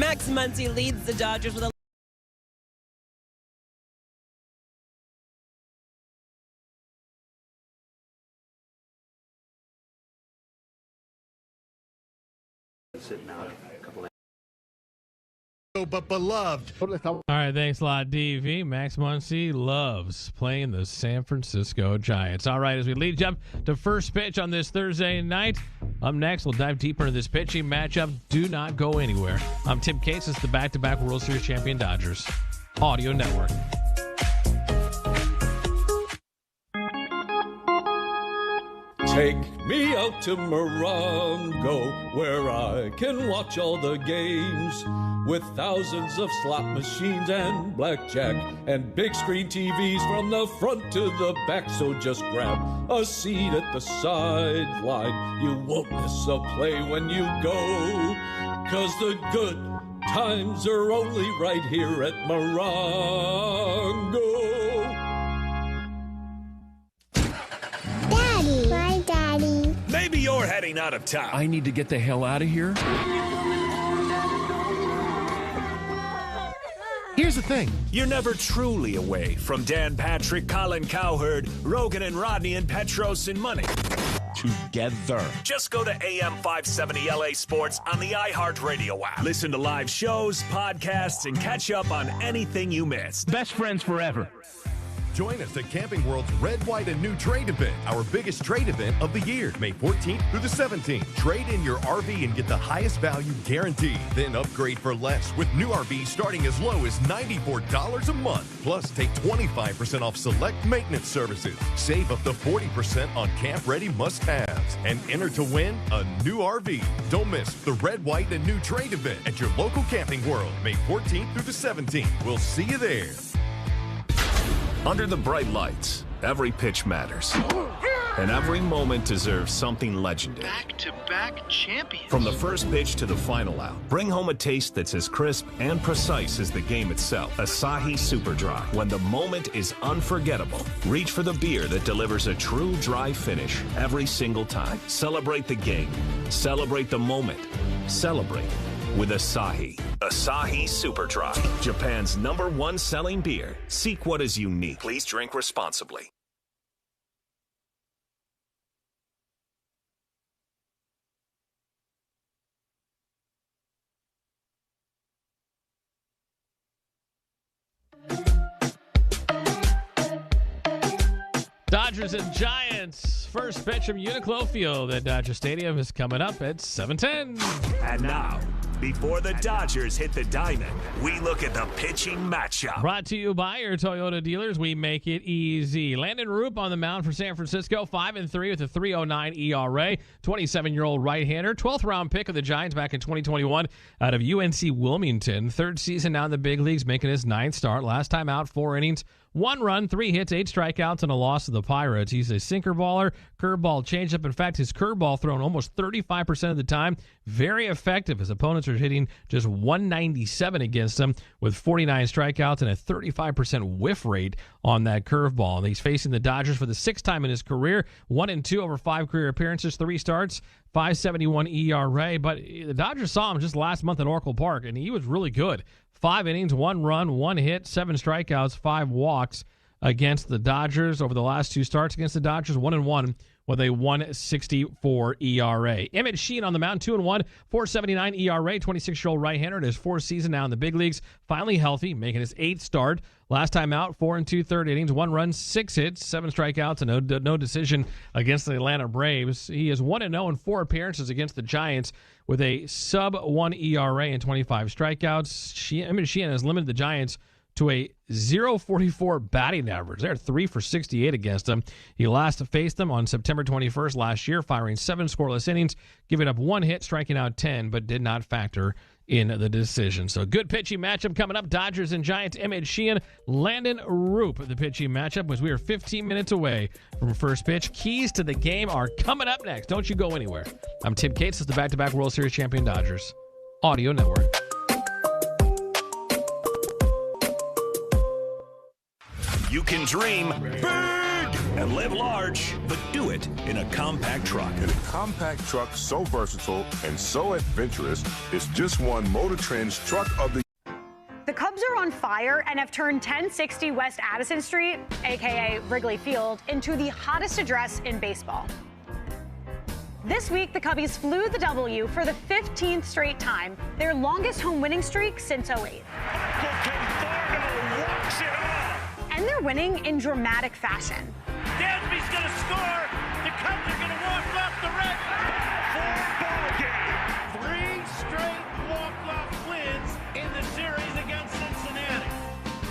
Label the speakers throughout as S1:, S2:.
S1: Max Muncy leads the Dodgers with a
S2: but beloved.
S3: All right, thanks a lot, DV. Max Muncy loves playing the San Francisco Giants. All right, as we lead up to first pitch on this Thursday night, up next, we'll dive deeper into this pitching matchup. Do not go anywhere. I'm Tim Cates. It's the back-to-back World Series champion Dodgers Audio Network.
S4: Take me out to Morongo, where I can watch all the games, with thousands of slot machines and blackjack and big screen TVs from the front to the back. So just grab a seat at the sideline. You won't miss a play when you go, 'cause the good times are only right here at Morongo.
S5: Daddy.
S6: Maybe you're heading out of town.
S7: I need to get the hell out of here.
S2: Here's the thing.
S6: You're never truly away from Dan Patrick, Colin Cowherd, Rogan and Rodney, and Petros and Money. Together. Just go to AM 570 LA Sports on the iHeartRadio app. Listen to live shows, podcasts, and catch up on anything you missed.
S7: Best friends forever.
S2: Join us at Camping World's Red, White, and New Trade event, our biggest trade event of the year, May 14th through the 17th. Trade in your RV and get the highest value guaranteed. Then upgrade for less with new RVs starting as low as $94 a month. Plus, take 25% off select maintenance services. Save up to 40% on camp-ready must-haves. And enter to win a new RV. Don't miss the Red, White, and New Trade event at your local Camping World, May 14th through the 17th. We'll see you there.
S6: Under the bright lights, every pitch matters. And every moment deserves something legendary.
S8: Back-to-back champions.
S6: From the first pitch to the final out, bring home a taste that's as crisp and precise as the game itself. Asahi Super Dry. When the moment is unforgettable, reach for the beer that delivers a true dry finish every single time. Celebrate the game. Celebrate the moment. Celebrate with Asahi. Asahi Super Dry. Japan's #1 selling beer. Seek what is unique. Please drink responsibly.
S3: Dodgers and Giants. First pitch from Uniqlo Field at Dodger Stadium is coming up at 7:10.
S6: And now, before the Dodgers hit the diamond, we look at the pitching matchup.
S3: Brought to you by your Toyota dealers. We make it easy. Landon Roop on the mound for San Francisco, 5-3 with a 3.09 ERA. 27-year-old right-hander, 12th round pick of the Giants back in 2021 out of UNC Wilmington. Third season now in the big leagues, making his 9th start. Last time out, 4 innings, 1 run, 3 hits, 8 strikeouts, and a loss to the Pirates. He's a sinker baller, curveball, changeup. In fact, his curveball thrown almost 35% of the time. Very effective. His opponents are hitting just 197 against him with 49 strikeouts and a 35% whiff rate on that curveball. And he's facing the Dodgers for the 6th time in his career. 1-2 over 5 career appearances, 3 starts, 5.71 ERA. But the Dodgers saw him just last month at Oracle Park, and he was really good. 5 innings, 1 run, 1 hit, 7 strikeouts, 5 walks against the Dodgers. Over the last 2 starts against the Dodgers, 1-1 with a 1.64 ERA. Emmett Sheehan on the mound, 2-1, 4.79 ERA, 26-year-old right-hander in his 4th season now in the big leagues. Finally healthy, making his 8th start. Last time out, 4 2/3 innings, 1 run, 6 hits, 7 strikeouts, and no decision against the Atlanta Braves. He is 1-0 in 4 appearances against the Giants with a sub-1 ERA and 25 strikeouts. Emmett Sheehan has limited the Giants to a 0.44 batting average. They're 3 for 68 against him. He last faced them on September 21st last year, firing 7 scoreless innings, giving up 1 hit, striking out 10, but did not factor in the decision. So good pitching matchup coming up. Dodgers and Giants. Emmett Sheehan, Landon Roop. The pitching matchup as we are 15 minutes away from first pitch. Keys to the game are coming up next. Don't you go anywhere. I'm Tim Cates. This is the back-to-back World Series champion Dodgers Audio Network.
S6: You can dream big and live large, but do it in a compact truck.
S9: And a compact truck so versatile and so adventurous, it's just won Motor Trend's Truck of the
S10: The Cubs are on fire and have turned 1060 West Addison Street, aka Wrigley Field, into the hottest address in baseball. This week, the Cubbies flew the W for the 15th straight time, their longest home winning streak since '08. And they're winning in dramatic fashion.
S11: Dansby's going to score. The Cubs are going to walk off the Reds. 4 ball game. 3 straight walk-off wins in the series against Cincinnati.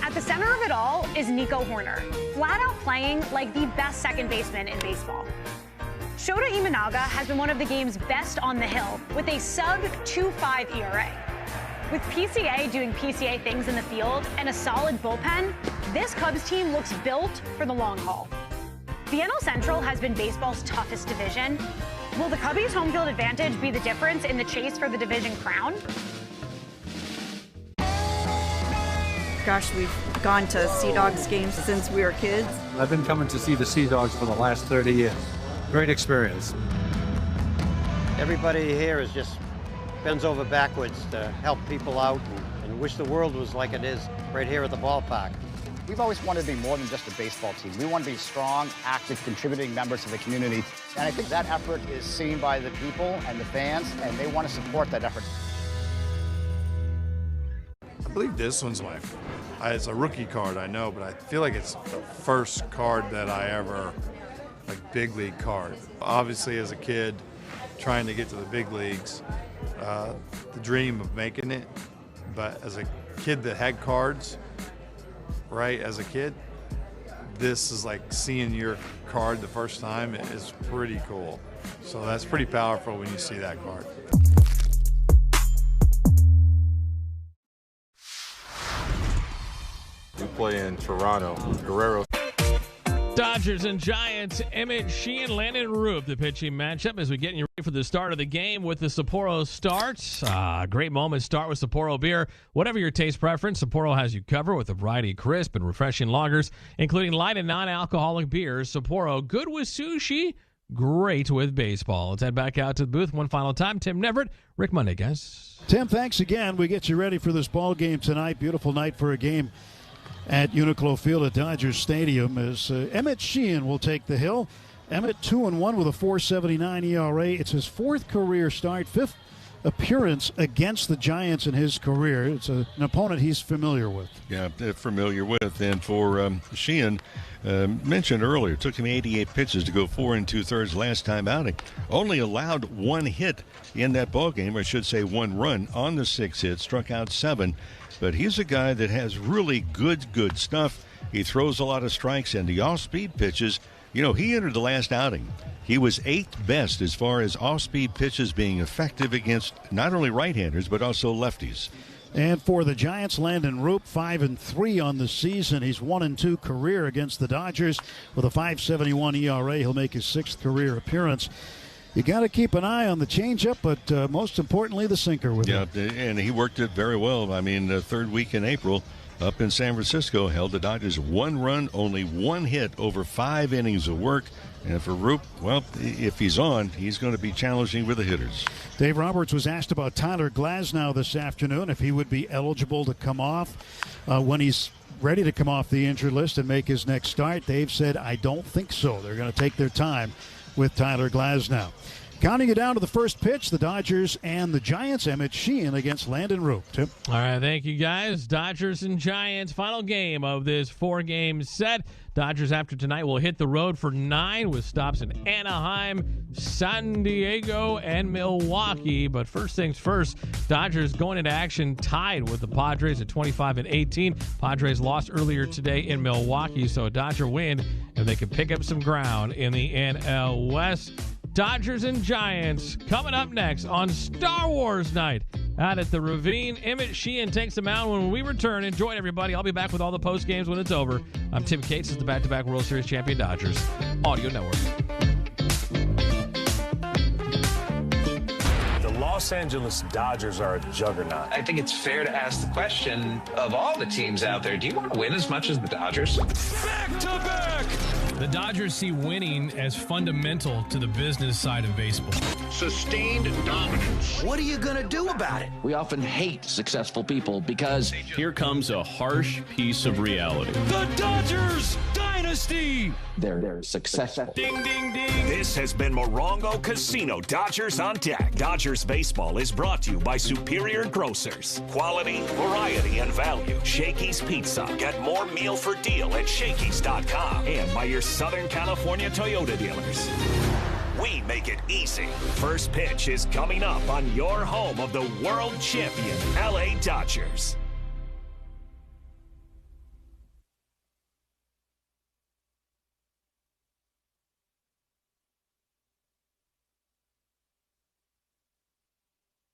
S10: At the center of it all is Nico Horner, flat out playing like the best second baseman in baseball. Shota Imanaga has been one of the game's best on the hill with a sub-2.5 ERA. With PCA doing PCA things in the field and a solid bullpen, this Cubs team looks built for the long haul. The NL Central has been baseball's toughest division. Will the Cubbies' home field advantage be the difference in the chase for the division crown?
S12: Gosh, we've gone to Sea Dogs games since we were kids.
S13: I've been coming to see the Sea Dogs for the last 30 years. Great experience.
S14: Everybody here is just bends over backwards to help people out and wish the world was like it is right here at the ballpark.
S15: We've always wanted to be more than just a baseball team. We want to be strong, active, contributing members of the community. And I think that effort is seen by the people and the fans, and they want to support that effort.
S16: I believe this one's it's a rookie card, I know, but I feel like it's the first card that I ever, big league card. Obviously, as a kid, trying to get to the big leagues, the dream of making it. But as a kid that had cards, right, as a kid, this is like seeing your card the first time is pretty cool. So that's pretty powerful when you see that card.
S9: We play in Toronto, Guerrero.
S3: Dodgers and Giants, Emmett Sheehan, Landon Roop, the pitching matchup as we get you ready for the start of the game with the Sapporo starts. Great moment. Start with Sapporo beer. Whatever your taste preference, Sapporo has you covered with a variety of crisp and refreshing lagers, including light and non-alcoholic beers. Sapporo, good with sushi, great with baseball. Let's head back out to the booth one final time. Tim Neverett, Rick Monday, guys.
S17: Tim, thanks again. We get you ready for this ball game tonight. Beautiful night for a game at Uniqlo Field at Dodgers Stadium as Emmett Sheehan will take the hill. Emmett 2-1 with a 4.79 ERA. It's his 4th career start, 5th appearance against the Giants in his career. It's an opponent he's familiar with.
S18: Yeah, familiar with. And for Sheehan, mentioned earlier, it took him 88 pitches to go 4 2/3 last time outing. Only allowed 1 hit in that ball game, or I should say 1 run on the 6 hits, struck out 7. But he's a guy that has really good stuff. He throws a lot of strikes and the off-speed pitches. You know, he entered the last outing. He was 8th best as far as off-speed pitches being effective against not only right-handers but also lefties.
S17: And for the Giants, Landon Roop, 5-3 on the season. He's 1-2 career against the Dodgers with a 5.71 ERA. He'll make his 6th career appearance. You got to keep an eye on the changeup, but most importantly, the sinker with him.
S18: Yeah, and he worked it very well. I mean, the 3rd week in April up in San Francisco held the Dodgers 1 run, only 1 hit over 5 innings of work. And for Roop, well, if he's on, he's going to be challenging with the hitters.
S17: Dave Roberts was asked about Tyler Glasnow this afternoon, if he would be eligible to come off when he's ready to come off the injured list and make his next start. Dave said, I don't think so. They're going to take their time with Tyler Glasnow. Counting it down to the first pitch, the Dodgers and the Giants. Emmett Sheehan against Landon Roop. Tim?
S3: All right, thank you, guys. Dodgers and Giants, final game of this 4-game set. Dodgers, after tonight, will hit the road for 9 with stops in Anaheim, San Diego, and Milwaukee. But first things first, Dodgers going into action tied with the Padres at 25-18. Padres lost earlier today in Milwaukee, so a Dodger win, and they can pick up some ground in the NL West. Dodgers and Giants coming up next on Star Wars Night out at the Ravine. Emmett Sheehan takes the mound when we return. Enjoy it, everybody. I'll be back with all the post games when it's over. I'm Tim Cates, the back-to-back World Series champion Dodgers Audio Network.
S19: The Los Angeles Dodgers are a juggernaut.
S20: I think it's fair to ask the question of all the teams out there, do you want to win as much as the Dodgers?
S19: Back-to-back
S7: The Dodgers see winning as fundamental to the business side of baseball.
S11: Sustained dominance.
S20: What are you going to do about it? We often hate successful people because...
S21: Here comes a harsh piece of reality.
S11: The Dodgers dynasty.
S20: They're successful.
S11: Ding, ding, ding.
S6: This has been Morongo Casino Dodgers on Deck. Dodgers Baseball is brought to you by Superior Grocers. Quality, variety, and value. Shakey's Pizza. Get more meal for deal at Shakey's.com. And by your Southern California Toyota dealers. We make it easy. First pitch is coming up on your home of the world champion LA Dodgers.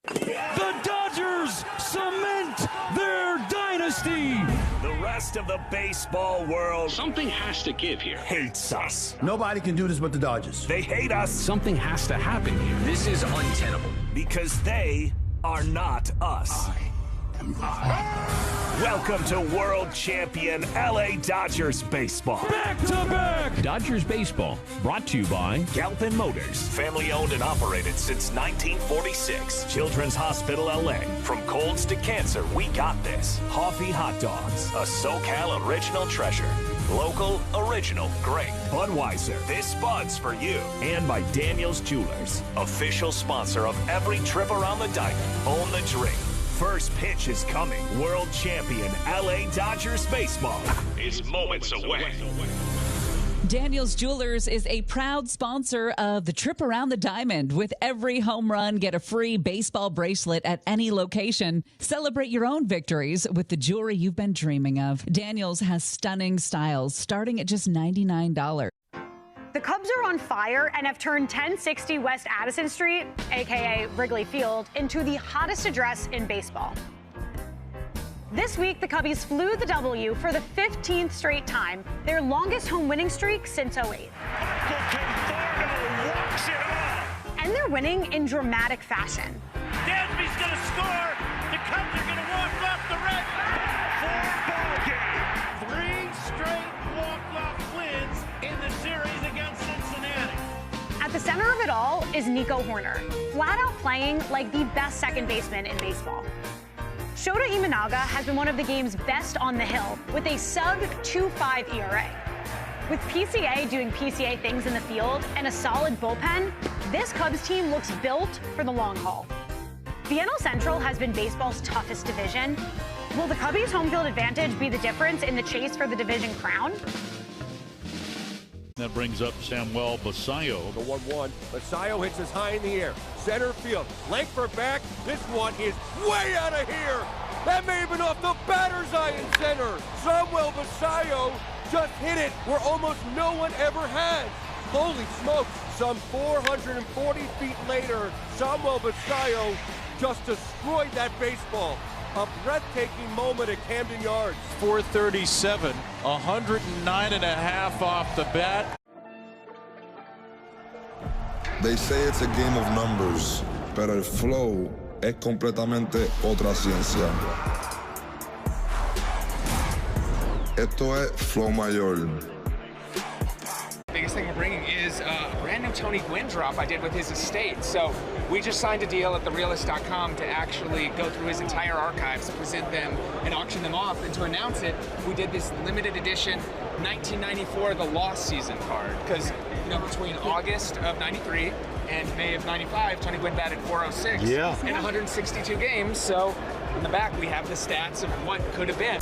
S11: The Dodgers cement their dynasty.
S6: The rest of the baseball world,
S19: Something has to give here.
S6: hates us.
S20: Nobody can do this but the Dodgers.
S6: They hate us
S19: Something has to happen here.
S20: This is untenable.
S6: because they are not us. Welcome to world champion LA Dodgers baseball.
S11: Back to back.
S21: Dodgers Baseball, brought to you by
S6: Galpin Motors, family owned and operated since 1946. Children's Hospital LA. From colds to cancer, we got this. Hoffy Hot Dogs, a SoCal original treasure. Local, original, great. Budweiser, this Bud's for you. And by Daniel's Jewelers, official sponsor of every trip around the diamond. Own the dream. First pitch is coming. World champion LA Dodgers baseball is moments away.
S1: Daniel's Jewelers is a proud sponsor of the Trip Around the Diamond. With every home run, get a free baseball bracelet at any location. Celebrate your own victories with the jewelry you've been dreaming of. Daniel's has stunning styles starting at just $99.
S10: The Cubs are on fire and have turned 1060 West Addison Street, a.k.a. Wrigley Field, into the hottest address in baseball. This week, the Cubbies flew the W for the 15th straight time, their longest home winning streak since '08. And they're winning in dramatic fashion.
S11: Dansby's going to score. The Cubs are going to walk off the red. 4 ball game. 3 straight walk-off wins in the series against Cincinnati.
S10: At the center of it all is Nico Hoerner, flat out playing like the best second baseman in baseball. Shota Imanaga has been one of the game's best on the hill with a sub-2.5 ERA. With PCA doing PCA things in the field and a solid bullpen, this Cubs team looks built for the long haul. The NL Central has been baseball's toughest division. Will the Cubbies' home field advantage be the difference in the chase for the division crown?
S22: That brings up Samuel Basayo.
S23: The 1-1. Basayo hits us high in the air. Center field. Langford back. This one is way out of here. That may have been off the batter's eye in center. Samuel Basayo just hit it where almost no one ever has. Holy smokes. Some 440 feet later, Samuel Basayo just destroyed that baseball. A breathtaking moment at Camden Yards.
S22: 437, 109.5 off the bat.
S24: They say it's a game of numbers, pero el flow es completamente otra ciencia. Esto es flow mayor.
S25: Biggest thing we're bringing is a brand new Tony Gwynn drop I did with his estate. So we just signed a deal at therealist.com to actually go through his entire archives, present them, and auction them off. And to announce it, we did this limited edition 1994 The Lost Season card. Because, you know, between August of 93 and May of 95, Tony Gwynn batted 406 in 162 games. So in the back, we have the stats of what could have been.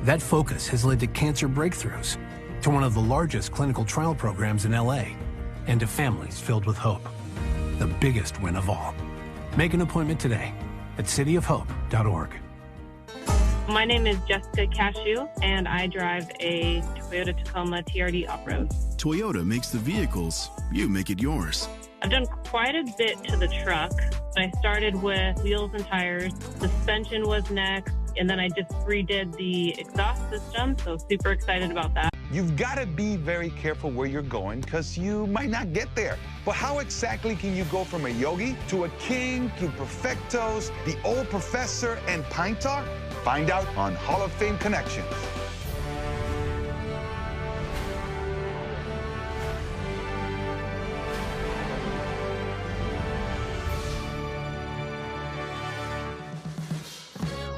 S26: That focus has led to cancer breakthroughs, to one of the largest clinical trial programs in LA, and to families filled with hope. The biggest win of all. Make an appointment today at cityofhope.org.
S27: My name is Jessica Cashew, and I drive a Toyota Tacoma TRD off-road.
S28: Toyota makes the vehicles, you make it yours.
S27: I've done quite a bit to the truck. I started with wheels and tires. Suspension was next. And then I just redid the exhaust system, so super excited about that.
S2: You've got to be very careful where you're going because you might not get there. But how exactly can you go from a yogi to a king to perfectos, the old professor, and pint talk? Find out on Hall of Fame Connections.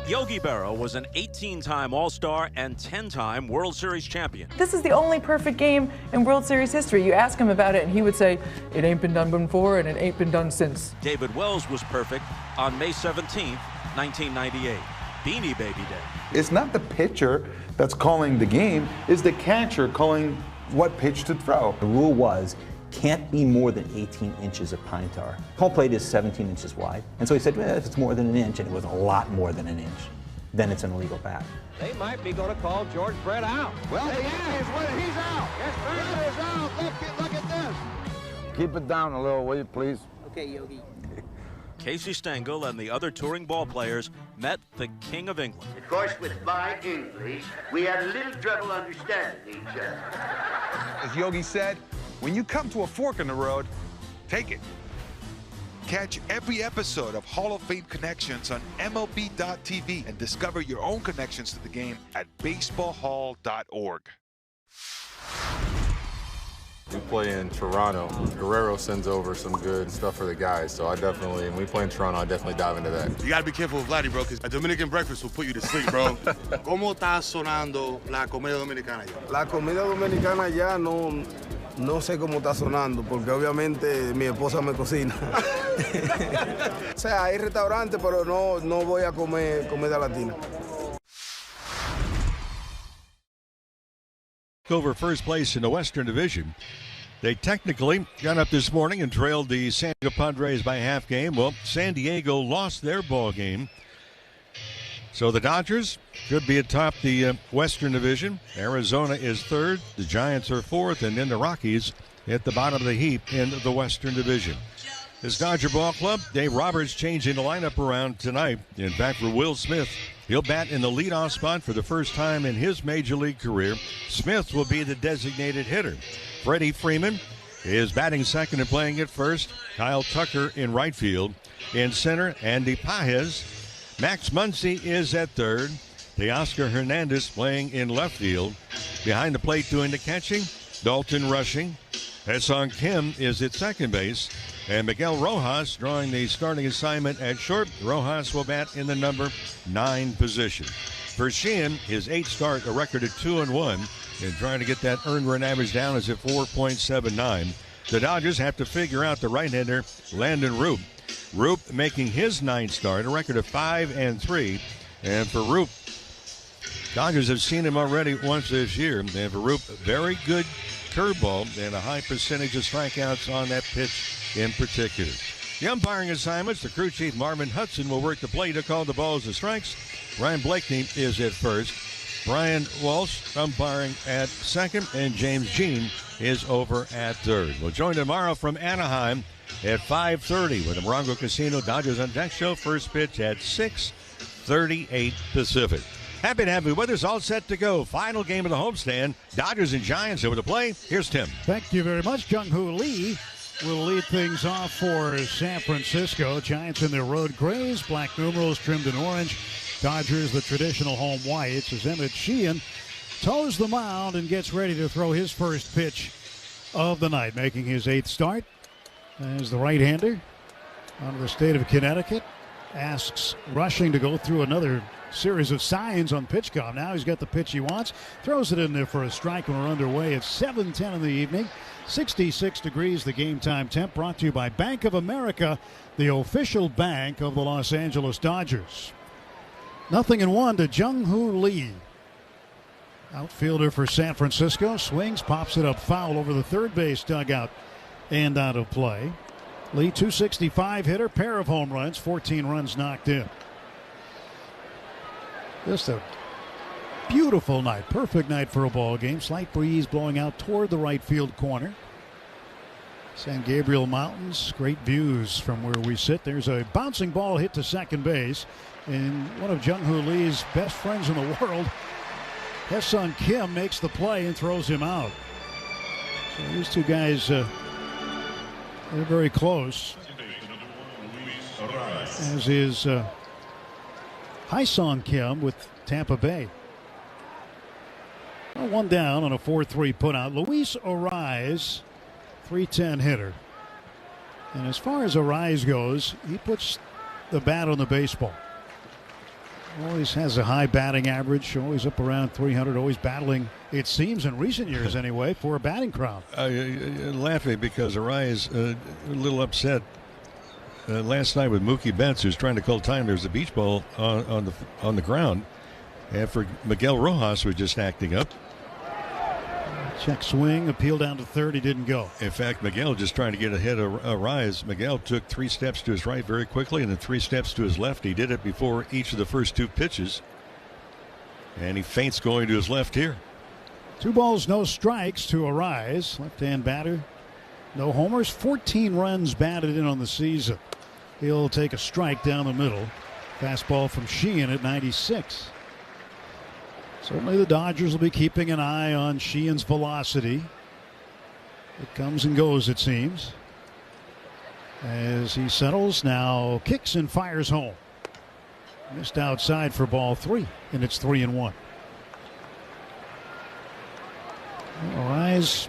S4: Yogi Berra was an 18-time All-Star and 10-time World Series champion.
S5: This is the only perfect game in World Series history. You ask him about it, and he would say, it ain't been done before, and it ain't been done since.
S4: David Wells was perfect on May 17th, 1998, Beanie Baby Day.
S8: It's not the pitcher that's calling the game, it's the catcher calling what pitch to throw.
S12: The rule was, can't be more than 18 inches of pine tar. Home plate is 17 inches wide. And so he said, well, if it's more than an inch, and it was a lot more than an inch, then it's an illegal bat.
S23: They might be going to call George Brett out. Well, he is. He's out. Yes, Brett is out. Look at this.
S24: Keep it down a little, will you, please?
S5: Okay, Yogi.
S4: Casey Stengel and the other touring ball players met the King of England.
S13: Of course, with my English, we had a little trouble understanding each other.
S2: As Yogi said, when you come to a fork in the road, take it. Catch every episode of Hall of Fame Connections on MLB.tv and discover your own connections to the game at baseballhall.org.
S14: We play in Toronto. Guerrero sends over some good stuff for the guys, so when we play in Toronto, I definitely dive into that.
S15: You gotta be careful with Vladdy, bro, because a Dominican breakfast will put you to sleep, bro. ¿Cómo está sonando la comida dominicana ya?
S29: La comida dominicana ya no sé cómo está sonando, porque obviamente mi esposa me cocina. O sea, hay restaurante, pero no voy a comer comida latina.
S18: Over first place in the Western Division. They technically got up this morning and trailed the San Diego Padres by half game. Well, San Diego lost their ball game. So the Dodgers should be atop the Western Division. Arizona is third. The Giants are fourth. And then the Rockies at the bottom of the heap in the Western Division. This Dodger ball club, Dave Roberts changing the lineup around tonight. In fact, for Will Smith, he'll bat in the leadoff spot for the first time in his major league career. Smith will be the designated hitter. Freddie Freeman is batting second and playing at first. Kyle Tucker in right field. In center, Andy Pages. Max Muncy is at third. Teoscar Hernandez playing in left field. Behind the plate doing the catching, Dalton Rushing. Hesong Kim is at second base. And Miguel Rojas drawing the starting assignment at short. Rojas will bat in the number 9 position. For Sheehan, his 8th start, a record of 2-1, and trying to get that earned run average down is at 4.79. The Dodgers have to figure out the right-hander, Landon Roop. Roop making his 9th start, a record of 5-3. And for Roop, Dodgers have seen him already once this year. And for Roop, very good curveball and a high percentage of strikeouts on that pitch in particular. The umpiring assignments, the crew chief Marvin Hudson will work the play to call the balls and strikes. Ryan Blakeney is at first. Brian Walsh umpiring at second, and James Jean is over at third. We'll join tomorrow from Anaheim at 5:30 with the Morongo Casino Dodgers on Deck Show. First pitch at 6:38 Pacific. Happy to have you with us. All set to go. Final game of the homestand. Dodgers and Giants over to play. Here's Tim.
S17: Thank you very much. Jung-Hoo Lee will lead things off for San Francisco. Giants in their road grays, black numerals trimmed in orange. Dodgers, the traditional home whites, as Emmett Sheehan toes the mound and gets ready to throw his first pitch of the night, making his 8th start as the right-hander out of the state of Connecticut. Asks Rushing to go through another series of signs on pitch count. Now he's got the pitch he wants. Throws it in there for a strike when we're underway at 7:10 in the evening. 66 degrees, the game time temp, brought to you by Bank of America, the official bank of the Los Angeles Dodgers. 0-1 to Jung-Hoo Lee. Outfielder for San Francisco. Swings, pops it up foul over the third base dugout and out of play. Lee, 265 hitter, pair of home runs, 14 runs knocked in. Just a beautiful night, perfect night for a ball game. Slight breeze blowing out toward the right field corner. San Gabriel Mountains, great views from where we sit. There's a bouncing ball hit to second base. And one of Jung-Hoo Lee's best friends in the world, Hye-Sung Kim, makes the play and throws him out. So these two guys, they're very close. As is Hye-Sung Kim with Tampa Bay. One down on a 4-3 putout. Luis Arise, 310 hitter. And as far as Arise goes, he puts the bat on the baseball. Always has a high batting average, always up around 300, always battling, it seems in recent years anyway, for a batting crown.
S18: Laughing because Arise a little upset last night with Mookie Betts, who's trying to call time. There's a beach ball on the ground. And for Miguel Rojas was just acting up.
S17: Check swing, appeal down to third. He didn't go.
S18: In fact, Miguel just trying to get ahead of Arise. Miguel took 3 steps to his right very quickly and then 3 steps to his left. He did it before each of the first 2 pitches. And he feints going to his left here.
S17: 2 balls, no strikes to Arise. Left-hand batter. No homers. 14 runs batted in on the season. He'll take a strike down the middle. Fastball from Sheehan at 96. Certainly the Dodgers will be keeping an eye on Sheehan's velocity. It comes and goes, it seems. As he settles, now kicks and fires home. Missed outside for ball 3, and it's 3-1. Arise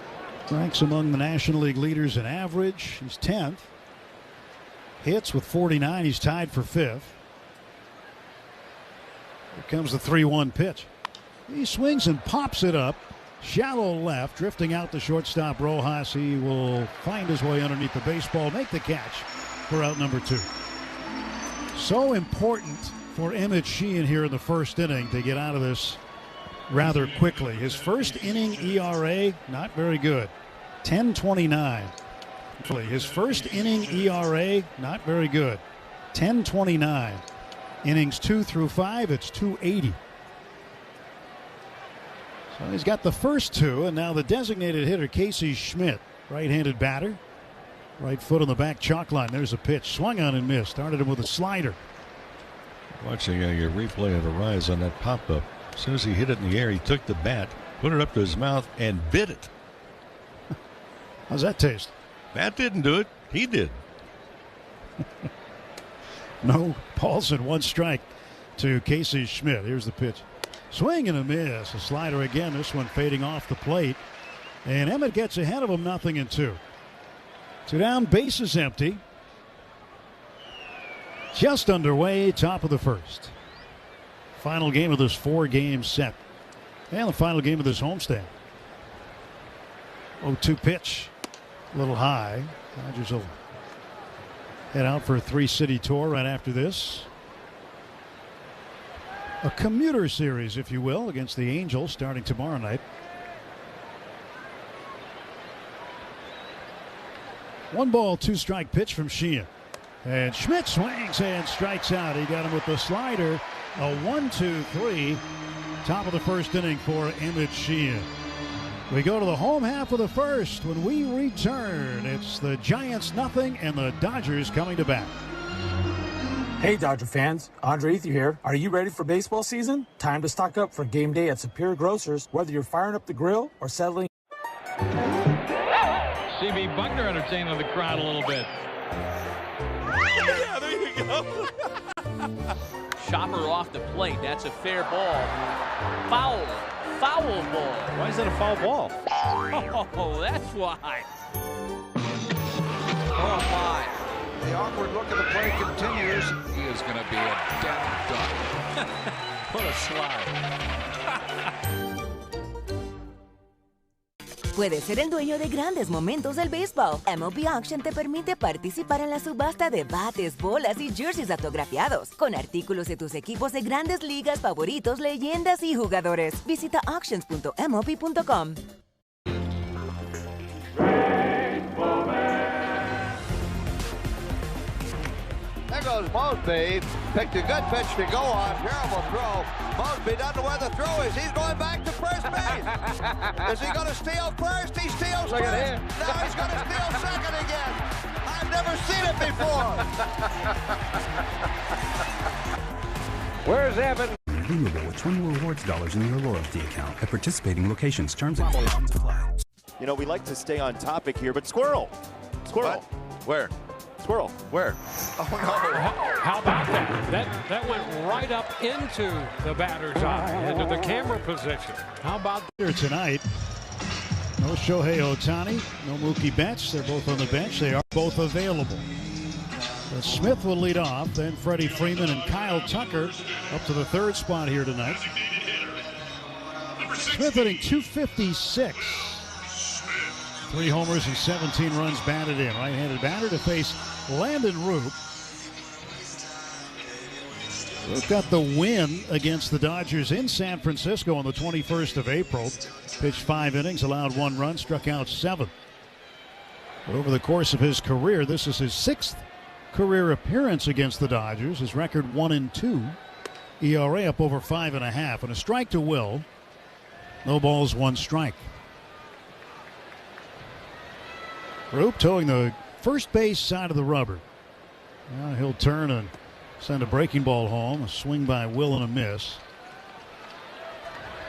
S17: ranks among the National League leaders in average. He's 10th. Hits with 49. He's tied for 5th. Here comes the 3-1 pitch. He swings and pops it up. Shallow left, drifting out the shortstop Rojas. He will find his way underneath the baseball, make the catch for out number 2. So important for Emmett Sheehan here in the first inning to get out of this rather quickly. His first inning ERA, not very good. 10.29. His first inning ERA, not very good. 10.29. Innings 2 through 5, it's 2.80. So he's got the first 2, and now the designated hitter, Casey Schmidt, right-handed batter. Right foot on the back chalk line. There's a pitch. Swung on and missed. Started him with a slider.
S18: Watching a replay of Arise on that pop-up. As soon as he hit it in the air, he took the bat, put it up to his mouth, and bit it.
S17: How's that taste?
S18: That didn't do it. He did.
S17: No Paulson, 1 strike to Casey Schmidt. Here's the pitch. Swing and a miss. A slider again. This one fading off the plate. And Emmett gets ahead of him, 0-2. 2 down, bases empty. Just underway, top of the first. Final game of this 4-game set. And the final game of this homestand. 0-2 pitch. A little high. Dodgers will head out for a 3-city tour right after this. A commuter series, if you will, against the Angels starting tomorrow night. 1 ball, 2 strike pitch from Sheehan. And Schmidt swings and strikes out. He got him with the slider. A 1-2-3. Top of the first inning for Emmett Sheehan. We go to the home half of the first. When we return, it's the Giants 0 and the Dodgers coming to bat.
S1: Hey Dodger fans, Andre Ethier here. Are you ready for baseball season? Time to stock up for game day at Superior Grocers, whether you're firing up the grill or settling.
S22: CB Buckner entertaining the crowd a little bit.
S23: Yeah, there you go.
S3: Chopper off the plate. That's a fair ball. Foul. Foul ball.
S4: Why is that a foul ball?
S3: Oh, that's why.
S6: Oh, my. The awkward look at the play continues. He is going to be a dead duck.
S3: What a slide.
S7: Puedes ser el dueño de grandes momentos del béisbol. MLB Auction te permite participar en la subasta de bates, bolas y jerseys autografiados, con artículos de tus equipos de grandes ligas favoritos, leyendas y jugadores. Visita auctions.mlb.com.
S13: There goes Mosby. Picked a good pitch to go on. Terrible throw. Mosby doesn't know where the throw is. He's going back to first base. Is he going to steal first? He steals
S23: Look
S13: first.
S23: at him.
S13: Now he's going to steal second again. I've never seen it before.
S23: Where's Evan?
S28: Redeemable with 20 rewards dollars in your loyalty account at participating locations. Terms and conditions apply.
S9: You know, we like to stay on topic here, but squirrel. Squirrel.
S2: What? Where?
S9: Squirrel.
S2: Where?
S9: Oh, no.
S22: How about that? That went right up into the batter's eye, into the camera position. How about
S17: here tonight? No Shohei Ohtani, no Mookie Betts. They're both on the bench. They are both available. But Smith will lead off, then Freddie Freeman and Kyle Tucker up to the third spot here tonight. Smith hitting .256. 3 homers and 17 runs batted in. Right-handed batter to face Landon Roop. Roop got the win against the Dodgers in San Francisco on the 21st of April. Pitched 5 innings, allowed 1 run, struck out 7. But over the course of his career, this is his 6th career appearance against the Dodgers. His record 1-2. ERA up over 5.5. And a strike to Will. No balls, 1 strike. Roop towing the first base side of the rubber. Now he'll turn and send a breaking ball home. A swing by Will and a miss.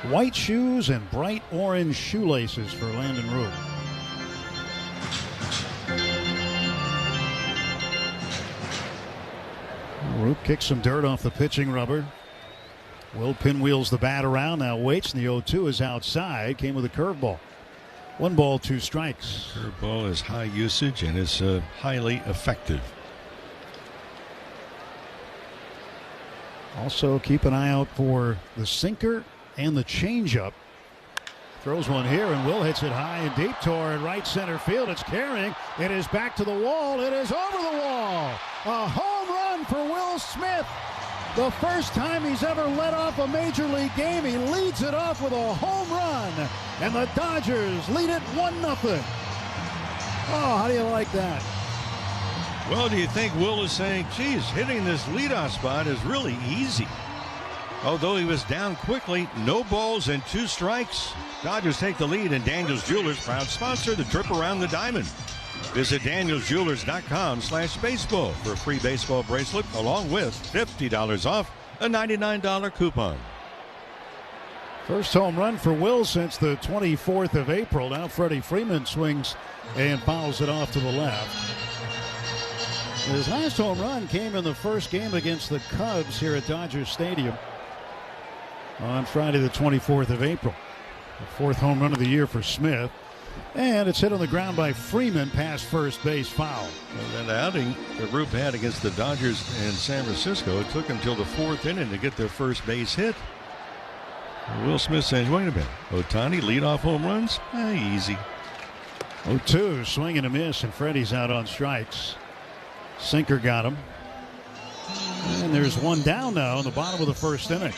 S17: White shoes and bright orange shoelaces for Landon Roop. Roop kicks some dirt off the pitching rubber. Will pinwheels the bat around, now waits, and the 0-2 is outside. Came with a curveball. 1 ball, 2 strikes.
S18: Curveball is high usage and is highly effective.
S17: Also keep an eye out for the sinker and the changeup. Throws one here, and Will hits it high and deep toward right center field. It's carrying. It is back to the wall. It is over the wall. A home run for Will Smith. The first time he's ever led off a major league game. He leads it off with a home run. And the Dodgers lead it 1-0. Oh, how do you like that?
S18: Well, do you think Will is saying, geez, hitting this leadoff spot is really easy? Although he was down quickly, no balls and 2 strikes. Dodgers take the lead, and Daniels Jewelers, proud sponsor, the trip around the diamond. Visit DanielsJewelers.com/baseball for a free baseball bracelet, along with $50 off a $99 coupon.
S17: First home run for Will since the 24th of April. Now Freddie Freeman swings and fouls it off to the left. His last home run came in the first game against the Cubs here at Dodger Stadium on Friday the 24th of April. The 4th home run of the year for Smith. And it's hit on the ground by Freeman past first base, foul.
S18: Well, that outing that Roop had against the Dodgers in San Francisco, it took until the 4th inning to get their first base hit. Will Smith says, wait a minute, Ohtani leadoff home runs? Easy.
S17: 0-2, swing and a miss, and Freddie's out on strikes. Sinker got him. And there's 1 down now in the bottom of the first inning.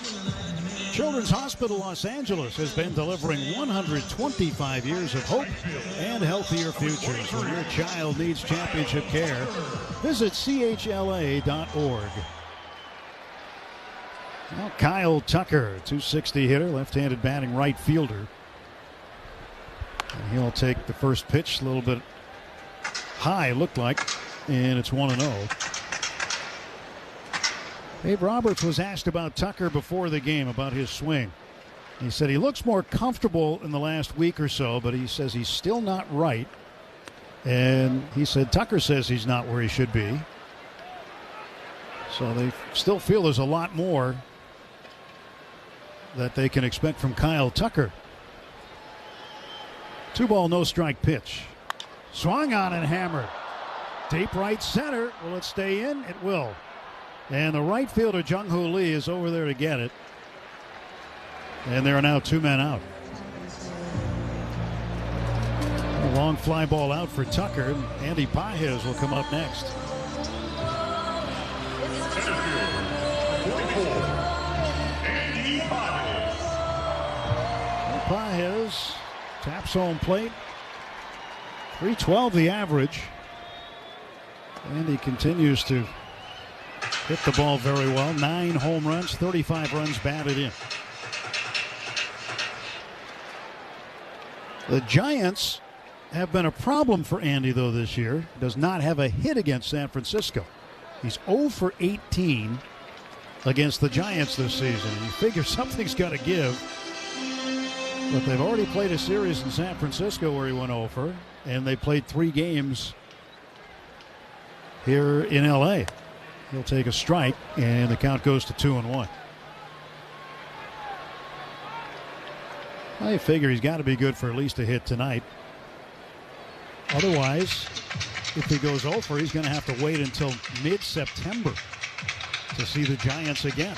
S17: Children's Hospital Los Angeles has been delivering 125 years of hope and healthier futures. When your child needs championship care, visit chla.org. Now Kyle Tucker, .260 hitter, left-handed batting right fielder. And he'll take the first pitch a little bit high, looked like, and it's 1-0. Dave Roberts was asked about Tucker before the game, about his swing. He said he looks more comfortable in the last week or so, but he says he's still not right. And he said Tucker says he's not where he should be. So they still feel there's a lot more that they can expect from Kyle Tucker. 2 ball, no strike pitch. Swung on and hammered. Deep right center. Will it stay in? It will. And the right fielder, Jung-Hoo Lee, is over there to get it. And there are now 2 men out. A long fly ball out for Tucker. Andy Pages will come up next. Pages taps home plate. .312 the average. And he continues to hit the ball very well. 9 home runs, 35 runs batted in. The Giants have been a problem for Andy, though, this year. Does not have a hit against San Francisco. He's 0 for 18 against the Giants this season. You figure something's got to give. But they've already played a series in San Francisco where he went over, and they played 3 games here in L.A. He'll take a strike, and the count goes to 2-1. I figure he's got to be good for at least a hit tonight. Otherwise, if he goes over, he's going to have to wait until mid-September to see the Giants again.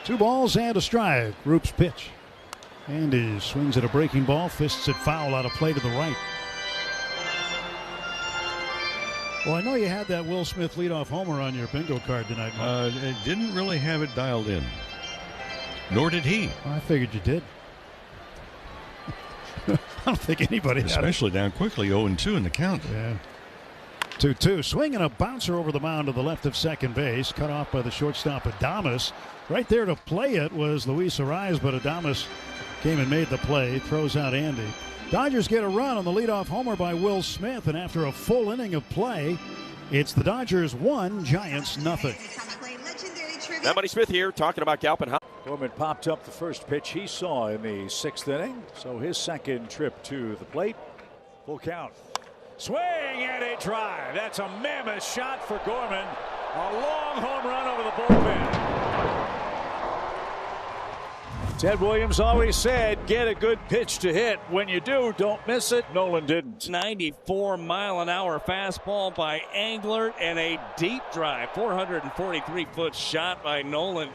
S17: 2 balls and a strike. Roop's pitch. And he swings at a breaking ball, fists it foul out of play to the right. Well, I know you had that Will Smith leadoff homer on your bingo card tonight, Mark.
S18: It didn't really have it dialed in. Nor did he.
S17: Well, I figured you did. I don't think anybody had it.
S18: Especially down quickly, 0-2 in the count.
S17: Yeah. 2-2. Swinging a bouncer over the mound to the left of second base. Cut off by the shortstop, Adames. Right there to play it was Luis Arraez, but Adames came and made the play. Throws out Andy. Dodgers get a run on the leadoff homer by Will Smith, and after a full inning of play, it's the Dodgers 1, Giants nothing.
S10: Now, Buddy Smith here talking about Galpin.
S11: Gorman popped up the first pitch he saw in the 6th inning, so his second trip to the plate. Full count. Swing and a drive. That's a mammoth shot for Gorman. A long home run over the bullpen. Ted Williams always said, get a good pitch to hit. When you do, don't miss it. Nolan didn't.
S3: 94-mile-an-hour fastball by Englert and a deep drive. 443-foot shot by Nolan.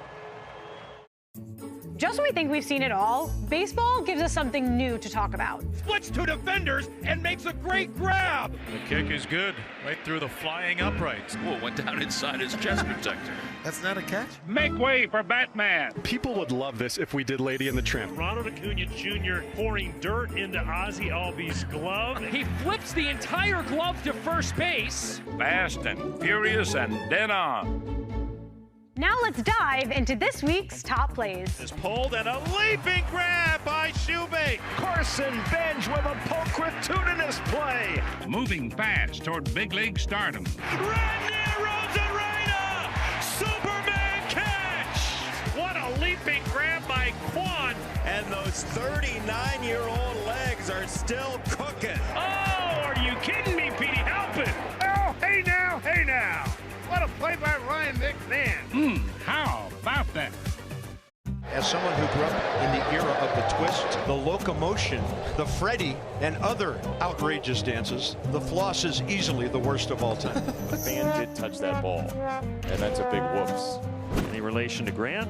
S16: Just when we think we've seen it all, baseball gives us something new to talk about.
S19: Splits 2 defenders and makes a great grab.
S20: The kick is good, right through the flying uprights.
S3: Oh, went down inside his chest protector.
S19: That's not a catch?
S20: Make way for Batman.
S21: People would love this if we did Lady in the Tramp.
S20: Ronald Acuna Jr. pouring dirt into Ozzie Albies' glove.
S19: He flips the entire glove to first base.
S20: Fast and furious and dead on.
S16: Now let's dive into this week's top plays.
S20: Is pulled and a leaping grab by Shoebake.
S21: Carson Bench with a pulchritudinous play.
S20: Moving fast toward big league stardom.
S19: Randy Rosarena! Superman catch!
S20: What a leaping grab by Quan.
S21: And those 39-year-old legs are still cooking.
S20: Oh, are you kidding me, Petey? Help it. Oh, hey now, hey now. What a play by Ryan McMahon. How about that?
S25: As someone who grew up in the era of the twist, the locomotion, the Freddy, and other outrageous dances, the floss is easily the worst of all time.
S9: The fan did touch that ball, and that's a big whoops.
S3: Any relation to Grant?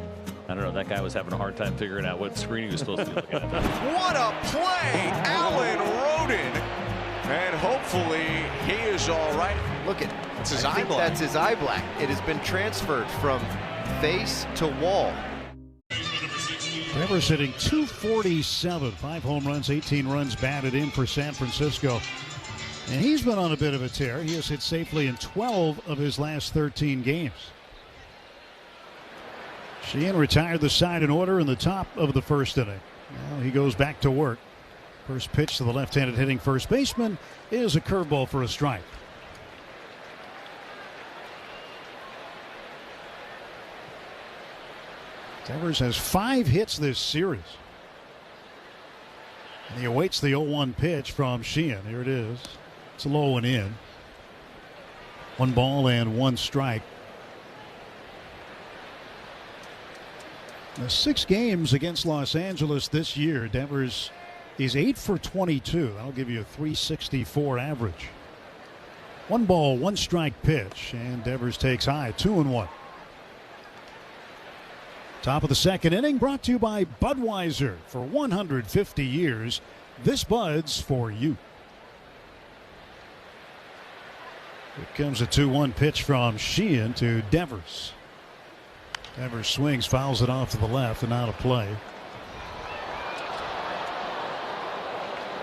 S3: I don't know. That guy was having a hard time figuring out what screen he was supposed to be looking at.
S19: What a play! Alan Rodin. And hopefully he is all right.
S26: Look at that's his eye black. That's his eye black. It has been transferred from face to wall.
S17: Devers hitting 247, 5 home runs, 18 runs batted in for San Francisco. And he's been on a bit of a tear. He has hit safely in 12 of his last 13 games. Sheehan retired the side in order in the top of the first inning. Now he goes back to work. First pitch to the left-handed hitting first baseman is a curveball for a strike. Devers has 5 hits this series. And he awaits the 0-1 pitch from Sheehan. Here it is. It's a low one in. 1 ball and 1 strike. Now 6 games against Los Angeles this year. Devers is 8 for 22. That'll give you a 364 average. 1 ball, 1 strike pitch, and Devers takes high, 2-1. Top of the second inning, brought to you by Budweiser. For 150 years, this Bud's for you. Here comes a 2-1 pitch from Sheehan to Devers. Devers swings, fouls it off to the left and out of play.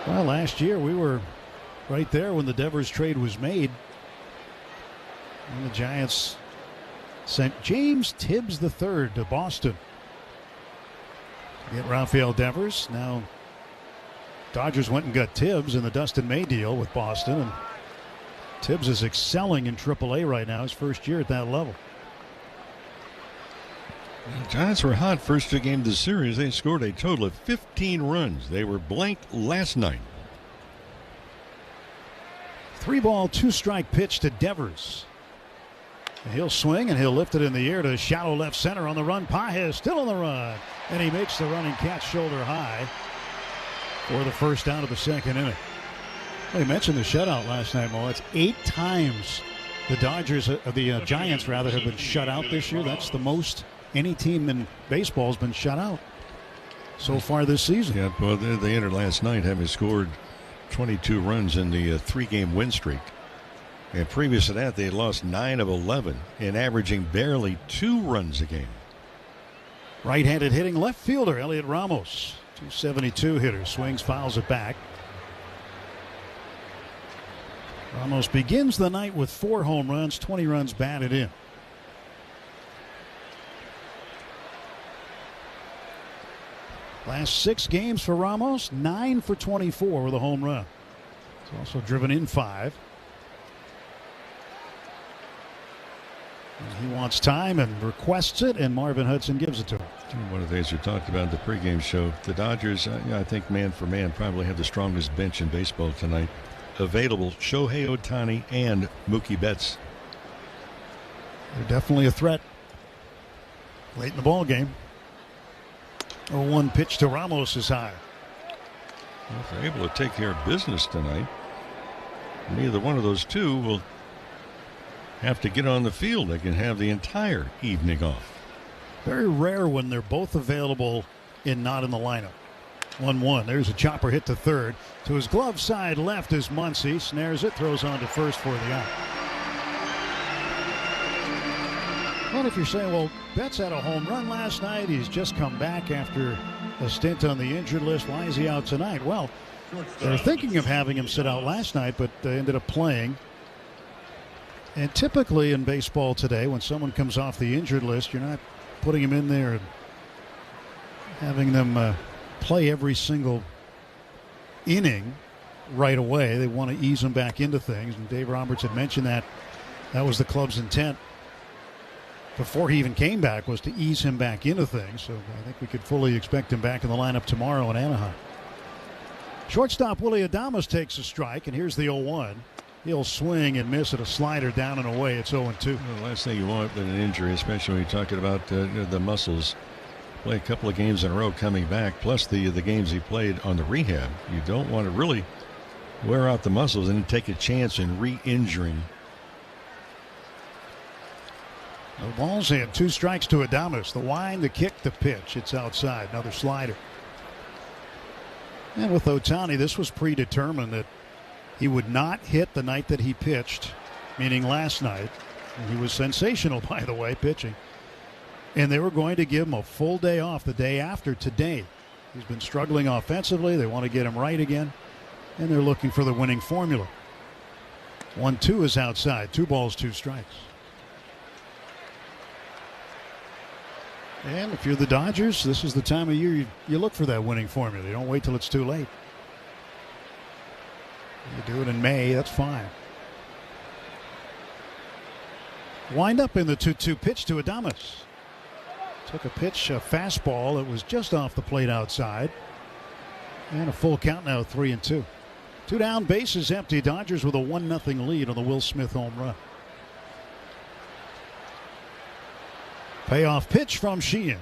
S17: Well, last year we were right there when the Devers trade was made. And the Giants sent James Tibbs III to Boston to get Rafael Devers. Now Dodgers went and got Tibbs in the Dustin May deal with Boston, and Tibbs is excelling in AAA right now, his first year at that level.
S18: The Giants were hot first game of the series. They scored a total of 15 runs. They were blanked last night.
S17: 3-ball, 2-strike pitch to Devers. And he'll swing and he'll lift it in the air to shallow left center on the run. Pages still on the run. And he makes the running catch shoulder high for the first out of the second inning. Well, you mentioned the shutout last night, Mo. It's 8 times the Giants rather have been shut out this year. That's the most any team in baseball has been shut out so far this season.
S18: Yeah, well, they entered last night having scored 22 runs in the 3-game win streak. And previous to that, they had lost 9 of 11 and averaging barely 2 runs a game.
S17: Right-handed hitting left fielder Elliot Ramos, 272 hitter, swings, fouls it back. Ramos begins the night with 4 home runs, 20 runs batted in. Last 6 games for Ramos, 9 for 24 with a home run. He's also driven in 5. And he wants time and requests it, and Marvin Hudson gives it to him.
S18: One of the things we talked about in the pregame show, the Dodgers, I think man for man, probably have the strongest bench in baseball tonight. Available Shohei Ohtani and Mookie Betts.
S17: They're definitely a threat late in the ball game. 0-1 pitch to Ramos is high.
S18: Well, if they're able to take care of business tonight, neither one of those two will have to get on the field. They can have the entire evening off.
S17: Very rare when they're both available and not in the lineup. 1-1. There's a chopper hit to third. To his glove side left is Muncy. Snares it, throws on to first for the out. Well, if you're saying, well, Betts had a home run last night. He's just come back after a stint on the injured list. Why is he out tonight? Well, they're thinking of having him sit out last night, but ended up playing. And typically in baseball today, when someone comes off the injured list, you're not putting him in there and having them play every single inning right away. They want to ease him back into things. And Dave Roberts had mentioned that was the club's intent before he even came back, was to ease him back into things. So I think we could fully expect him back in the lineup tomorrow in Anaheim. Shortstop Willy Adames takes a strike, and here's the 0-1. He'll swing and miss at a slider down and away. It's 0-2.
S18: Well, the last thing you want in an injury, especially when you're talking about the muscles, play a couple of games in a row coming back, plus the games he played on the rehab. You don't want to really wear out the muscles and take a chance in re-injuring.
S17: The ball's in. 2 strikes to Adames. The wind, the kick, the pitch. It's outside. Another slider. And with Ohtani, this was predetermined that he would not hit the night that he pitched, meaning last night. And he was sensational, by the way, pitching. And they were going to give him a full day off the day after today. He's been struggling offensively. They want to get him right again. And they're looking for the winning formula. 1-2 is outside. 2 balls, 2 strikes. And if you're the Dodgers, this is the time of year you look for that winning formula. You don't wait till it's too late. You do it in May, that's fine. Wind up in the 2-2 pitch to Adames. Took a pitch, a fastball that was just off the plate outside. And a full count now, 3-2. 2 down, bases empty. Dodgers with a 1-0 lead on the Will Smith home run. Payoff pitch from Sheehan.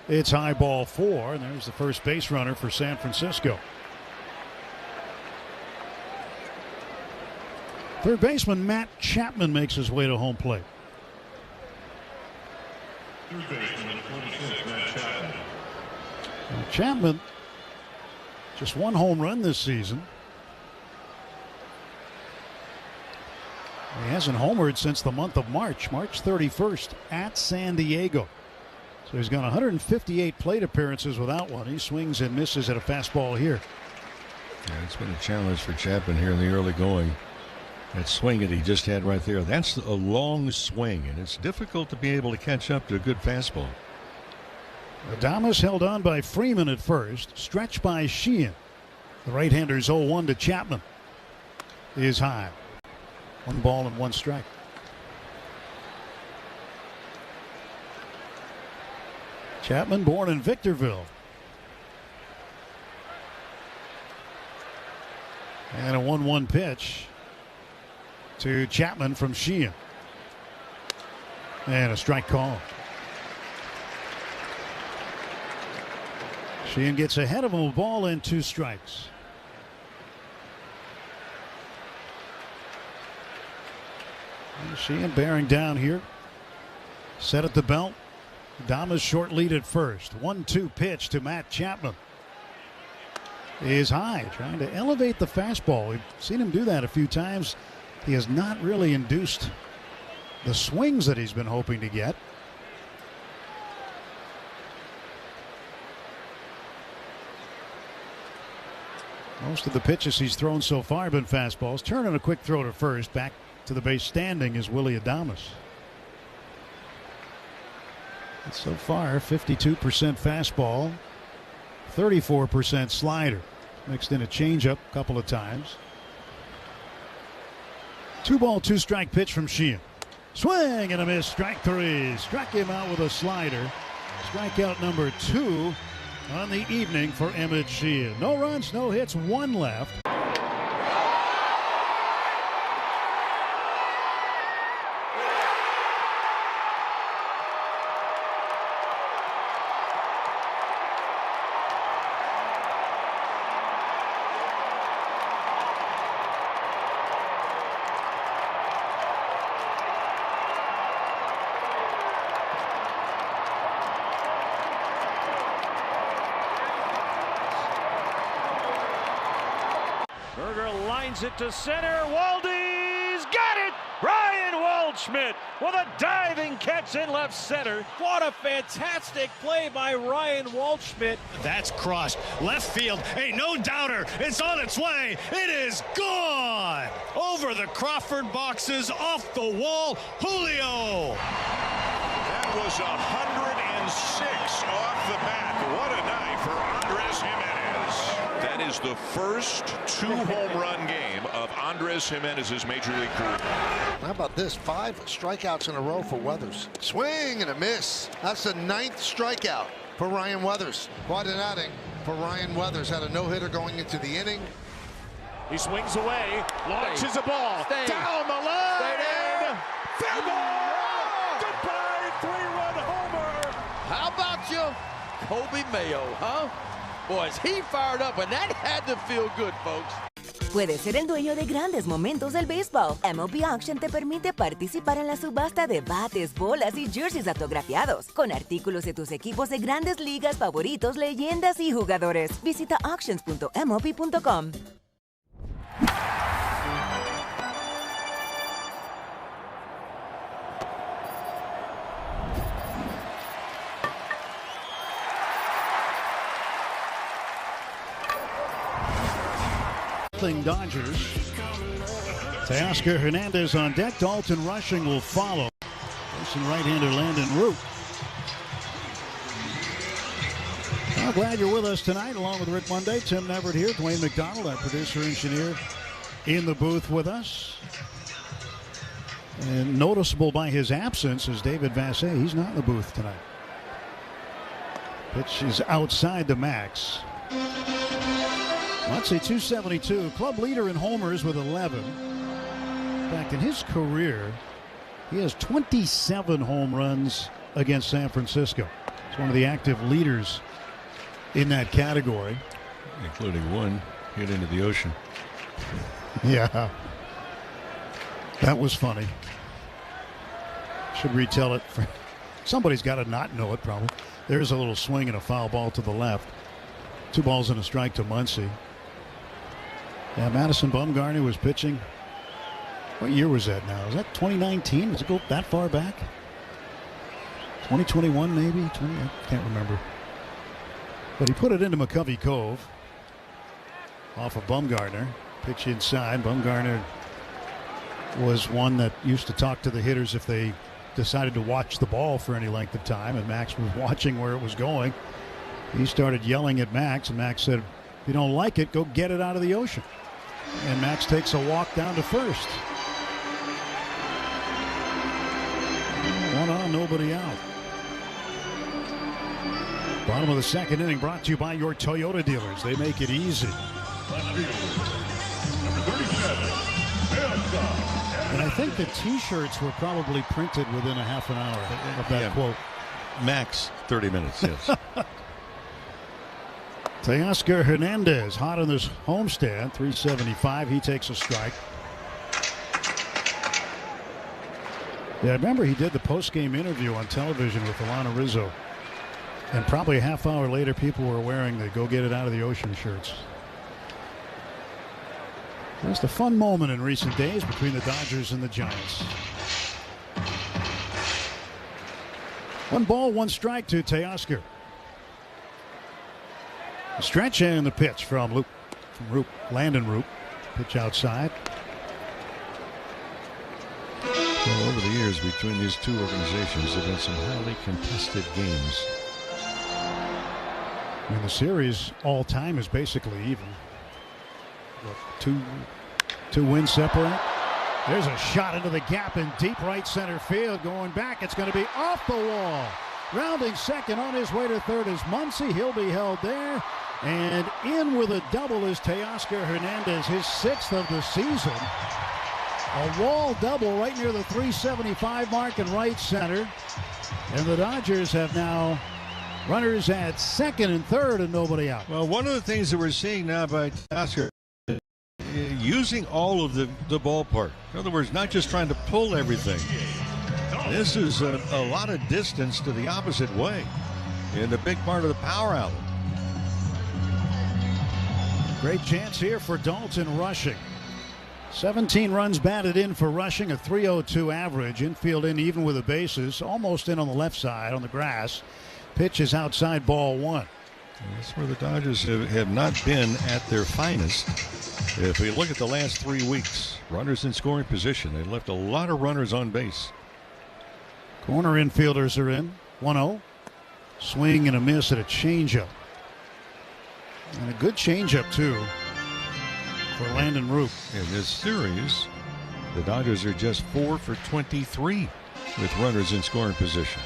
S17: It's high ball 4, and there's the first base runner for San Francisco. Third baseman Matt Chapman makes his way to home plate. Chapman, just 1 home run this season. He hasn't homered since the month of March 31st at San Diego. So he's got 158 plate appearances without one. He swings and misses at a fastball here.
S18: Yeah, it's been a challenge for Chapman here in the early going. That swing that he just had right there, that's a long swing, and it's difficult to be able to catch up to a good fastball.
S17: Adames held on by Freeman at first, stretched by Sheehan. The right-hander's 0-1 to Chapman is high. 1 ball and 1 strike. Chapman, born in Victorville. And a 1-1 pitch to Chapman from Sheehan. And a strike call. Sheehan gets ahead of him, a ball and 2 strikes. And Sheehan bearing down here. Set at the belt. Adames short lead at first. 1-2 pitch to Matt Chapman. Is high, trying to elevate the fastball. We've seen him do that a few times. He has not really induced the swings that he's been hoping to get. Most of the pitches he's thrown so far have been fastballs. Turning a quick throw to first. Back to the base standing is Willy Adames. And so far, 52% fastball, 34% slider. Mixed in a changeup a couple of times. 2 ball, 2 strike pitch from Sheehan. Swing and a miss. Strike 3. Struck him out with a slider. Strikeout number 2 on the evening for Emmett Sheehan. No runs, no hits, 1 left.
S1: Berger lines it to center. Waldy's got it! Ryan Waldschmidt with a diving catch in left center.
S21: What a fantastic play by Ryan Waldschmidt.
S5: That's crossed left field. Hey, no doubter. It's on its way. It is gone. Over the Crawford boxes, off the wall. Julio.
S19: That was 106 off the bat. What a night for Andres Jimenez. That is the first 2-home run game of Andres Jimenez's major league career.
S13: How about this? 5 strikeouts in a row for Weathers. Swing and a miss. That's the 9th strikeout for Ryan Weathers. Quite an outing for Ryan Weathers. Had a no-hitter going into the inning.
S1: He swings away, launches a ball down the line. Fair ball. Goodbye, 3-run homer.
S21: How about you, Kobe Mayo, huh? Boys, he fired up, and that had to feel good, folks.
S7: Puedes ser el dueño de grandes momentos del béisbol. MLB Auction te permite participar en la subasta de bates, bolas y jerseys autografiados, con artículos de tus equipos de grandes ligas favoritos, leyendas y jugadores. Visita auctions.mlb.com.
S17: Dodgers. Teoscar Hernandez on deck. Dalton Rushing will follow. Facing right-hander Landon Root. I'm glad you're with us tonight, along with Rick Monday, Tim Neverett here, Dwayne McDonald, our producer-engineer, in the booth with us. And noticeable by his absence is David Vassegh. He's not in the booth tonight. Pitch is outside the max. Muncy 272, club leader in homers with 11. In fact, in his career, he has 27 home runs against San Francisco. He's one of the active leaders in that category.
S18: Including 1 hit into the ocean.
S17: Yeah. That was funny. Should retell it. Somebody's got to not know it, probably. There's a little swing and a foul ball to the left. 2 balls and a strike to Muncy. Yeah, Madison Bumgarner was pitching. What year was that now? Was that 2019? Does it go that far back? 2021 maybe? I can't remember. But he put it into McCovey Cove. Off of Bumgarner. Pitch inside. Bumgarner was one that used to talk to the hitters if they decided to watch the ball for any length of time. And Max was watching where it was going. He started yelling at Max. And Max said, if you don't like it, go get it out of the ocean. And Max takes a walk down to first. down, nobody out. Bottom of the second inning brought to you by your Toyota dealers. They make it easy. And I think the T-shirts were probably printed within a half an hour of that quote.
S18: Max 30 minutes, yes.
S17: Teoscar Hernandez hot on this homestand, 375. He takes a strike. Yeah, I remember he did the post-game interview on television with Alana Rizzo. And probably a half hour later, people were wearing the Go Get It Out of the Ocean shirts. Just a fun moment in recent days between the Dodgers and the Giants. 1 ball, 1 strike to Teoscar. A stretch and the pitch from Landon Roop. Pitch outside.
S18: Well, over the years between these two organizations, there have been some highly contested games.
S17: I mean, the series all time is basically even. Two wins separate. There's a shot into the gap in deep right center field. Going back, it's going to be off the wall. Rounding second on his way to third is Muncy. He'll be held there. And in with a double is Teoscar Hernandez, his 6th of the season. A wall double right near the 375 mark in right center. And the Dodgers have now runners at second and third and nobody out.
S18: Well, one of the things that we're seeing now by Teoscar, using all of the ballpark. In other words, not just trying to pull everything. This is a lot of distance to the opposite way in the big part of the power outlet.
S17: Great chance here for Dalton Rushing. 17 runs batted in for Rushing, a 302 average. Infield in even with the bases, almost in on the left side on the grass. Pitch is outside, ball 1.
S18: That's where the Dodgers have not been at their finest. If we look at the last 3 weeks, runners in scoring position, they left a lot of runners on base.
S17: Corner infielders are in. 1-0. Swing and a miss at a changeup. And a good changeup, too, for Landon Roop.
S18: In this series, the Dodgers are just 4 for 23 with runners in scoring position.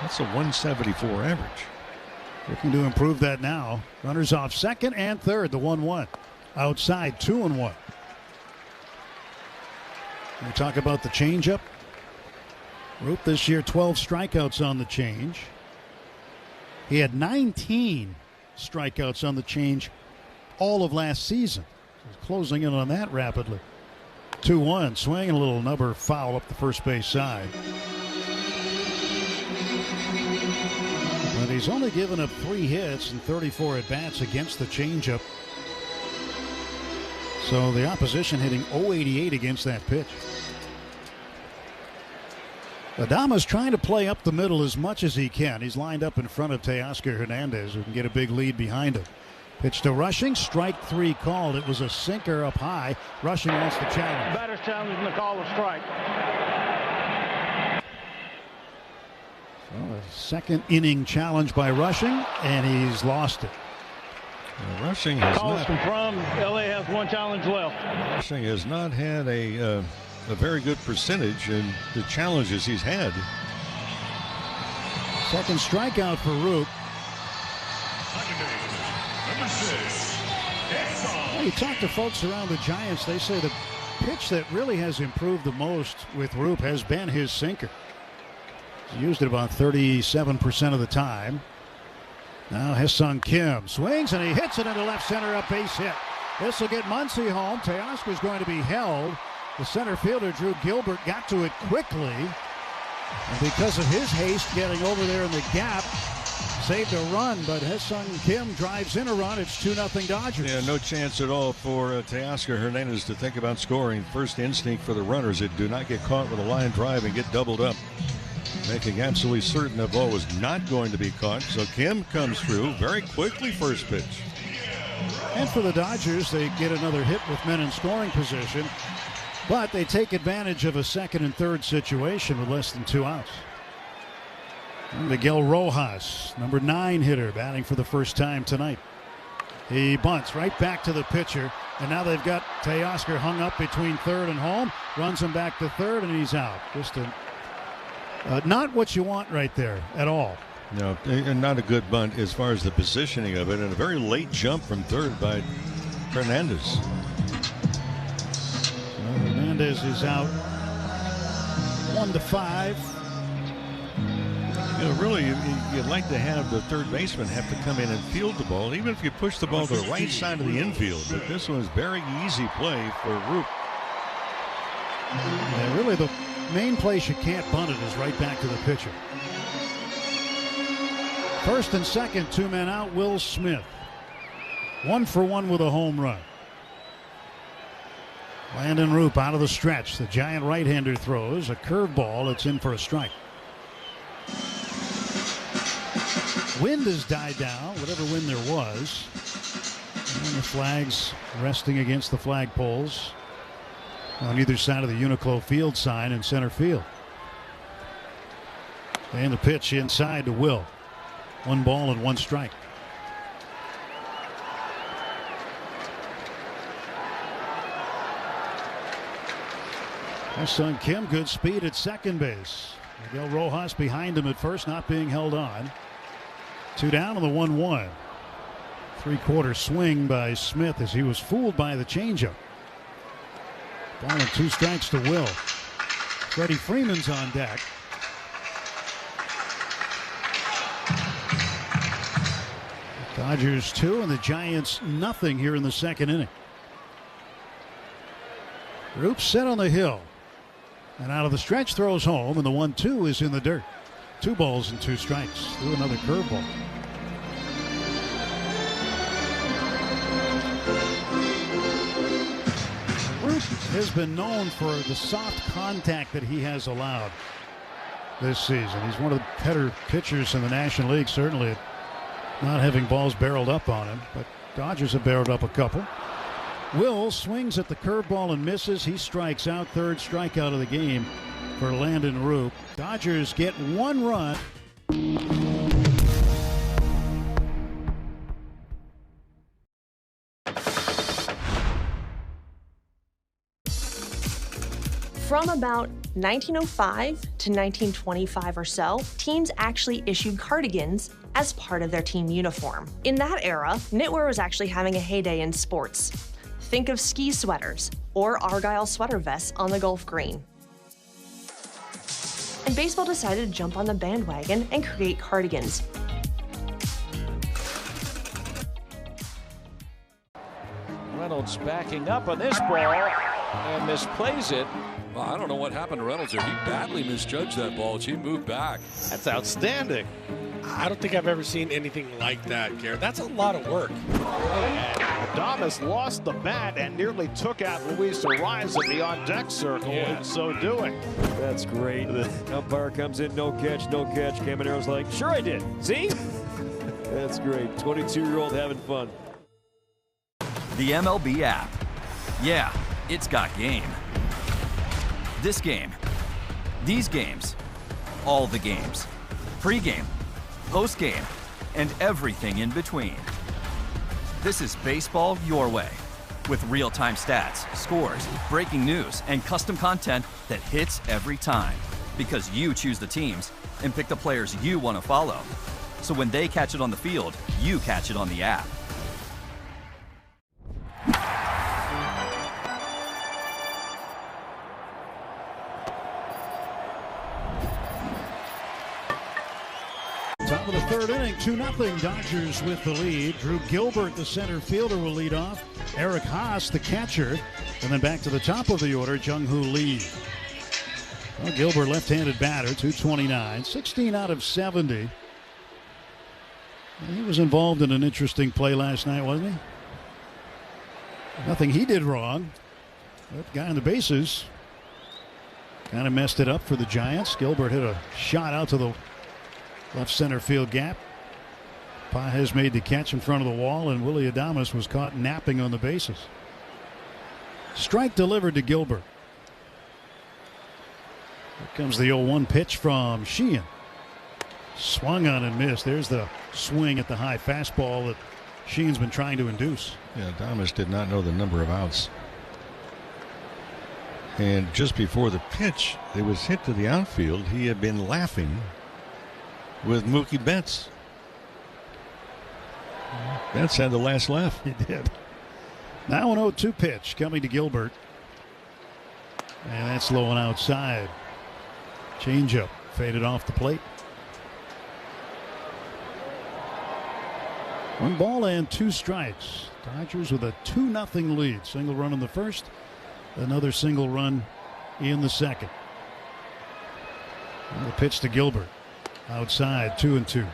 S18: That's a 174 average.
S17: Looking to improve that now. Runners off second and third, the 1-1. Outside, 2-1. We talk about the changeup. Roop this year, 12 strikeouts on the change. He had 19 strikeouts on the change all of last season. He's closing in on that rapidly. 2-1, swing and a little number foul up the first base side. But he's only given up 3 hits and 34 at-bats against the changeup. So the opposition hitting .088 against that pitch. Adama's trying to play up the middle as much as he can. He's lined up in front of Teoscar Hernandez, who can get a big lead behind him. Pitch to Rushing, strike 3 called. It was a sinker up high. Rushing wants to challenge.
S20: Batter's challenging the call of strike.
S17: So a second inning challenge by Rushing, and he's lost it.
S18: Rushing has
S20: Calls from LA has 1 challenge left.
S18: Rushing has not had a very good percentage in the challenges he's had.
S17: Second strikeout for Roop. Well, you talk to folks around the Giants, they say the pitch that really has improved the most with Roop has been his sinker. He's used it about 37% of the time. Now Ha-Seong Kim swings and he hits it into left center, a base hit. This will get Muncy home. Teoscar's going to be held. The center fielder, Drew Gilbert, got to it quickly. And because of his haste getting over there in the gap, saved a run. But Ha-Seong Kim drives in a run. It's 2-0 Dodgers.
S18: Yeah, no chance at all for Teoscar Hernandez to think about scoring. First instinct for the runners that do not get caught with a line drive and get doubled up. Making absolutely certain the ball was not going to be caught. So Kim comes through very quickly, first pitch.
S17: And for the Dodgers, they get another hit with men in scoring position. But they take advantage of a second and third situation with less than 2 outs. And Miguel Rojas, number 9 hitter, batting for the first time tonight. He bunts right back to the pitcher. And now they've got Teoscar hung up between third and home. Runs him back to third, and he's out. Just a Not what you want right there at all.
S18: No, and not a good bunt as far as the positioning of it, and a very late jump from third by Hernandez.
S17: Well, Hernandez is out 1-5.
S18: You know, really, you'd like to have the third baseman have to come in and field the ball, even if you push the ball to the right side of the infield. But this was very easy play for Roop.
S17: Yeah, really, the main place you can't bunt it is right back to the pitcher. First and second, 2 men out. Will Smith, 1 for 1 with a home run. Landon Roop out of the stretch. The giant right-hander throws a curveball. It's in for a strike. Wind has died down, whatever wind there was. And the flags resting against the flagpoles on either side of the Uniqlo field sign in center field. And the pitch inside to Will. 1 ball and 1 strike. His son Kim, good speed at second base. Miguel Rojas behind him at first, not being held on. 2 down on the 1-1. 3/4 swing by Smith as he was fooled by the changeup. Ball and 2 strikes to Will. Freddie Freeman's on deck. Dodgers 2 and the Giants nothing here in the second inning. Roop set on the hill. And out of the stretch throws home, and the 1-2 is in the dirt. 2 balls and 2 strikes. Threw another curveball. Roop has been known for the soft contact that he has allowed this season. He's one of the better pitchers in the National League, certainly at not having balls barreled up on him, but Dodgers have barreled up a couple. Will swings at the curveball and misses. He strikes out. 3rd strikeout of the game for Landon Roop. Dodgers get 1 run.
S4: From about 1905 to 1925 or so, teams actually issued cardigans as part of their team uniform. In that era, knitwear was actually having a heyday in sports. Think of ski sweaters or Argyle sweater vests on the Gulf Green. And baseball decided to jump on the bandwagon and create cardigans.
S6: Reynolds backing up on this ball and misplays it.
S8: Well, I don't know what happened to Reynolds there. He badly misjudged that ball. He moved back.
S5: That's outstanding.
S12: I don't think I've ever seen anything like that, Garrett. That's a lot of work.
S5: Adames lost the bat and nearly took out Luis Ariza in the on-deck circle in so doing.
S8: That's great. The umpire comes in, no catch, no catch. Camaro's like, sure I did. See? That's great. 22-year-old having fun.
S14: The MLB app. Yeah, it's got game. This game. These games. All the games. Pre-game. Post-game. And everything in between. This is baseball your way. With real-time stats, scores, breaking news, and custom content that hits every time. Because you choose the teams and pick the players you want to follow. So when they catch it on the field, you catch it on the app.
S17: Top of the 3rd inning, 2-0. Dodgers with the lead. Drew Gilbert, the center fielder, will lead off. Eric Haas, the catcher. And then back to the top of the order, Jung-Hoo Lee. Well, Gilbert, left-handed batter, 229, 16 out of 70. He was involved in an interesting play last night, wasn't he? Nothing he did wrong. That guy on the bases kind of messed it up for the Giants. Gilbert hit a shot out to the left center field gap. Pages made the catch in front of the wall, and Willie Adames was caught napping on the bases. Strike delivered to Gilbert. Here comes the 0-1 pitch from Sheehan. Swung on and missed. There's the swing at the high fastball that Sheehan's been trying to induce.
S18: Yeah, Adames did not know the number of outs. And just before the pitch, it was hit to the outfield. He had been laughing with Mookie Betts. Betts had the last laugh.
S17: He did. Now an 0-2 pitch coming to Gilbert. And that's low and outside. Changeup faded off the plate. 1 ball and 2 strikes. Dodgers with a 2-0 lead. Single run in the first. Another single run in the second. And the pitch to Gilbert. Outside, 2-2.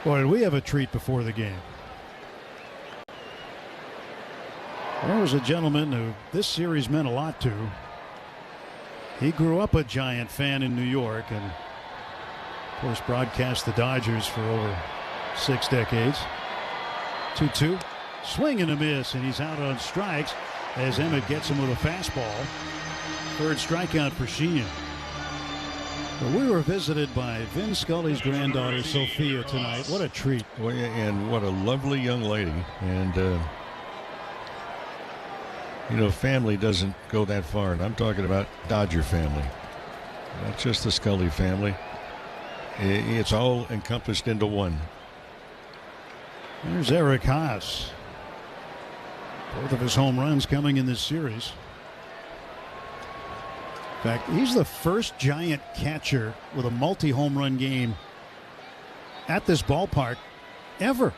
S17: Boy, did we have a treat before the game. There was a gentleman who this series meant a lot to. He grew up a Giant fan in New York and, of course, broadcast the Dodgers for over 6 decades. 2-2. Swing and a miss, and he's out on strikes as Emmett gets him with a fastball. 3rd strikeout for Sheehan. But we were visited by Vin Scully's granddaughter, Sophia, tonight. What a treat.
S18: Well, and what a lovely young lady. And, you know, family doesn't go that far. And I'm talking about Dodger family. Not just the Scully family. It's all encompassed into one.
S17: There's Eric Haas. Both of his home runs coming in this series. In fact, he's the first Giant catcher with a multi-home run game at this ballpark ever.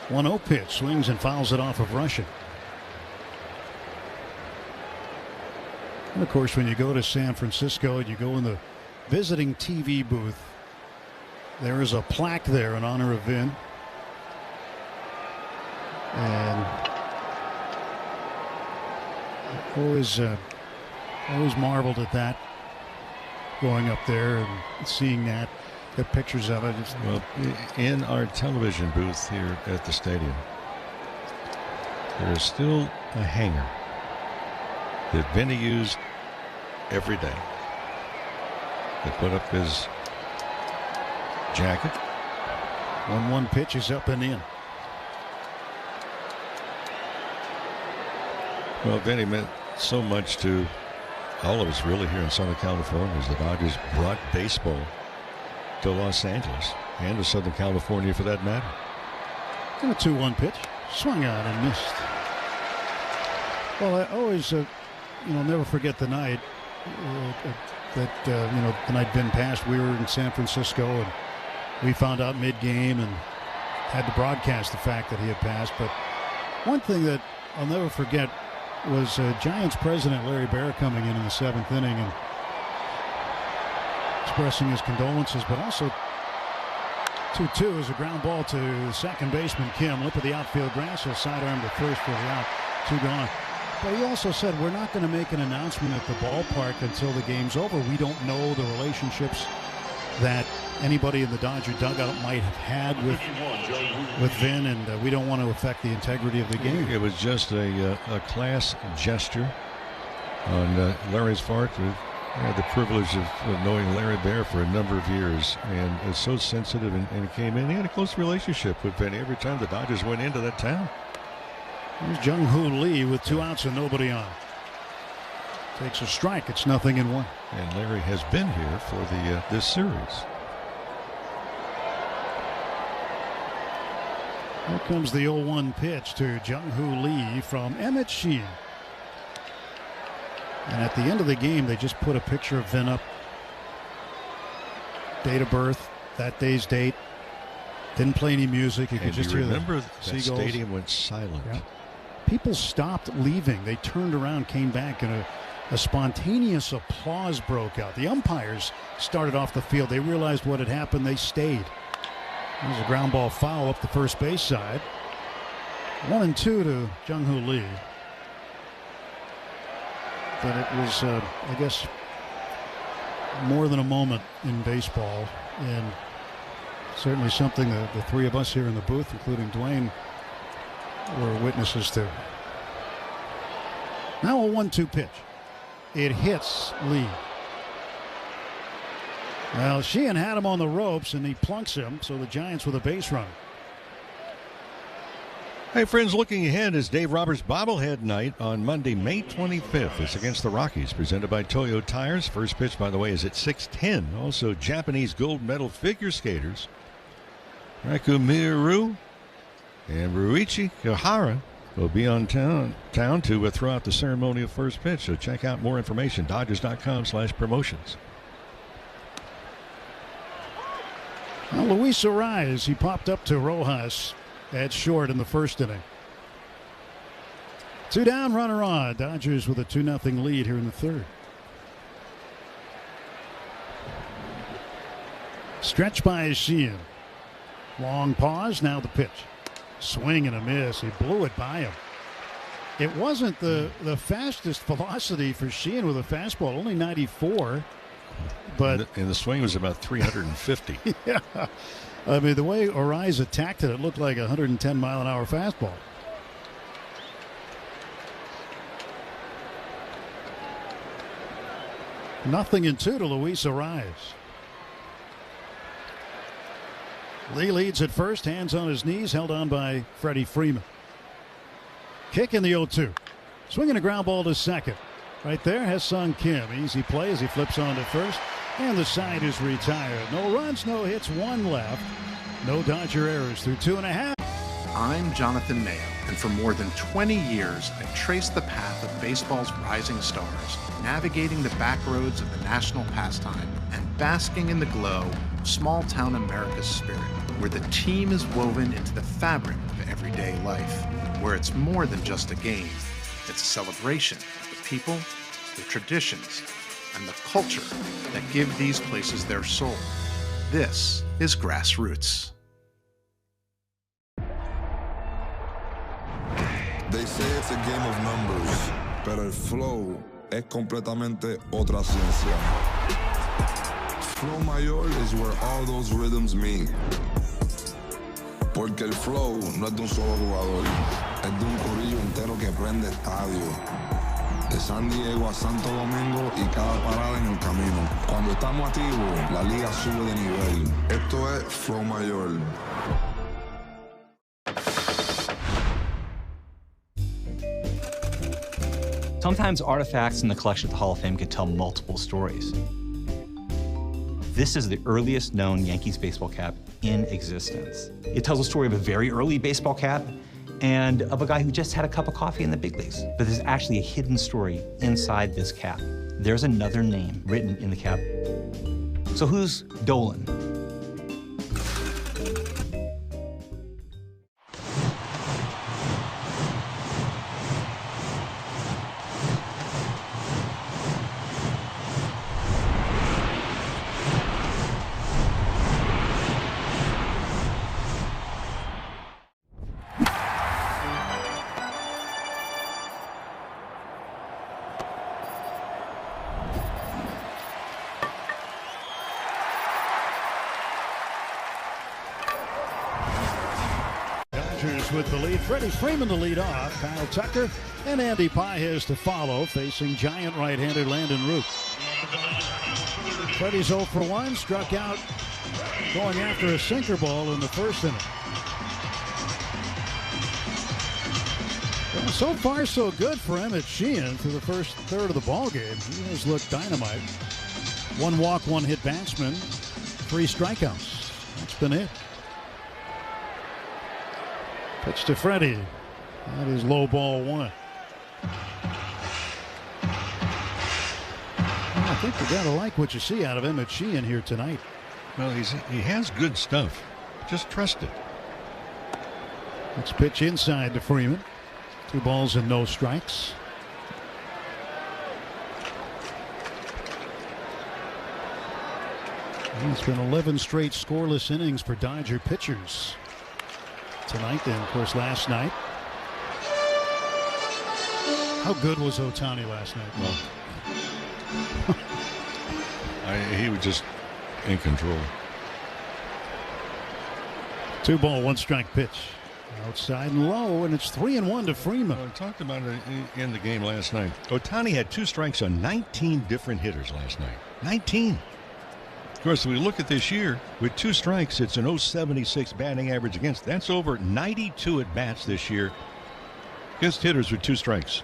S17: 1-0 pitch, swings and fouls it off of Russian. And of course, when you go to San Francisco and you go in the visiting TV booth, there is a plaque there in honor of Vin. And always marveled at that, going up there and seeing that, the pictures of it.
S18: Well, in our television booth here at the stadium, there is still a hanger that Vinny used every day. They put up his jacket.
S17: 1-1 pitch is up and in.
S18: Well, Vinny meant so much to all of us really here in Southern California as the Dodgers brought baseball to Los Angeles and to Southern California for that matter.
S17: And a 2-1 pitch. Swung on and missed. Well, I always, never forget the night the night Vin passed. We were in San Francisco and we found out mid-game and had to broadcast the fact that he had passed. But one thing that I'll never forget was Giants president Larry Baer coming in the 7th inning and expressing his condolences, but also 2-2 is a ground ball to second baseman Kim. Lip of the outfield grass, a sidearm to first for the out. 2 gone. But he also said we're not going to make an announcement at the ballpark until the game's over. We don't know the relationships that anybody in the Dodger dugout might have had with Vin, and we don't want to affect the integrity of the game.
S18: It was just a class gesture on Larry's part. I had the privilege of knowing Larry Baer for a number of years, and is so sensitive and came in. He had a close relationship with Vinny every time the Dodgers went into that town.
S17: Here's Jung-Hoo Lee with 2 outs and nobody on. Takes a strike. It's 0-1.
S18: And Larry has been here for the this series.
S17: Here comes the 0-1 pitch to Jung-Hoo Lee from Emmett Sheehan. And at the end of the game, they just put a picture of Vin up. Date of birth, that day's date. Didn't play any music. You could just hear the seagulls.
S18: The stadium went silent.
S17: Yeah. People stopped leaving. They turned around, came back, and a spontaneous applause broke out. The umpires started off the field. They realized what had happened. They stayed. There's a ground ball foul up the first base side. 1-2 to Jung-Hoo Lee. But it was, I guess, more than a moment in baseball, and certainly something that the 3 of us here in the booth, including Dwayne, were witnesses to. Now a 1-2 pitch. It hits Lee. Well, Sheehan had him on the ropes, and he plunks him, so the Giants with a base run.
S18: Hey, friends, looking ahead is Dave Roberts' bobblehead night on Monday, May 25th. It's against the Rockies, presented by Toyo Tires. First pitch, by the way, is at 6:10. Also, Japanese gold medal figure skaters Rakumiru and Ruichi Kohara will be on town to throw out the ceremonial first pitch. So check out more information, Dodgers.com/promotions.
S17: Well, Luis Ariz, he popped up to Rojas at short in the first inning. 2 down, runner on. Dodgers with a 2-0 lead here in the third. Stretch by Sheehan. Long pause, now the pitch. Swing and a miss. He blew it by him. It wasn't the fastest velocity for Sheehan with a fastball, only 94. But
S18: and the swing was about 350.
S17: Yeah. I mean, the way Ariz attacked it, it looked like a 110-mile-an-hour fastball. Nothing in 2 to Luis Ariz. Lee leads at first, hands on his knees, held on by Freddie Freeman. Kick in the 0-2. Swinging a ground ball to second. Right there, Ha-Seong Kim. Easy play as he flips on to first. And the side is retired. No runs, no hits, 1 left. No Dodger errors through 2.5.
S2: I'm Jonathan Mayo, and for more than 20 years, I've traced the path of baseball's rising stars, navigating the back roads of the national pastime and basking in the glow of small-town America's spirit, where the team is woven into the fabric of everyday life, where it's more than just a game. It's a celebration of the people, the traditions, and the culture that give these places their soul. This is Grassroots.
S10: They say it's a game of numbers, pero el flow es completamente otra ciencia. Flow mayor is where all those rhythms meet. Porque el flow no es de un solo jugador, es de un corillo entero que prende estadio. De San Diego a Santo Domingo y cada parada en el camino. Cuando estamos activos, la liga sube de nivel. Esto es Flow Mayor.
S15: Sometimes artifacts in the collection at the Hall of Fame could tell multiple stories. This is the earliest known Yankees baseball cap in existence. It tells a story of a very early baseball cap and of a guy who just had a cup of coffee in the big leagues. But there's actually a hidden story inside this cap. There's another name written in the cap. So who's Dolan?
S17: With the lead, Freddie Freeman to lead off, Kyle Tucker and Andy Pages to follow, facing giant right-hander Landon Root. Freddie's 0 for 1, struck out going after a sinker ball in the first inning. Well, so far so good for Emmett Sheehan through the first third of the ball game. He has looked dynamite. 1 walk, 1 hit batsman, 3 strikeouts. That's been it. Pitch to Freddie. That is low ball 1. I think you gotta like what you see out of Emmett Sheehan here tonight.
S18: Well, he has good stuff. Just trust it.
S17: Next pitch inside to Freeman. 2 balls and no strikes. It's been 11 straight scoreless innings for Dodger pitchers tonight, and of course last night. How good was Ohtani last night?
S18: Well, he was just in control.
S17: 2 ball, 1 strike pitch. Outside and low, and it's 3-1 to Freeman.
S18: Well, I talked about it in the game last night. Ohtani had 2 strikes on 19 different hitters last night. 19. Of course, we look at this year, with 2 strikes, it's an .076 batting average against. That's over 92 at-bats this year against hitters with 2 strikes.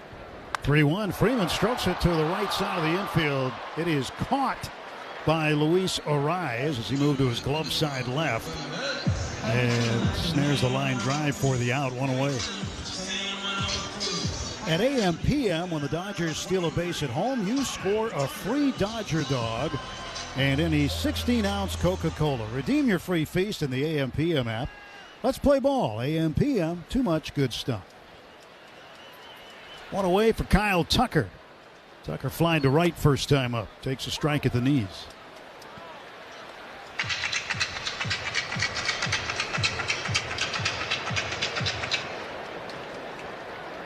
S17: 3-1. Freeman strokes it to the right side of the infield. It is caught by Luis Arraez as he moved to his glove side left and snares the line drive for the out. 1 away. At AM/PM, when the Dodgers steal a base at home, you score a free Dodger dog and any 16-ounce Coca-Cola. Redeem your free feast in the AM/PM app. Let's play ball. AM/PM, too much good stuff. 1 away for Kyle Tucker. Tucker flying to right first time up. Takes a strike at the knees.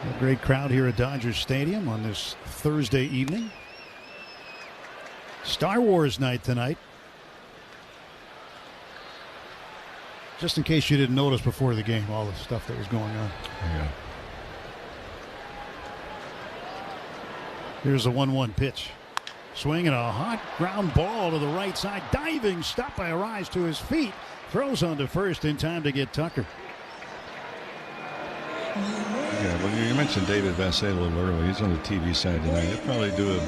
S17: A great crowd here at Dodger Stadium on this Thursday evening. Star Wars night tonight. Just in case you didn't notice before the game, all the stuff that was going on.
S18: Yeah.
S17: Here's a 1-1 pitch. Swinging a hot ground ball to the right side. Diving, stopped by Arraez to his feet. Throws on to first in time to get Tucker.
S18: Yeah, well, you mentioned David Vassell a little earlier. He's on the TV side tonight. He'll probably do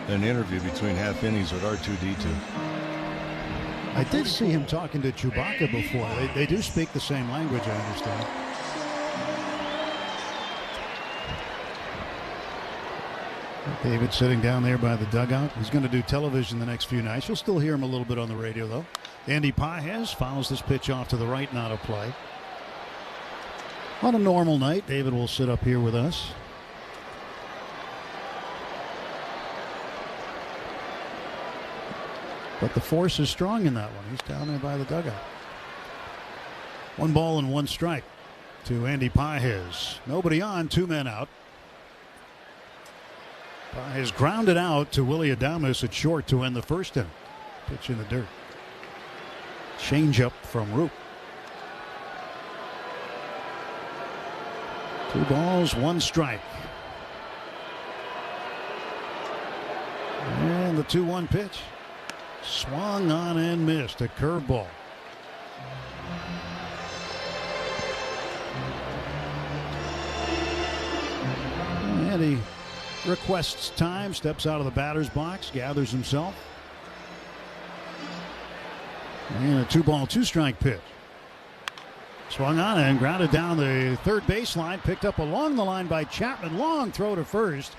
S18: an interview between half innings with R2-D2.
S17: I did see him talking to Chewbacca before. They do speak the same language, I understand. David sitting down there by the dugout. He's going to do television the next few nights. You'll still hear him a little bit on the radio, though. Andy Pages fouls this pitch off to the right, not a play. On a normal night, David will sit up here with us. But the force is strong in that one. He's down there by the dugout. 1 ball and 1 strike to Andy Pages. Nobody on, 2 men out. Pages grounded out to Willy Adames at short to end the first inning. Pitch in the dirt. Change up from Roop. 2 balls, 1 strike. And the 2-1 pitch. Swung on and missed. A curveball. And he requests time, steps out of the batter's box, gathers himself. And a 2-ball, 2-strike pitch. Swung on and grounded down the third baseline, picked up along the line by Chapman. Long throw to first.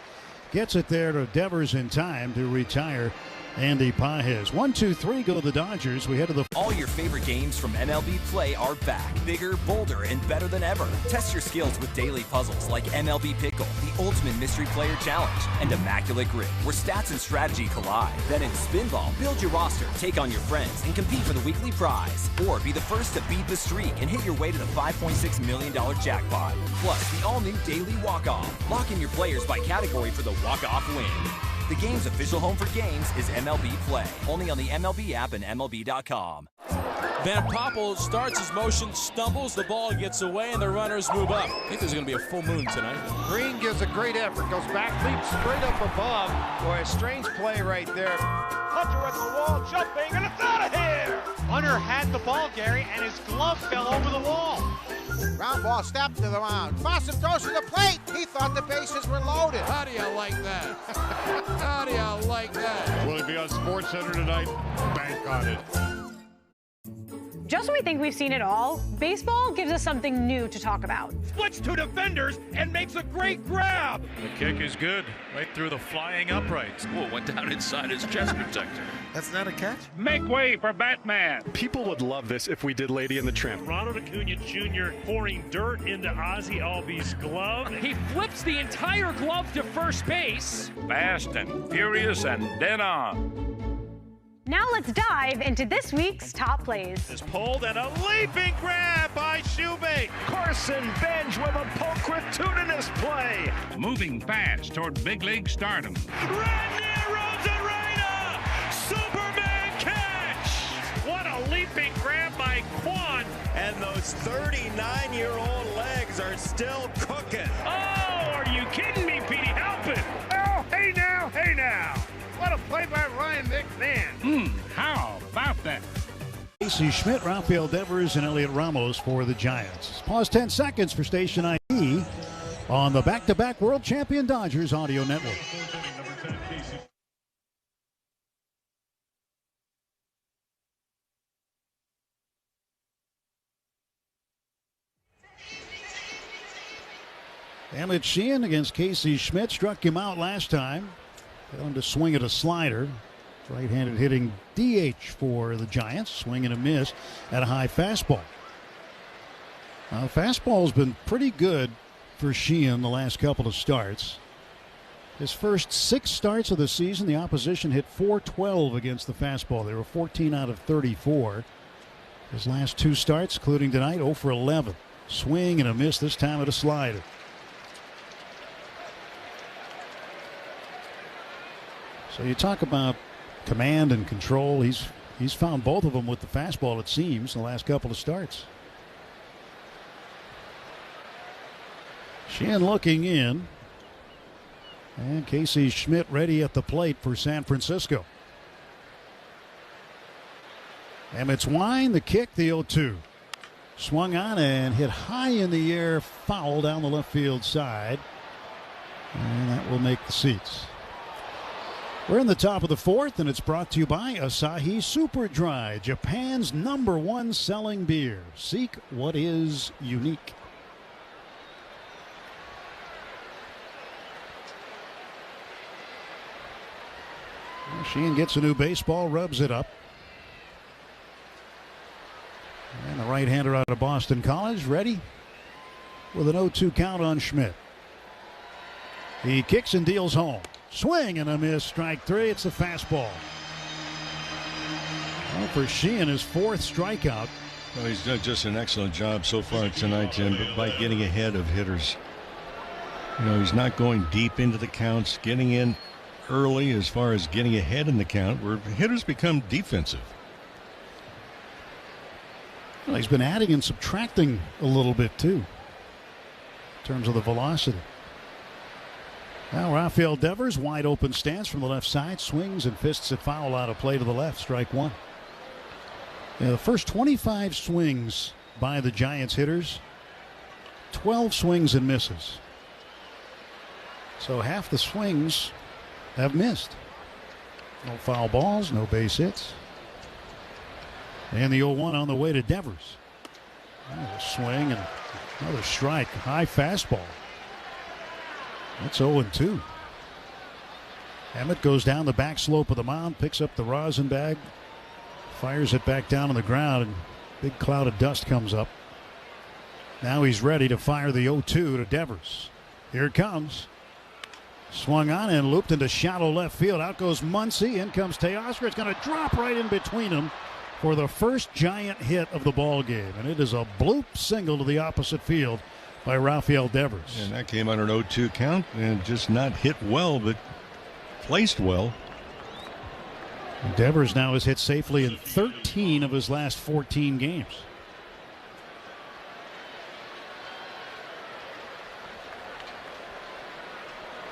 S17: Gets it there to Devers in time to retire Andy Pages. 1-2-3 go the Dodgers. We head to the...
S14: All your favorite games from MLB Play are back. Bigger, bolder, and better than ever. Test your skills with daily puzzles like MLB Pickle, the Ultimate Mystery Player Challenge, and Immaculate Grip, where stats and strategy collide. Then in Spinball, build your roster, take on your friends, and compete for the weekly prize. Or be the first to beat the streak and hit your way to the $5.6 million jackpot. Plus, the all-new Daily Walk-Off. Lock in your players by category for the walk-off win. The game's official home for games is MLB Play. Only on the MLB app and MLB.com.
S11: Van Poppel starts his motion, stumbles, the ball gets away, and the runners move up. I think there's going to be a full moon tonight.
S16: Green gives a great effort, goes back, leaps straight up above. Boy, a strange play right there. Hunter at the wall, jumping, and it's out of here! Hunter had the ball, Gary, and his glove fell over the wall.
S22: Ground ball, step to the mound. Boston throws to the plate. He thought the bases were loaded.
S11: How do you like that? How do you like that?
S1: Will it be on SportsCenter tonight? Bank on it.
S23: Just when we think we've seen it all, baseball gives us something new to talk about.
S20: Splits 2 defenders and makes a great grab.
S5: The kick is good, right through the flying uprights.
S3: Oh, went down inside his chest protector.
S22: That's not a catch?
S20: Make way for Batman.
S12: People would love this if we did Lady and the Tramp.
S20: Ronald Acuna Jr. pouring dirt into Ozzie Albies' glove. He flips the entire glove to first base.
S3: Fast and furious and dead on.
S23: Now let's dive into this week's top plays.
S5: Is pulled and a leaping grab by Shoebake.
S20: Carson Bench with a pulchritudinous play.
S24: Moving fast toward big league stardom.
S20: Randy Rosarena! Superman catch! What a leaping grab by Quan.
S5: And those 39-year-old legs are still cooking.
S20: Oh, are you kidding me, Petey? Help it! Oh, hey now, hey now. What a play play by Ryan McMahon. How about that?
S17: Casey Schmidt, Rafael Devers, and Elliot Ramos for the Giants. Pause 10 seconds for Station ID on the back-to-back World Champion Dodgers Audio Network. Emmett Sheehan against Casey Schmidt. Struck him out last time. Got him to swing at a slider. Right-handed hitting DH for the Giants. Swing and a miss at a high fastball. Now, fastball's been pretty good for Sheehan the last couple of starts. His first 6 starts of the season, the opposition hit .412 against the fastball. They were 14 out of 34. His last 2 starts, including tonight, 0 for 11. Swing and a miss, this time at a slider. So you talk about command and control. He's found both of them with the fastball, it seems, in the last couple of starts. Sheehan looking in. And Casey Schmidt ready at the plate for San Francisco. Emmett's Wine, the kick, the 0-2. Swung on and hit high in the air, foul down the left field side. And that will make the seats. We're in the top of the 4th, and it's brought to you by Asahi Super Dry, Japan's #1 selling beer. Seek what is unique. Sheehan gets a new baseball, rubs it up. And the right-hander out of Boston College, ready with an 0-2 count on Schmidt. He kicks and deals home. Swing and a miss, strike 3. It's a fastball. Well, for Sheehan, his 4th strikeout.
S18: Well, he's done just an excellent job so far tonight, Tim, by getting ahead of hitters. You know, he's not going deep into the counts, getting in early as far as getting ahead in the count, where hitters become defensive.
S17: Well, he's been adding and subtracting a little bit, too, in terms of the velocity. Now Rafael Devers, wide open stance from the left side, swings and fists it foul out of play to the left, strike 1. Yeah, the first 25 swings by the Giants hitters, 12 swings and misses. So half the swings have missed. No foul balls, no base hits. And the 0-1 on the way to Devers. Another swing and another strike, high fastball. That's 0-2. Emmett goes down the back slope of the mound, picks up the rosin bag, fires it back down on the ground, and a big cloud of dust comes up. Now he's ready to fire the 0-2 to Devers. Here it comes. Swung on and looped into shallow left field. Out goes Muncy. In comes Teoscar. It's going to drop right in between them for the first Giant hit of the ball game. And it is a bloop single to the opposite field by Rafael Devers.
S18: And that came on an 0-2 count and just not hit well, but placed well.
S17: And Devers now has hit safely in 13 of his last 14 games.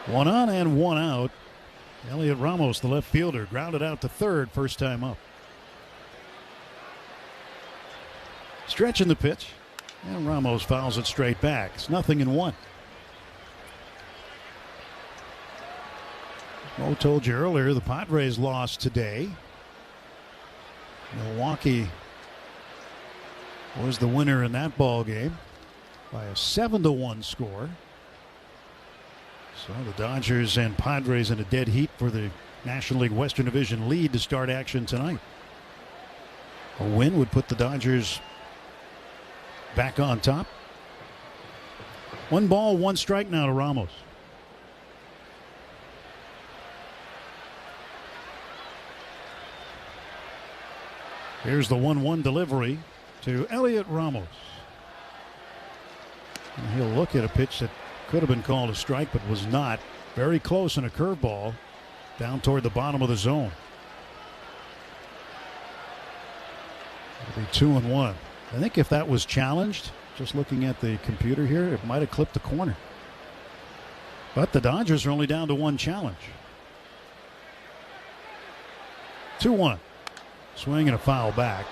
S17: One on and one out. Elliot Ramos, the left fielder, grounded out to third, first time up. Stretching the pitch. And Ramos fouls it straight back. It's 0-1. Mo told you earlier the Padres lost today. Milwaukee was the winner in that ball game by a 7-1 score. So the Dodgers and Padres in a dead heat for the National League Western Division lead to start action tonight. A win would put the Dodgers back on top. 1 ball, 1 strike now to Ramos. Here's the 1-1 delivery to Elliot Ramos. And he'll look at a pitch that could have been called a strike but was not. Very close in a curveball down toward the bottom of the zone. It'll be 2-1. I think if that was challenged, just looking at the computer here, it might have clipped the corner. But the Dodgers are only down to 1 challenge. 2-1. Swing and a foul back.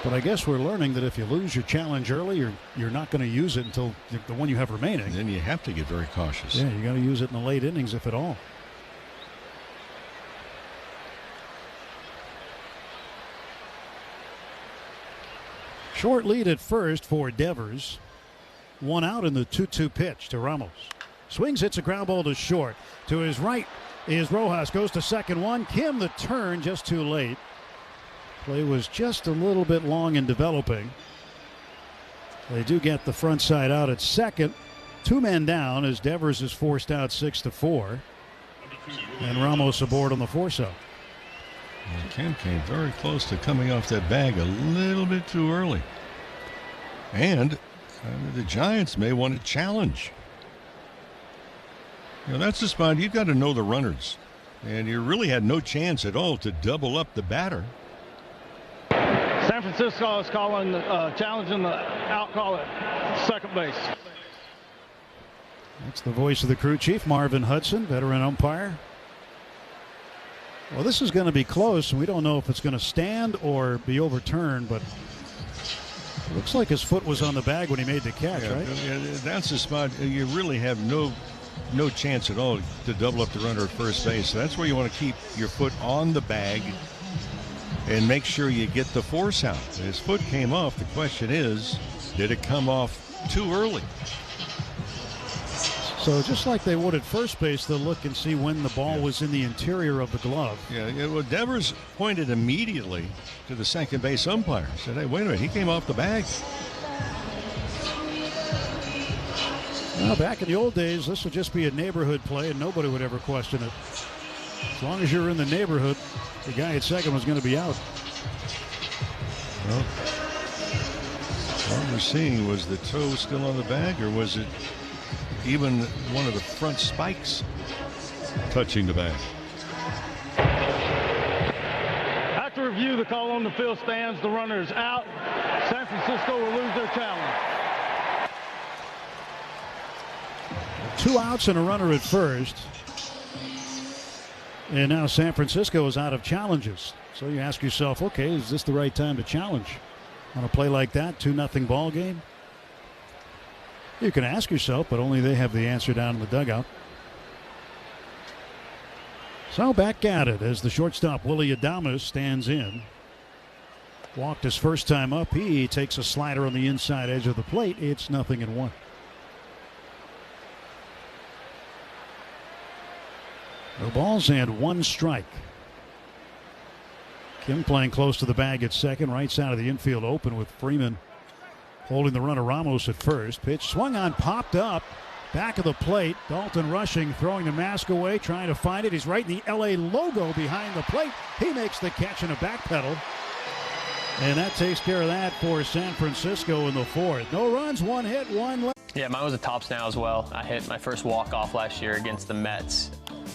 S17: But I guess we're learning that if you lose your challenge early, you're not going to use it until the one you have remaining.
S18: Then you have to get very cautious.
S17: Yeah, you got to use it in the late innings, if at all. Short lead at first for Devers. 1 out in the 2-2 pitch to Ramos. Swings, hits a ground ball to short. To his right is Rojas. Goes to second one. Kim the turn just too late. Play was just a little bit long in developing. They do get the front side out at second. 2 men down as Devers is forced out 6-4. And Ramos aboard on the force-out.
S18: Kim came very close to coming off that bag a little bit too early. And the Giants may want to challenge. You know, that's the spot you've got to know the runners. And you really had no chance at all to double up the batter.
S9: San Francisco is calling, challenging the out call at second base.
S17: That's the voice of the crew chief, Marvin Hudson, veteran umpire. Well, this is going to be close, and we don't know if it's going to stand or be overturned, but it looks like his foot was on the bag when he made the catch, right?
S18: That's the spot you really have no chance at all to double up the runner at first base. So that's where you want to keep your foot on the bag and make sure you get the force out. His foot came off. The question is, did it come off too early?
S17: So just like they would at first base, they'll look and see when the ball was in the interior of the glove.
S18: Yeah, well, Devers pointed immediately to the second base umpire. Said, hey, wait a minute, he came off the bag.
S17: Well, back in the old days, this would just be a neighborhood play and nobody would ever question it. As long as you're in the neighborhood, the guy at second was going to be out.
S18: Well, what we're seeing, was the toe still on the bag, or was it even one of the front spikes touching the bag?
S9: After review, the call on the field stands. The runner is out. San Francisco will lose their challenge.
S17: 2 outs and a runner at first. And now San Francisco is out of challenges. So you ask yourself, okay, is this the right time to challenge on a play like that? 2-0 ball game. You can ask yourself, but only they have the answer down in the dugout. So back at it as the shortstop Willie Adames stands in. Walked his first time up. He takes a slider on the inside edge of the plate. It's 0-1. No balls and 1 strike. Kim playing close to the bag at second. Right side of the infield open with Freeman holding the runner. Ramos at first. Pitch swung on, popped up. Back of the plate. Dalton rushing, throwing the mask away, trying to find it. He's right in the LA logo behind the plate. He makes the catch in a back pedal. And that takes care of that for San Francisco in the 4th. No runs, 1 hit, 1 left.
S13: Yeah, mine was a tops now as well. I hit my first walk-off last year against the Mets.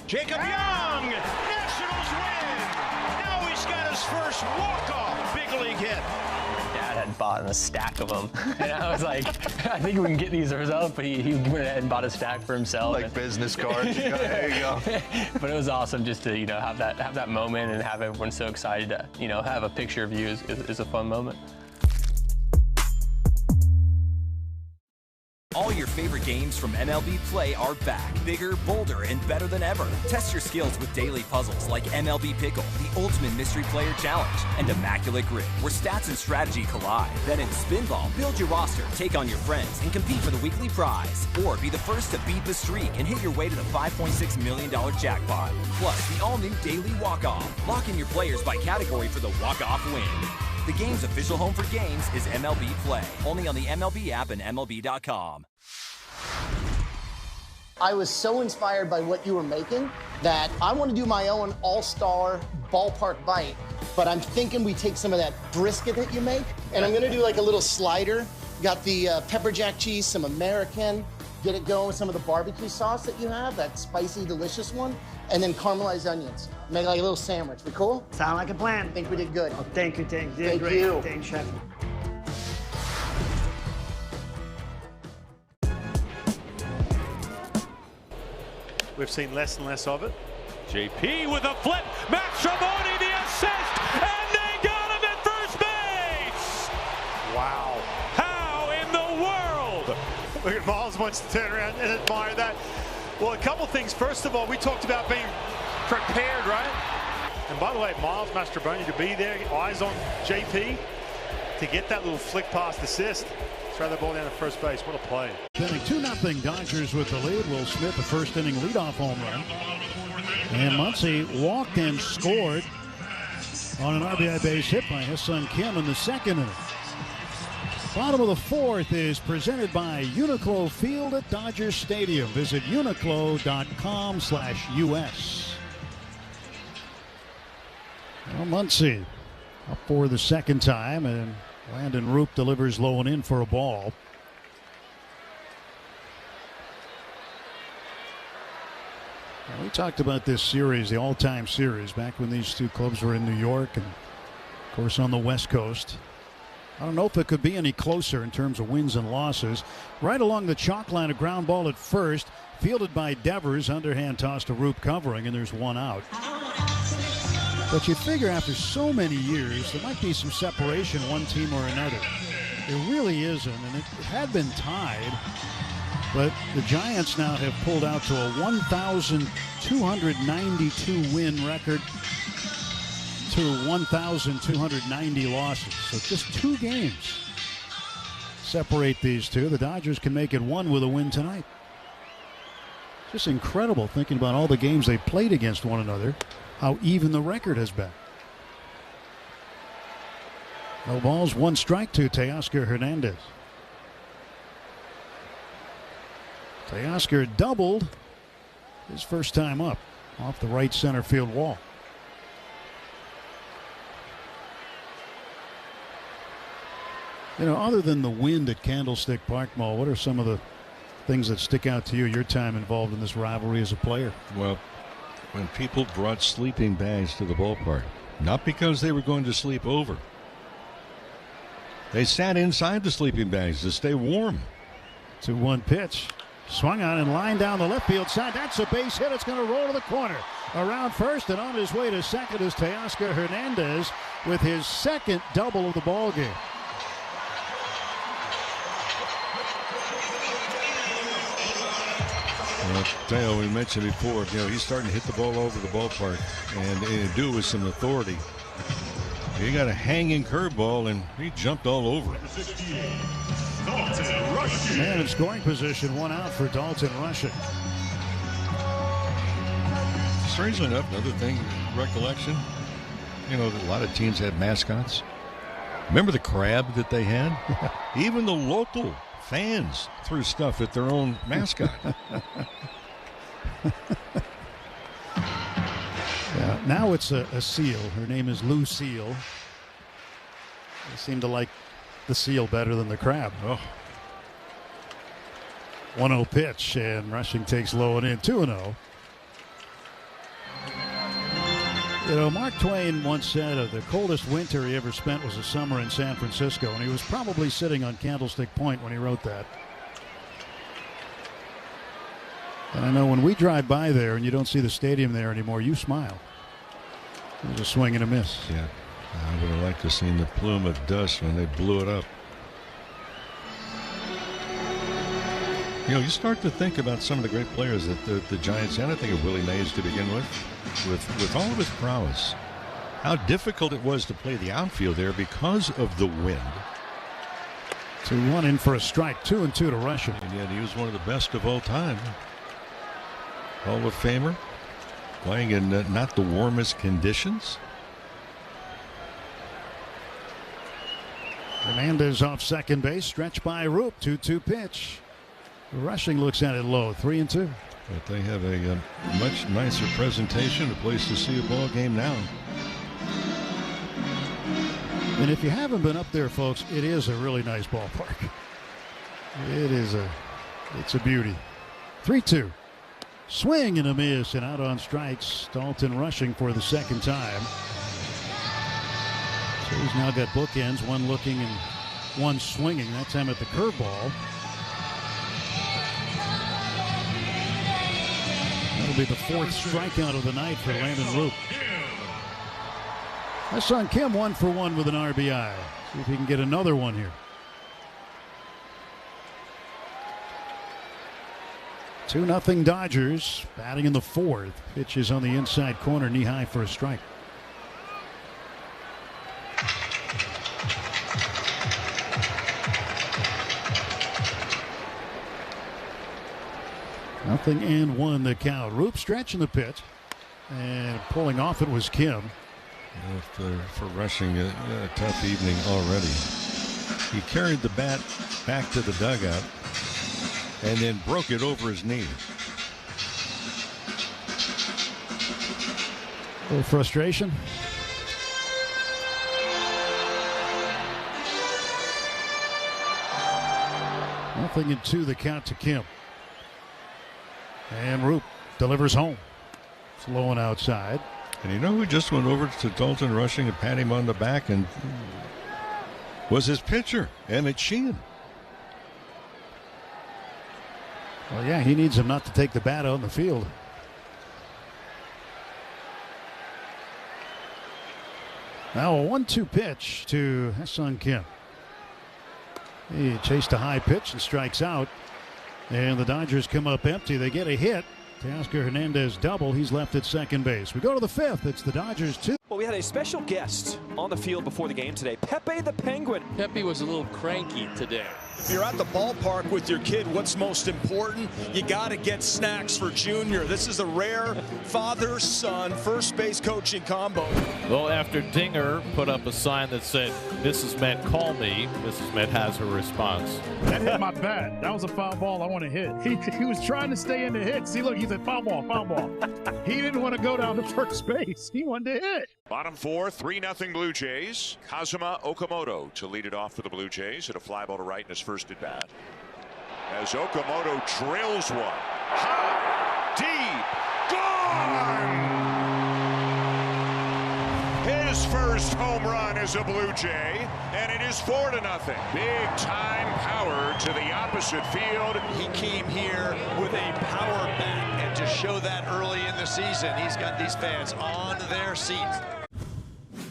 S20: Jacob Young, Nationals win. Now he's got his first walk-off big league hit.
S13: Dad had bought a stack of them, and I was like, I think we can get these results, but he went ahead and bought a stack for himself.
S19: Like business cards. There you go.
S13: But it was awesome just to have that moment and have everyone so excited to have a picture of you is a fun moment.
S21: All your favorite games from MLB Play are back, bigger, bolder, and better than ever. Test your skills with daily puzzles like MLB Pickle, the Ultimate Mystery Player Challenge, and Immaculate Grid, where stats and strategy collide. Then in Spinball, build your roster, take on your friends, and compete for the weekly prize. Or be the first to beat the streak and hit your way to the $5.6 million jackpot. Plus, the all-new Daily Walk-Off. Lock in your players by category for the walk-off win. The game's official home for games is MLB Play, only on the MLB app and MLB.com.
S25: I was so inspired by what you were making that I want to do my own all-star ballpark bite, but I'm thinking we take some of that brisket that you make, and I'm going to do like a little slider. Got the pepper jack cheese, some American, get it going with some of the barbecue sauce that you have, that spicy, delicious one, and then caramelized onions. Make like a little sandwich. We cool?
S26: Sound like a plan.
S25: I think we did good.
S26: Oh, thank you.
S25: Thank
S26: Great.
S25: you.
S26: Thanks, Chef.
S27: We've seen less and less of it.
S1: JP with a flip. Max Schiavone the assist, and they got him at first base. Wow. How in the world?
S2: Look at Miles wants to turn around and admire that. Well, a couple things. First of all, we talked about being prepared, right? And by the way, Miles Mastrobuoni to be there, eyes on JP, to get that little flick past assist. Throw the ball down to first base. What a play.
S17: Inning 2-0 Dodgers with the lead. Will Smith, the first inning leadoff home run. And Muncy walked and scored on an RBI base hit by his son Kim in the second inning. Bottom of the fourth is presented by Uniqlo Field at Dodger Stadium. Visit uniqlo.com/US. Well, Muncy up for the second time, and Landon Roop delivers low and in for a ball. Now, we talked about this series, the all-time series, back when these two clubs were in New York and, of course, on the West Coast. I don't know if it could be any closer in terms of wins and losses. Right along the chalk line, a ground ball at first, fielded by Devers, underhand toss to Roop covering, and there's one out. But you figure after so many years, there might be some separation, one team or another. There really isn't, and it had been tied. But the Giants now have pulled out to a 1,292 win record to 1,290 losses. So just 2 games separate these two. The Dodgers can make it 1 with a win tonight. Just incredible thinking about all the games they played against one another, how even the record has been. No balls, 1 strike to Teoscar Hernandez. Teoscar doubled his first time up off the right center field wall. You know, other than the wind at Candlestick Park, Mo, what are some of the things that stick out to you, your time involved in this rivalry as a player?
S18: Well, when people brought sleeping bags to the ballpark, not because they were going to sleep over. They sat inside the sleeping bags to stay warm.
S17: 2-1 pitch. Swung on and lined down the left field side. That's a base hit. It's going to roll to the corner. Around first and on his way to second is Teoscar Hernandez with his second double of the ball game.
S18: Well, Teo, we mentioned before, you know, he's starting to hit the ball over the ballpark and do it with some authority. He got a hanging curveball and he jumped all over it.
S17: Man in scoring position, 1 out for Dalton Rushing.
S18: Strangely enough, another thing, recollection, you know, a lot of teams had mascots. Remember the crab that they had? Even the local fans threw stuff at their own mascot.
S17: Yeah, now it's a seal. Her name is Lucille. They seem to like the seal better than the crab.
S18: Oh.
S17: 1-0 pitch, and Rushing takes low and in. 2-0. You know, Mark Twain once said the coldest winter he ever spent was a summer in San Francisco, and he was probably sitting on Candlestick Point when he wrote that. And I know when we drive by there and you don't see the stadium there anymore, you smile. It was a swing and a miss.
S18: Yeah, I would have liked to have seen the plume of dust when they blew it up. You know, you start to think about some of the great players that the Giants had. I think of Willie Mays to begin with all of his prowess. How difficult it was to play the outfield there because of the wind.
S17: 2-1 in for a strike. 2-2 to Rushing.
S18: And yet he was one of the best of all time. Hall of Famer, playing in not the warmest conditions.
S17: Hernandez off second base, stretched by Roop. 2-2 pitch. Rushing looks at it low. 3-2.
S18: But they have a much nicer presentation, a place to see a ball game now.
S17: And if you haven't been up there, folks, it is a really nice ballpark. It's a beauty. 3-2. Swing and a miss, and out on strikes. Dalton Rushing for the second time. So he's now got bookends, one looking and one swinging. That time at the curveball. That'll be the 4th strikeout of the night for Landon Roop. Ha-Seong Kim 1 for 1 with an RBI. See if he can get another one here. 2-0 Dodgers. Batting in the 4th. Pitch is on the inside corner, knee high for a strike. Nothing and 1 the count. Roop stretching the pitch. And pulling off it was Kim.
S18: For rushing a tough evening already. He carried the bat back to the dugout and then broke it over his knee.
S17: A little frustration. Nothing and 2 the count to Kim. And Roop delivers home. Slow and outside.
S18: And you know who just went over to Dalton Rushing and pat him on the back and was his pitcher, Emmett Sheehan.
S17: Well, yeah, he needs him not to take the bat out in the field. Now a 1-2 pitch to Ha-Seong Kim. He chased a high pitch and strikes out. And the Dodgers come up empty. They get a hit. Teoscar Hernandez double. He's left at second base. We go to the 5th. It's the Dodgers 2.
S4: Well, we had a special guest on the field before the game today. Pepe the Penguin.
S11: Pepe was a little cranky today.
S6: If you're at the ballpark with your kid, what's most important? You got to get snacks for Junior. This is a rare father-son first base coaching combo.
S7: Well, after Dinger put up a sign that said, "Mrs. Met, call me," Mrs. Met has her response.
S9: That hit my bat. That was a foul ball I want to hit. He was trying to stay in the hit. See, look, he said foul ball, foul ball. He didn't want to go down to first base. He wanted to hit.
S1: Bottom 4, 3-0 Blue Jays. Kazuma Okamoto to lead it off for the Blue Jays at a fly ball to right in his first at bat. As Okamoto drills one. High, deep, gone! His first home run as a Blue Jay, and it is 4-0. Big time power to the opposite field.
S16: He came here with a power bat, and to show that early in the season, he's got these fans on their seats.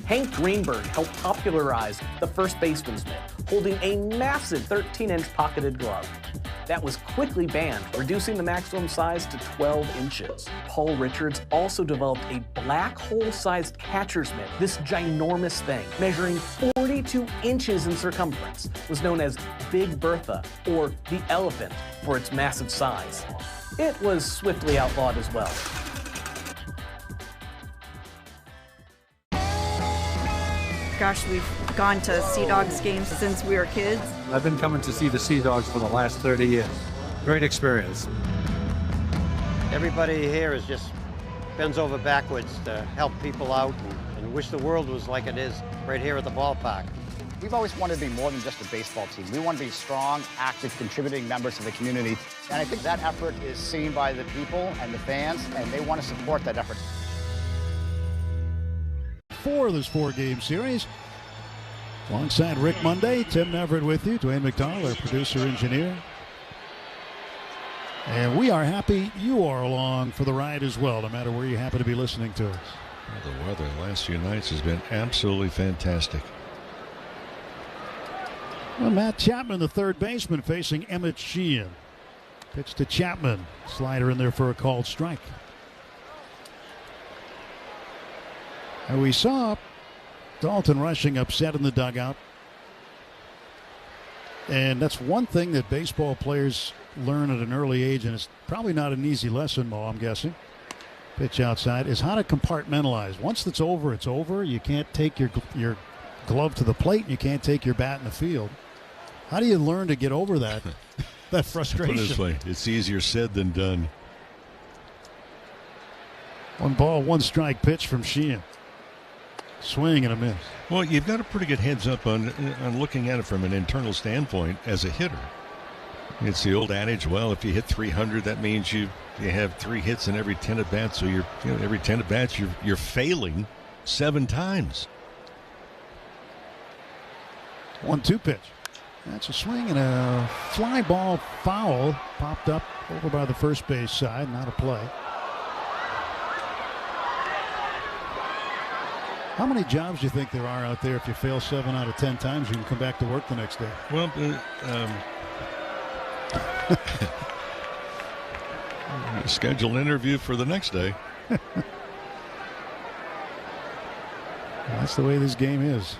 S8: Hank Greenberg helped popularize the first baseman's mitt, holding a massive 13-inch pocketed glove. That was quickly banned, reducing the maximum size to 12 inches. Paul Richards also developed a black hole-sized catcher's mitt. This ginormous thing, measuring 42 inches in circumference, was known as Big Bertha, or the elephant, for its massive size. It was swiftly outlawed as well.
S10: Gosh, we've gone to Sea Dogs games since we were kids.
S26: I've been coming to see the Sea Dogs for the last 30 years. Great experience.
S27: Everybody here is just bends over backwards to help people out and wish the world was like it is right here at the ballpark.
S28: We've always wanted to be more than just a baseball team. We want to be strong, active, contributing members of the community. And I think that effort is seen by the people and the fans, and they want to support that effort.
S17: For this 4-game series. Alongside Rick Monday, Tim Neverett with you, Dwayne McDonald, our producer-engineer. And we are happy you are along for the ride as well, no matter where you happen to be listening to us.
S18: Well, the weather the last few nights has been absolutely fantastic.
S17: Well, Matt Chapman, the third baseman, facing Emmett Sheehan. Pitch to Chapman. Slider in there for a called strike. And we saw Dalton Rushing upset in the dugout. And that's one thing that baseball players learn at an early age, and it's probably not an easy lesson, Mo, I'm guessing. Pitch outside is how to compartmentalize. Once it's over, it's over. You can't take your glove to the plate, and you can't take your bat in the field. How do you learn to get over that, that frustration?
S18: Put it this way, it's easier said than done.
S17: 1 ball, 1 strike pitch from Sheehan. Swing and a miss.
S18: Well, you've got a pretty good heads up on looking at it from an internal standpoint as a hitter. It's the old adage, well, if you hit 300, that means you have 3 hits in every 10 at bats. So every 10 at bats, you're failing 7 times.
S17: 1-2 pitch. That's a swing and a fly ball foul. Popped up over by the first base side. Not a play. How many jobs do you think there are out there if you fail 7 out of 10 times, you can come back to work the next day?
S18: Well, schedule an interview for the next day.
S17: That's the way this game is.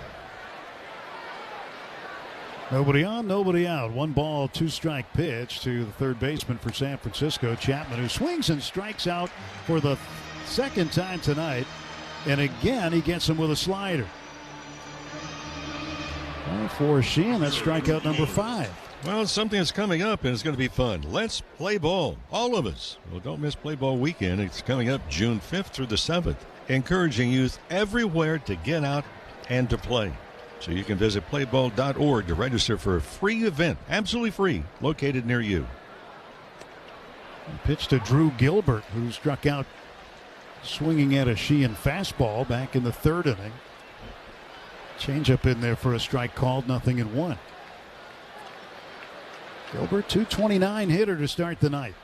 S17: Nobody on, nobody out. 1 ball, 2 strike pitch to the third baseman for San Francisco, Chapman, who swings and strikes out for the second time tonight. And again, he gets him with a slider. Well, for Sheehan, that's strikeout number 5.
S18: Well, something that's coming up, and it's going to be fun. Let's play ball, all of us. Well, don't miss Play Ball Weekend. It's coming up June 5th through the 7th, encouraging youth everywhere to get out and to play. So you can visit playball.org to register for a free event, absolutely free, located near you.
S17: Pitch to Drew Gilbert, who struck out swinging at a Sheehan fastball back in the 3rd inning. Changeup in there for a strike called, 0-1. Gilbert, 229 hitter to start the night.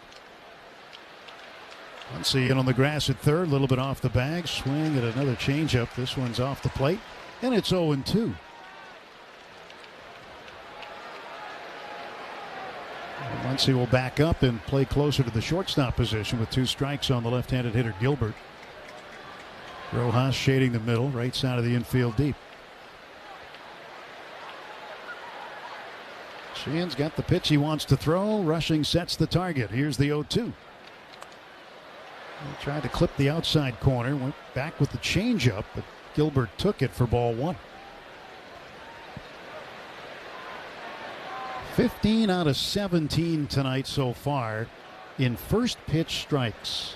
S17: Muncy in on the grass at 3rd, a little bit off the bag. Swing at another changeup. This one's off the plate, and it's 0-2. Muncy will back up and play closer to the shortstop position with 2 strikes on the left-handed hitter Gilbert. Rojas shading the middle, right side of the infield deep. Sheehan's got the pitch he wants to throw. Rushing sets the target. Here's the 0-2. He tried to clip the outside corner, went back with the changeup, but Gilbert took it for ball 1. 15 out of 17 tonight so far in first pitch strikes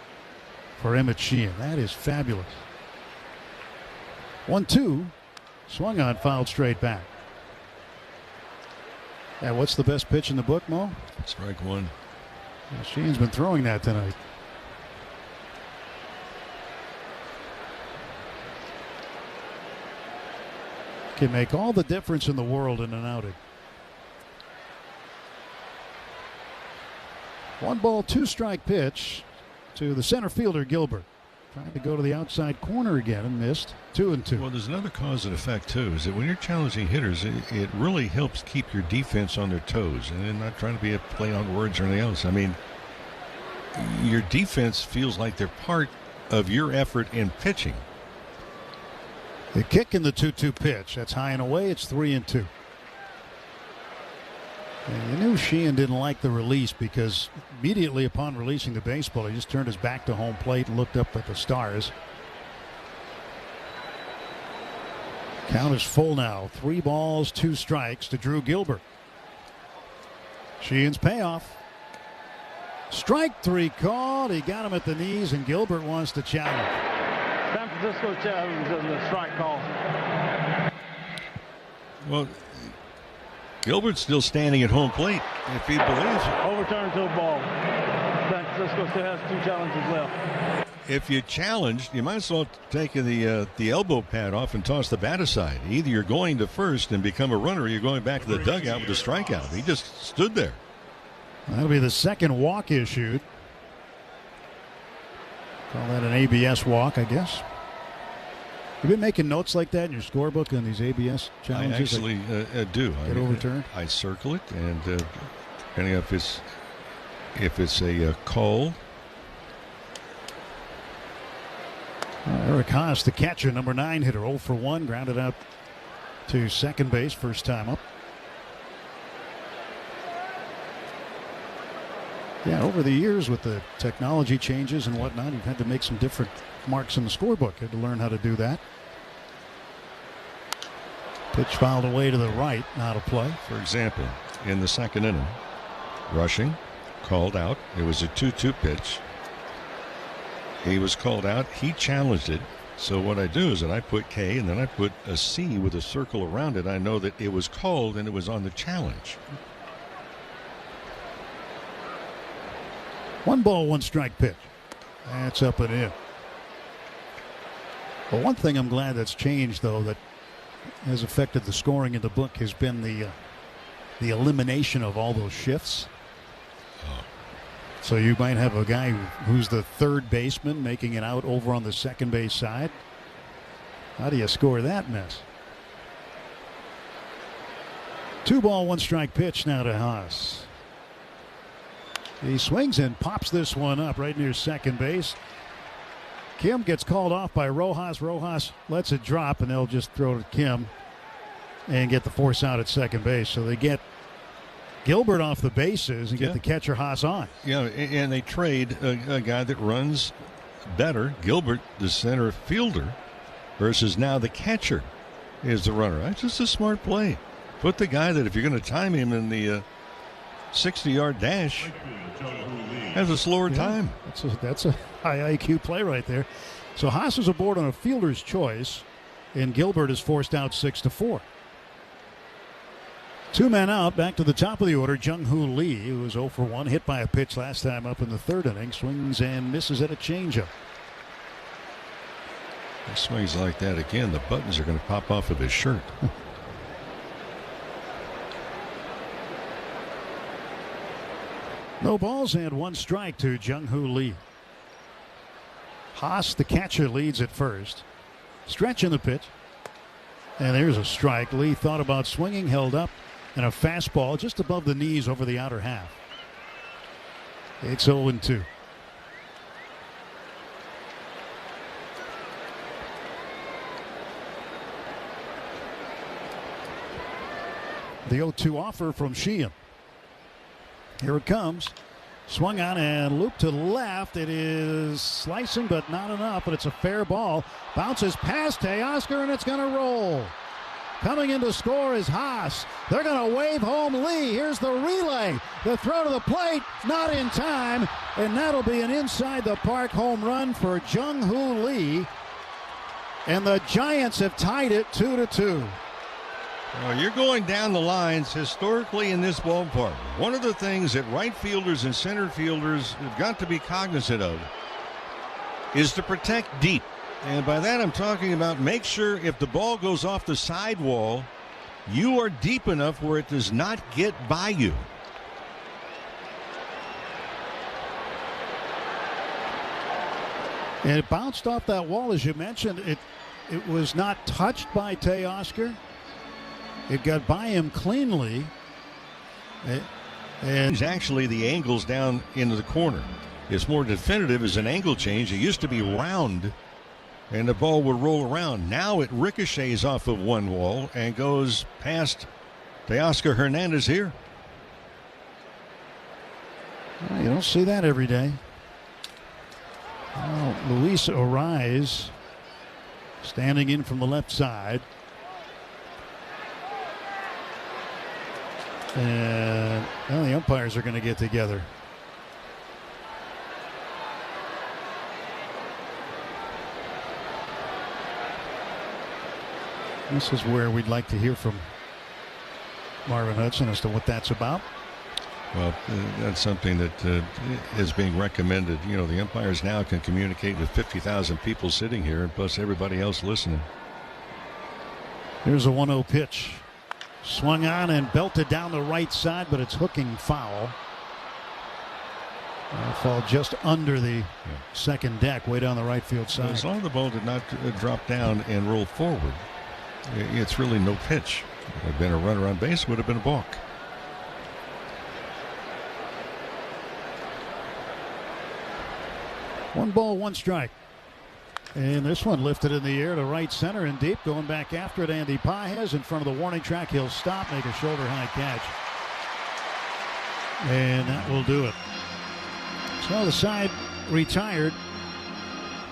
S17: for Emmett Sheehan. That is fabulous. 1-2. Swung on, fouled straight back. And what's the best pitch in the book, Mo?
S18: Strike 1.
S17: Well, Sheehan's been throwing that tonight. Can make all the difference in the world in an outing. 1 ball, 2 strike pitch to the center fielder Gilbert. Trying to go to the outside corner again and missed. 2-2.
S18: Well, there's another cause and effect too, is that when you're challenging hitters, it really helps keep your defense on their toes, and they're not trying to be a play on words or anything else. I mean, your defense feels like they're part of your effort in pitching.
S17: The kick in the 2-2 pitch. That's high and away. It's 3-2. And you knew Sheehan didn't like the release because immediately upon releasing the baseball, he just turned his back to home plate and looked up at the stars. Count is full now. 3 balls, 2 strikes to Drew Gilbert. Sheehan's payoff. Strike 3 called. He got him at the knees, and Gilbert wants to challenge.
S3: San Francisco challenges the strike call.
S18: Well, Gilbert's still standing at home plate, if he believes it.
S3: Overturned to a ball. San Francisco still has 2 challenges left.
S18: If you challenged, you might as well take the elbow pad off and toss the bat aside. Either you're going to first and become a runner, or you're going back to the dugout with a strikeout. He just stood there.
S17: That'll be the second walk issued. Call that an ABS walk, I guess. You've been making notes like that in your scorebook on these ABS challenges?
S18: I actually do.
S17: Get overturned?
S18: I circle it, and depending if it's a call.
S17: Eric Haas, the catcher, number 9 hitter, 0 for 1, grounded out to second base, first time up. Yeah, over the years with the technology changes and whatnot, you've had to make some different marks in the scorebook. You had to learn how to do that. Pitch fouled away to the right, out of play.
S18: For example, in the 2nd inning, rushing, called out. It was a 2-2 pitch. He was called out. He challenged it. So what I do is that I put K and then I put a C with a circle around it. I know that it was called and it was on the challenge.
S17: 1 ball, 1 strike pitch. That's up and in. But one thing I'm glad that's changed, though, that has affected the scoring in the book has been the elimination of all those shifts. So you might have a guy who's the third baseman making it out over on the second base side. How do you score that mess? 2-ball, 1-strike pitch now to Haas. He swings and pops this one up right near second base. Kim gets called off by Rojas. Rojas lets it drop, and they'll just throw to Kim and get the force out at second base. So they get Gilbert off the bases and get the catcher Haas on.
S18: Yeah, and they trade a guy that runs better, Gilbert, the center fielder, versus now the catcher is the runner. That's just a smart play. Put the guy that if you're going to time him in the 60-yard dash has a slower time.
S17: That's a high IQ play right there. So Haas is aboard on a fielder's choice, and Gilbert is forced out 6-4. 2 men out, back to the top of the order. Jung-Hoo Lee, who was 0 for 1, hit by a pitch last time up in the 3rd inning, swings and misses at a changeup.
S18: He swings like that again, the buttons are going to pop off of his shirt.
S17: No balls and 1 strike to Jung-Hoo Lee. Haas, the catcher, leads at first. Stretch in the pitch. And there's a strike. Lee thought about swinging, held up, and a fastball just above the knees over the outer half. It's 0-2. The 0-2 offer from Sheehan. Here it comes. Swung on and looped to the left. It is slicing, but not enough, but it's a fair ball. Bounces past Teoscar, and it's going to roll. Coming in to score is Haas. They're going to wave home Lee. Here's the relay. The throw to the plate, not in time, and that'll be an inside the park home run for Jung-Hoo Lee. And the Giants have tied it 2-2.
S18: Well, you're going down the lines historically in this ballpark. One of the things that right fielders and center fielders have got to be cognizant of is to protect deep. And by that I'm talking about make sure if the ball goes off the sidewall, you are deep enough where it does not get by you.
S17: And it bounced off that wall, as you mentioned. It was not touched by Teoscar. It got by him cleanly. And
S18: actually the angles down into the corner. It's more definitive as an angle change. It used to be round and the ball would roll around. Now it ricochets off of one wall and goes past Teoscar Hernandez here.
S17: You don't see that every day. Well, Luis Ariz standing in from the left side. And well, the umpires are going to get together. This is where we'd like to hear from Marvin Hudson as to what that's about.
S18: Well, that's something that is being recommended. You know, the umpires now can communicate with 50,000 people sitting here, and plus everybody else listening.
S17: Here's a 1-0 pitch. Swung on and belted down the right side, but it's hooking foul. It'll fall just under the second deck, way down the right field side.
S18: As long as the ball did not drop down and roll forward, it's really no pitch. If it had been a runner on base, it would have been a balk.
S17: One ball, 1 strike. And this one lifted in the air to right center and deep. Going back after it, Andy Pages in front of the warning track. He'll stop, make a shoulder high catch. And that will do it. So the side retired,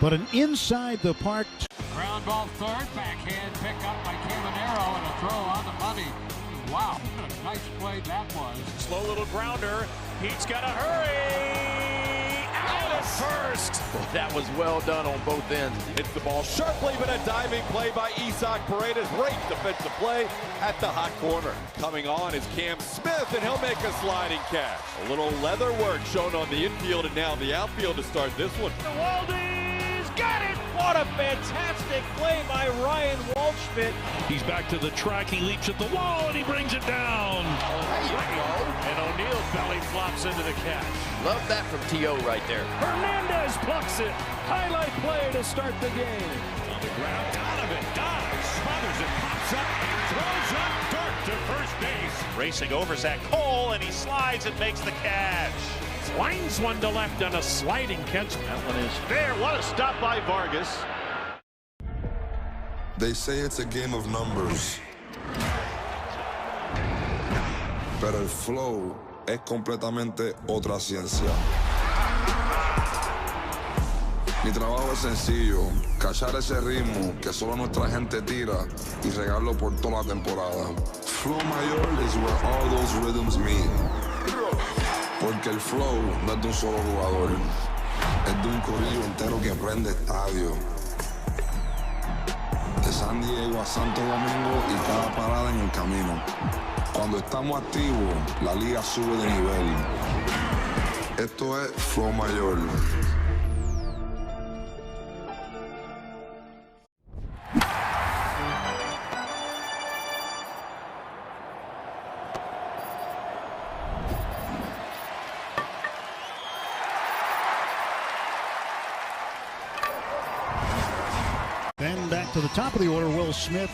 S17: but an inside the park.
S5: Ground ball third, backhand pick up by Caminero and a throw on the money. Wow, what a nice play that was.
S12: Slow little grounder. Pete's got to hurry. Out at first.
S4: That was well done on both ends.
S12: Hits the ball sharply, but a diving play by Isaac Paredes. Great defensive play at the hot corner. Coming on is Cam Smith, and he'll make a sliding catch. A little leather work shown on the infield and now the outfield to start this one.
S16: Waldy's got it! What a fantastic play by Ryan Waldschmidt.
S9: He's back to the track. He leaps at the wall and he brings it down.
S12: There you go. And O'Neal's belly flops into the catch.
S4: Love that from T.O. right there.
S9: Hernandez plucks it. Highlight play to start the game.
S13: on the ground. Donovan dives, smothers it, pops up, and throws up dirt to first base.
S14: Racing over Zach Cole, and he slides and makes the catch.
S13: Lines one to left on a sliding catch.
S14: That one is fair. What a stop by Vargas.
S15: They say it's a game of numbers. Pero el flow es completamente otra ciencia. Mi trabajo es sencillo, cachar ese ritmo que solo nuestra gente tira y regarlo por toda la temporada. Flow mayor is where all those rhythms meet. Porque el flow no es de un solo jugador, es de un corillo entero que prende estadio. De San Diego a Santo Domingo y cada parada en el camino. Cuando estamos activos, la liga sube de nivel. Esto es Flow Mayor.
S17: Then back to the top of the order, Will Smith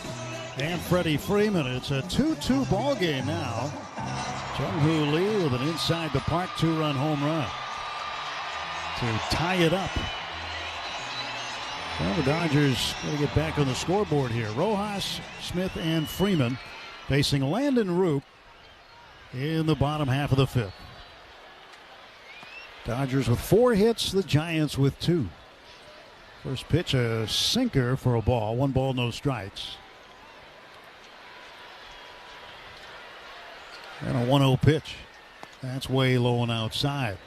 S17: and Freddie Freeman. It's a 2-2 ball game now. Jung-Hoo Lee with an inside the park 2-run home run to tie it up. Well, the Dodgers got to get back on the scoreboard here. Rojas, Smith, and Freeman facing Landon Roop in the bottom half of the fifth. Dodgers with 4 hits, the Giants with 2. First pitch, a sinker for a ball. 1 ball, no strikes. And a 1-0 pitch. That's way low and outside.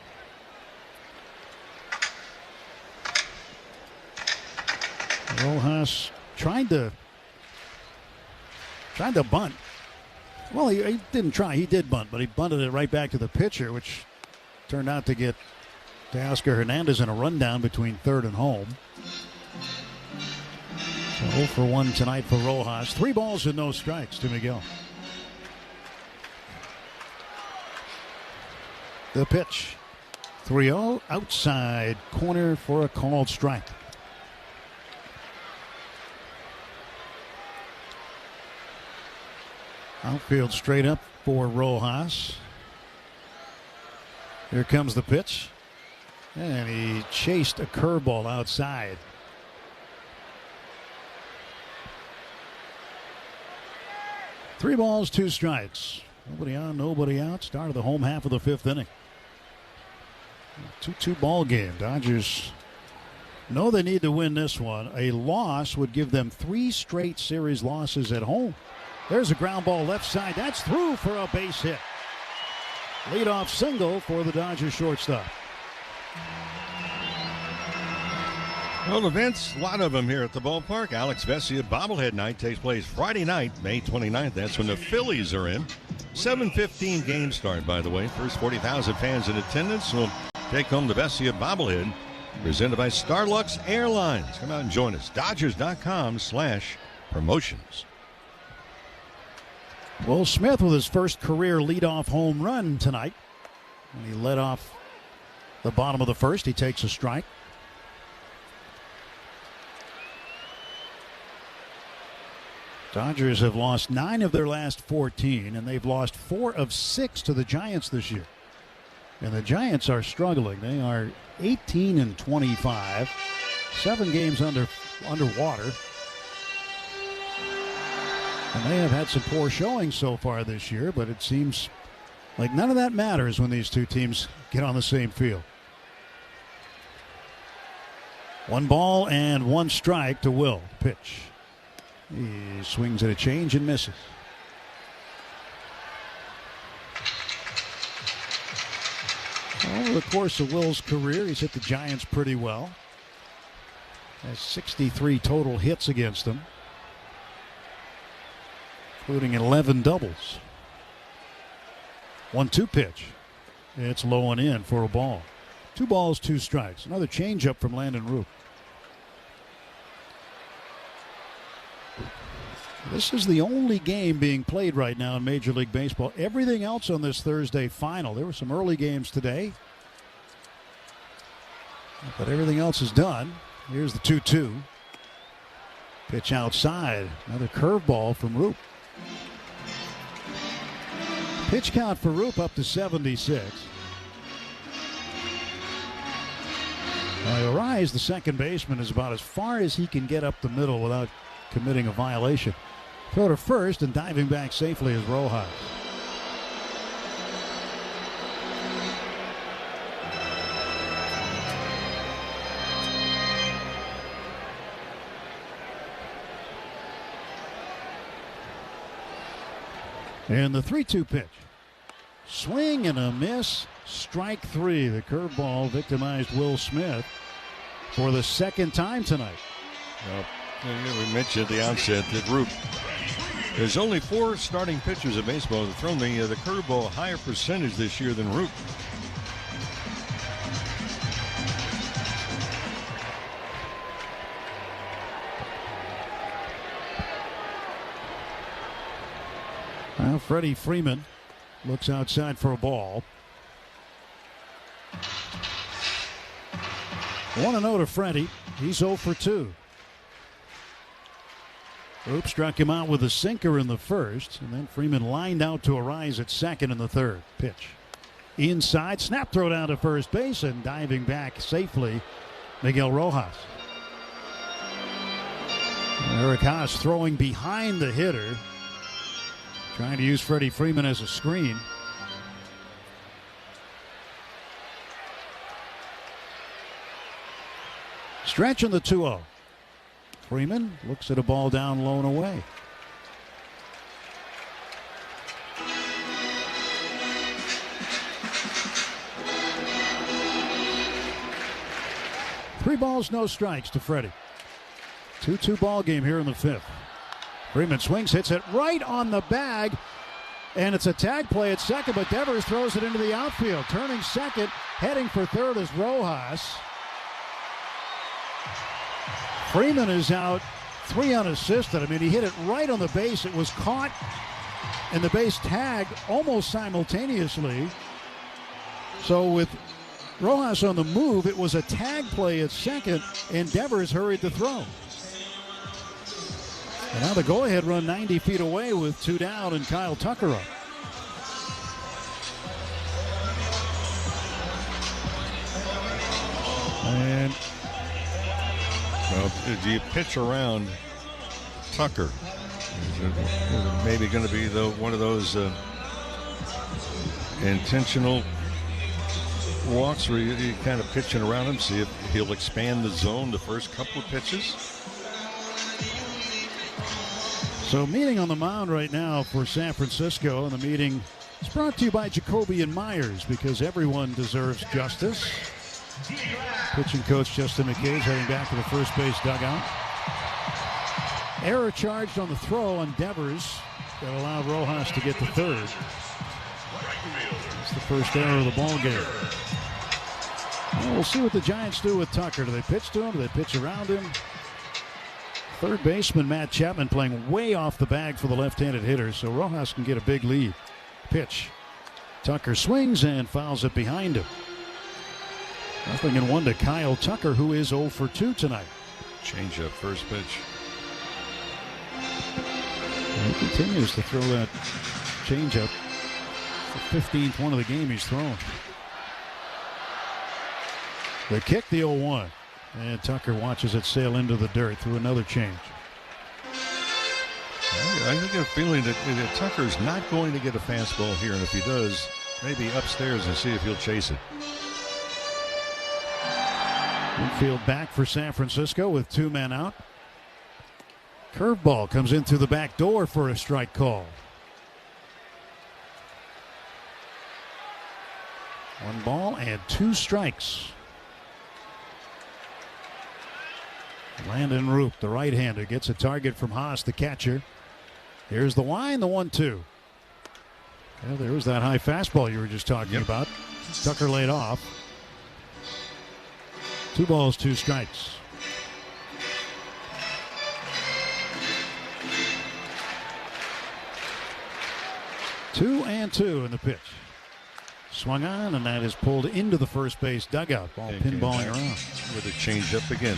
S17: Rojas tried to bunt. Well, he didn't try. He did bunt, but he bunted it right back to the pitcher, which turned out to get Teoscar Hernandez in a rundown between third and home. So 0 for 1 tonight for Rojas. 3 balls and no strikes to Miguel. The pitch. 3-0 outside corner for a called strike. Outfield straight up for Rojas. Here comes the pitch. And he chased a curveball outside. Three balls, 2 strikes. Nobody on, nobody out. Start of the home half of the 5th inning. 2-2 ball game. Dodgers know they need to win this one. A loss would give them 3 straight series losses at home. There's a ground ball left side. That's through for a base hit. Leadoff single for the Dodgers shortstop.
S18: Well, events, a lot of them here at the ballpark. Alex Vesia bobblehead night takes place Friday night, May 29th. That's when the Phillies are in. 7:15 game start, by the way. First 40,000 fans in attendance will take home the Vesia bobblehead, presented by Starlux Airlines. Come out and join us. Dodgers.com/promotions.
S17: Will Smith with his first career leadoff home run tonight. When he led off the bottom of the first, he takes a strike. Dodgers have lost 9 of their last 14, and they've lost 4 of 6 to the Giants this year. And the Giants are struggling. They are 18-25, 7 games underwater. And they have had some poor showing so far this year, but it seems like none of that matters when these two teams get on the same field. 1 ball and 1 strike to Will. Pitch. He swings at a change and misses. Over the course of Will's career, he's hit the Giants pretty well. Has 63 total hits against them, including 11 doubles. 1-2 pitch. It's low and in for a ball. 2 balls, 2 strikes. Another changeup from Landon Roop. This is the only game being played right now in Major League Baseball. Everything else on this Thursday final. There were some early games today, but everything else is done. Here's the 2-2. Pitch outside. Another curveball from Roop. Pitch count for Roop up to 76. Arise, the second baseman, is about as far as he can get up the middle without committing a violation. Throw to first, and diving back safely is Rojas. And the 3-2 pitch. Swing and a miss. Strike three. The curveball victimized Will Smith for the second time tonight.
S18: Well, we mentioned at the outset that Roop, there's only 4 starting pitchers in baseball that have thrown the curveball a higher percentage this year than Roop.
S17: Well, Freddie Freeman looks outside for a ball. 1-0 to Freddie. He's 0 for 2. Roop struck him out with a sinker in the first, and then Freeman lined out to Arise at second in the third. Pitch inside, snap throw down to first base, and diving back safely, Miguel Rojas. Eric Haas throwing behind the hitter, trying to use Freddie Freeman as a screen. Stretch on the 2-0. Freeman looks at a ball down low and away. Three balls, no strikes to Freddie. 2-2 ball game here in the fifth. Freeman swings, hits it right on the bag, and it's a tag play at second, but Devers throws it into the outfield. Turning second, heading for third is Rojas. Freeman is out, 3 unassisted. I mean, he hit it right on the base. It was caught, and the base tagged almost simultaneously. So with Rojas on the move, it was a tag play at second, and Devers hurried to throw. And now the go-ahead run 90 feet away with 2 down and Kyle Tucker up.
S18: And well, do you pitch around Tucker? Is it maybe going to be one of those intentional walks where you kind of pitching around him, see if he'll expand the zone the first couple of pitches?
S17: So meeting on the mound right now for San Francisco, and the meeting is brought to you by Jacoby and Myers, because everyone deserves justice. Pitching coach Justin McCage heading back to the first base dugout. Error charged on the throw on Devers that allowed Rojas to get to third. It's the first error of the ball game. Well, we'll see what the Giants do with Tucker. Do they pitch to him? Do they pitch around him? Third baseman Matt Chapman playing way off the bag for the left-handed hitter, so Rojas can get a big lead. Pitch. Tucker swings and fouls it behind him. 0-1 to Kyle Tucker, who is 0 for 2 tonight.
S18: Change up first pitch.
S17: And he continues to throw that changeup. The 15th one of the game he's thrown. The kick, the 0-1. And Tucker watches it sail into the dirt through another change.
S18: I get a feeling that Tucker's not going to get a fastball here, and if he does, maybe upstairs and see if he'll chase it.
S17: Infield back for San Francisco with 2 men out. Curveball comes in through the back door for a strike call. 1 ball and 2 strikes. Landon Roop, the right-hander, gets a target from Haas, the catcher. Here's the line, the 1-2. Well, there was that high fastball you were just talking about. Tucker laid off. 2 balls, 2 strikes. Two and 2 in the pitch. Swung on, and that is pulled into the first base dugout. Ball pinballing around.
S18: With a change up again.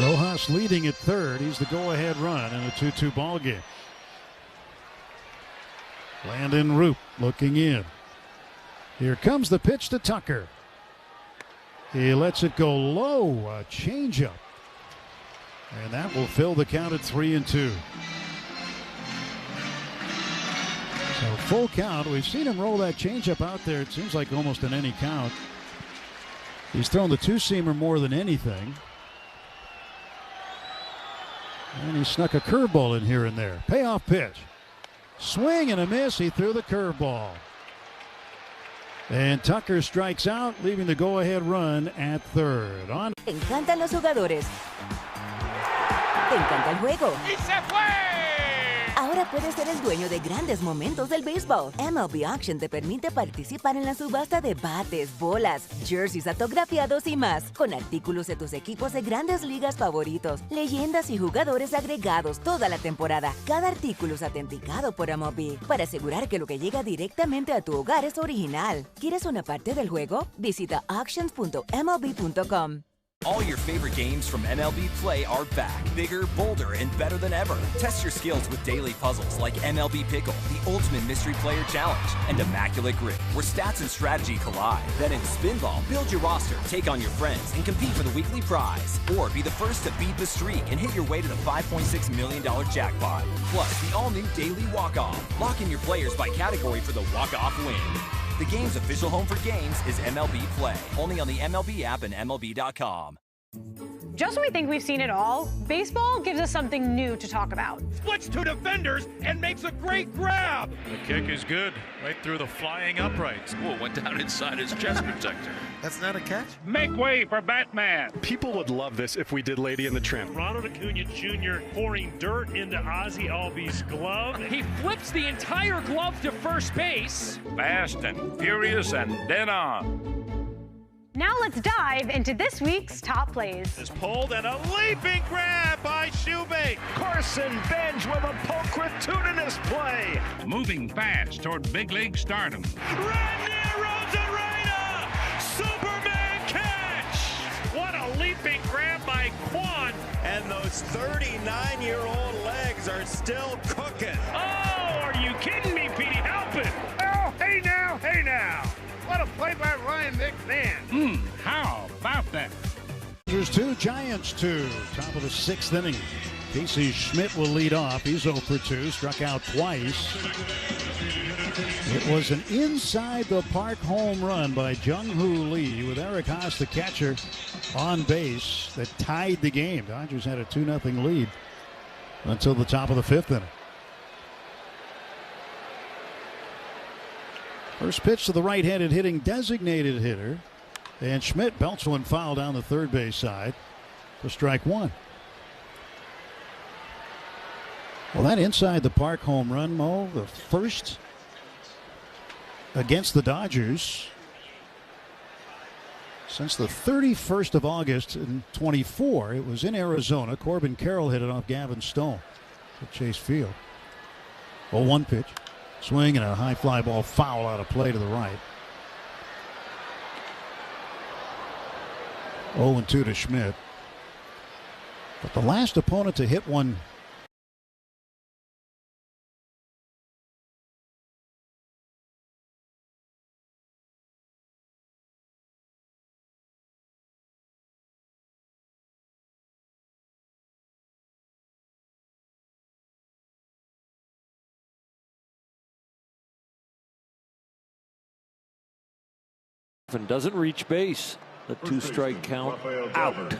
S17: Rojas leading at third. He's the go-ahead run in a 2-2 ball game. Landon Roop looking in. Here comes the pitch to Tucker. He lets it go low. A changeup. And that will fill the count at 3-2. So full count. We've seen him roll that changeup out there. It seems like almost in any count. He's thrown the two-seamer more than anything. And he snuck a curveball in here and there. Payoff pitch. Swing and a miss. He threw the curveball. And Tucker strikes out, leaving the go-ahead run at third. On.
S2: Te encantan los jugadores. Te encanta el juego.
S16: ¡Y se fue!
S2: Ahora puedes ser el dueño de grandes momentos del béisbol. MLB Auction te permite participar en la subasta de bates, bolas, jerseys autografiados y más, con artículos de tus equipos de grandes ligas favoritos, leyendas y jugadores agregados toda la temporada. Cada artículo es autenticado por MLB para asegurar que lo que llega directamente a tu hogar es original. ¿Quieres una parte del juego? Visita auctions.mlb.com.
S19: All your favorite games from MLB Play are back, bigger, bolder, and better than ever. Test your skills with daily puzzles like MLB Pickle, the Ultimate Mystery Player Challenge, and Immaculate Grip, where stats and strategy collide. Then in Spinball, build your roster, take on your friends, and compete for the weekly prize. Or be the first to beat the streak and hit your way to the $5.6 million jackpot. Plus, the all-new Daily Walk-Off. Lock in your players by category for the walk-off win. The game's official home for games is MLB Play. Only on the MLB app and MLB.com.
S20: Just when we think we've seen it all, baseball gives us something new to talk about.
S13: Splits two defenders and makes a great grab.
S21: The kick is good, right through the flying uprights.
S13: Oh, went down inside his chest protector.
S21: That's not a catch?
S13: Make way for Batman.
S22: People would love this if we did Lady in the Tramp.
S13: Ronald Acuna Jr. pouring dirt into Ozzie Albies' glove. He flips the entire glove to first base. Fast and furious and dead on.
S20: Now let's dive into this week's top plays.
S13: Is pulled and a leaping grab by Shoebake.
S21: Carson Bench with a pulchritudinous play.
S13: Moving fast toward big league stardom. Randy Rosarena! Superman catch! What a leaping grab by Quan.
S21: And those 39-year-old legs are still cooking.
S13: Oh, are you kidding me, Petey? Help it! Oh, hey now, hey now. What a play by Ryan McMahon. How about that?
S17: Dodgers 2, Giants 2. Top of the 6th inning. Casey Schmidt will lead off. He's 0 for 2. Struck out twice. It was an inside the park home run by Jung-Hoo Lee with Eric Haas, the catcher, on base that tied the game. Dodgers had a 2-0 lead until the top of the 5th inning. First pitch to the right-handed hitting designated hitter. And Schmidt belts one foul down the third base side for strike one. Well, that inside the park home run, Mo, the first against the Dodgers since the 31st of August in 24. It was in Arizona. Corbin Carroll hit it off Gavin Stone at Chase Field. 0-1 pitch. Swing and a high fly ball foul out of play to the right. 0-2 to Schmidt. But the last opponent to hit one
S23: and doesn't reach base. The 2-strike count out.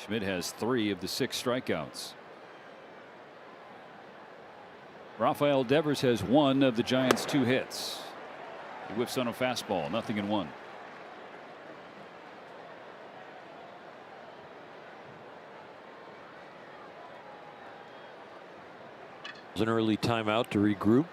S24: Schmidt has 3 of the 6 strikeouts. Rafael Devers has 1 of the Giants' 2 hits. He whiffs on a fastball, 0-1.
S23: An early timeout to regroup.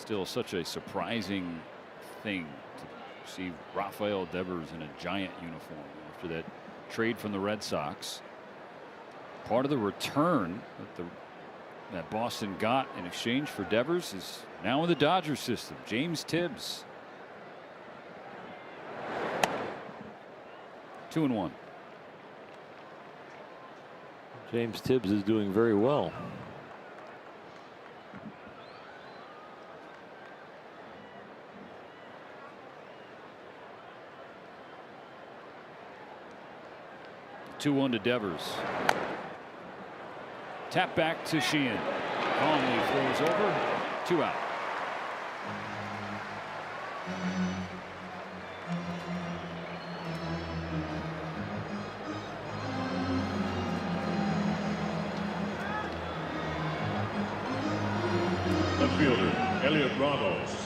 S24: Still such a surprising thing to see Rafael Devers in a Giant uniform after that trade from the Red Sox. Part of the return that Boston got in exchange for Devers is now in the Dodgers system. James Tibbs. 2-1.
S23: James Tibbs is doing very well.
S24: Two-1 to Devers. Tap back to Sheehan. Calmly throws over. 2 out.
S3: Left fielder, Elliot Ramos.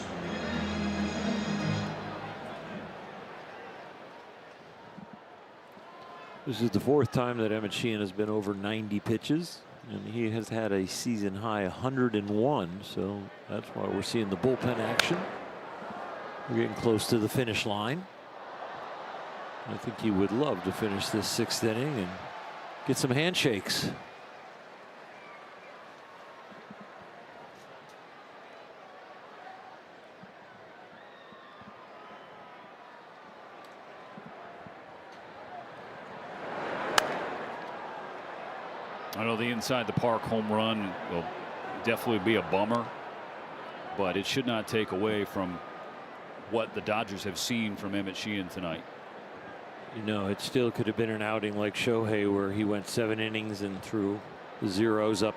S23: This is the 4th time that Emmett Sheehan has been over 90 pitches, and he has had a season high 101. So that's why we're seeing the bullpen action. We're getting close to the finish line. I think he would love to finish this 6th inning and get some handshakes.
S24: I know the inside the park home run will definitely be a bummer, but it should not take away from what the Dodgers have seen from Emmett Sheehan tonight.
S23: You know, it still could have been an outing like Shohei, where he went 7 innings and threw the zeros up.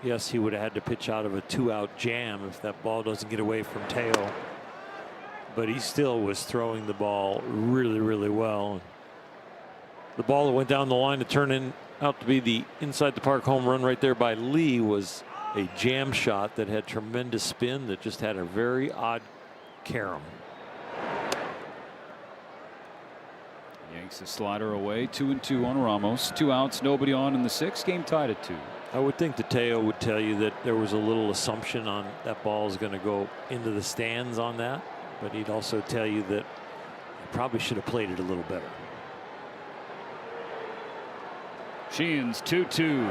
S23: Yes, he would have had to pitch out of a 2-out jam if that ball doesn't get away from Teo, but he still was throwing the ball really, really well. The ball that went down the line to turn out to be the inside the park home run right there by Lee was a jam shot that had tremendous spin that just had a very odd carom.
S24: Yanks a slider away. 2-2 on Ramos. 2 outs, nobody on in the 6th. Game tied at 2.
S23: I would think that Teo would tell you that there was a little assumption on that ball is going to go into the stands on that, but he'd also tell you that he probably should have played it a little better.
S24: Sheehan's 2-2.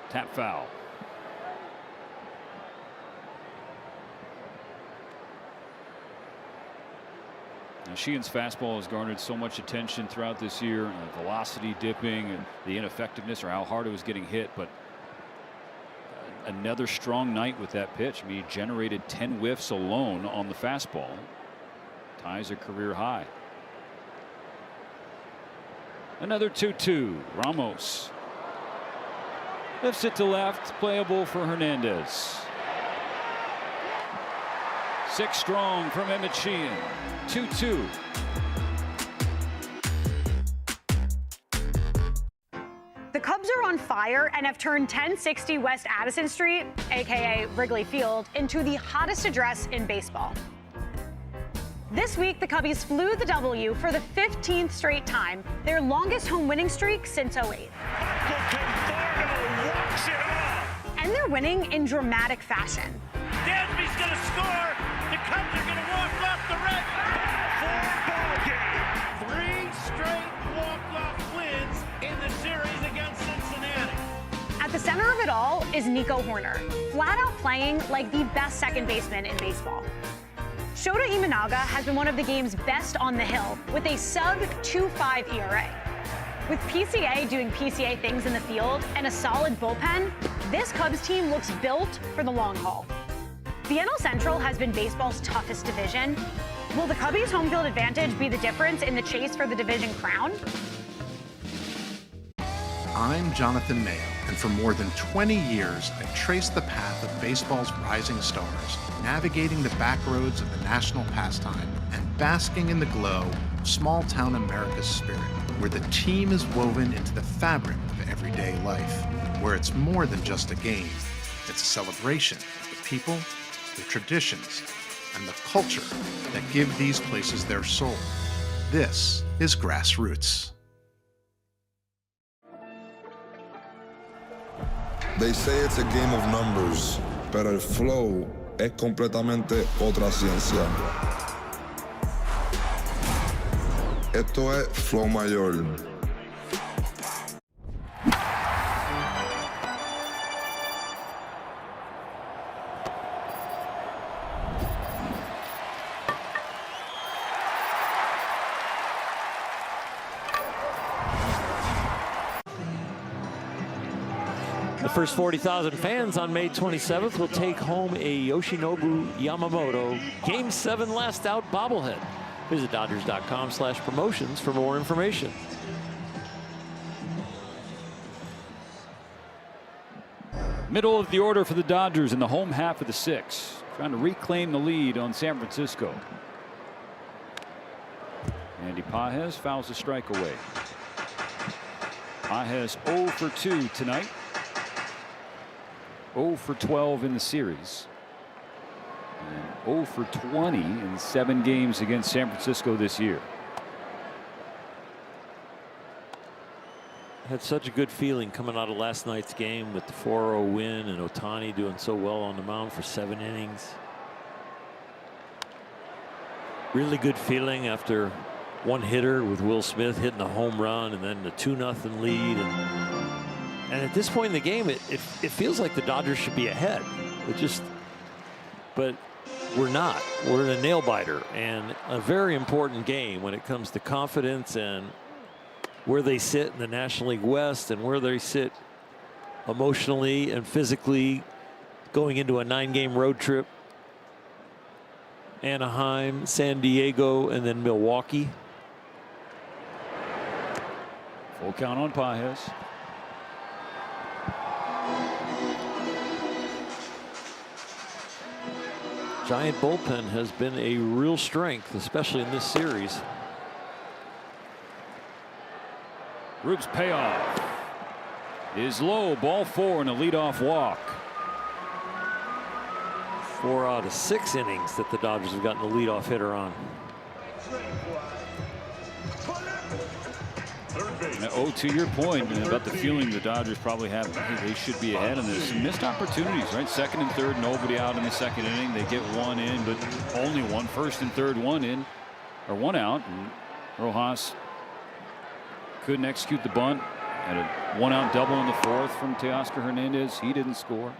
S24: Tap foul. Now Sheehan's fastball has garnered so much attention throughout this year. Velocity dipping and the ineffectiveness, or how hard it was getting hit. But another strong night with that pitch. I mean, he generated 10 whiffs alone on the fastball. Ties a career high. Another 2-2. Ramos lifts it to left, playable for Hernandez. 6 strong from Emmett Sheehan. 2-2.
S20: The Cubs are on fire and have turned 1060 West Addison Street, aka Wrigley Field, into the hottest address in baseball. This week, the Cubbies flew the W for the 15th straight time, their longest home winning streak since '08. And they're winning in dramatic fashion.
S21: Dansby's going to score. The Cubs are going to walk off the red. 4-ball game. 3 straight walk-off wins in the series against Cincinnati.
S20: At the center of it all is Nico Horner, flat out playing like the best second baseman in baseball. Shota Imanaga has been one of the game's best on the hill with a sub-2.5 ERA. With PCA doing PCA things in the field and a solid bullpen, this Cubs team looks built for the long haul. The NL Central has been baseball's toughest division. Will the Cubbies' home field advantage be the difference in the chase for the division crown?
S1: I'm Jonathan Mayo, and for more than 20 years, I've traced the path of baseball's rising stars, navigating the back roads of the national pastime and basking in the glow of small-town America's spirit, where the team is woven into the fabric of everyday life, where it's more than just a game. It's a celebration of the people, the traditions, and the culture that give these places their soul. This is Grassroots.
S15: They say it's a game of numbers, but el flow es completamente otra ciencia. Esto es flow mayor.
S23: The first 40,000 fans on May 27th will take home a Yoshinobu Yamamoto Game 7 Last Out bobblehead. Visit Dodgers.com/promotions for more information.
S24: Middle of the order for the Dodgers in the home half of the 6th. Trying to reclaim the lead on San Francisco. Andy Pages fouls a strike away. Pages 0 for 2 tonight. 0 for 12 in the series. And 0 for 20 in 7 games against San Francisco this year.
S23: Had such a good feeling coming out of last night's game with the 4-0 win and Ohtani doing so well on the mound for 7 innings. Really good feeling after one hitter with Will Smith hitting a home run and then the 2-0 lead. And at this point in the game, it feels like the Dodgers should be ahead. But we're not. We're in a nail biter and a very important game when it comes to confidence and where they sit in the National League West and where they sit emotionally and physically going into a 9-game road trip. Anaheim, San Diego, and then Milwaukee.
S24: Full count on Pages.
S23: Giant bullpen has been a real strength, especially in this series.
S24: Rube's payoff is low. Ball 4 and a leadoff walk.
S23: 4 out of 6 innings that the Dodgers have gotten the leadoff hitter on.
S24: Oh, to your point about the feeling the Dodgers probably have, hey, they should be ahead in this. Some missed opportunities, right? 2nd and 3rd, nobody out in the 2nd inning. They get 1 in, but only 1. 1st and 3rd, 1 in, or 1 out. And Rojas couldn't execute the bunt. Had a 1-out double in the 4th from Teoscar Hernandez. He didn't score.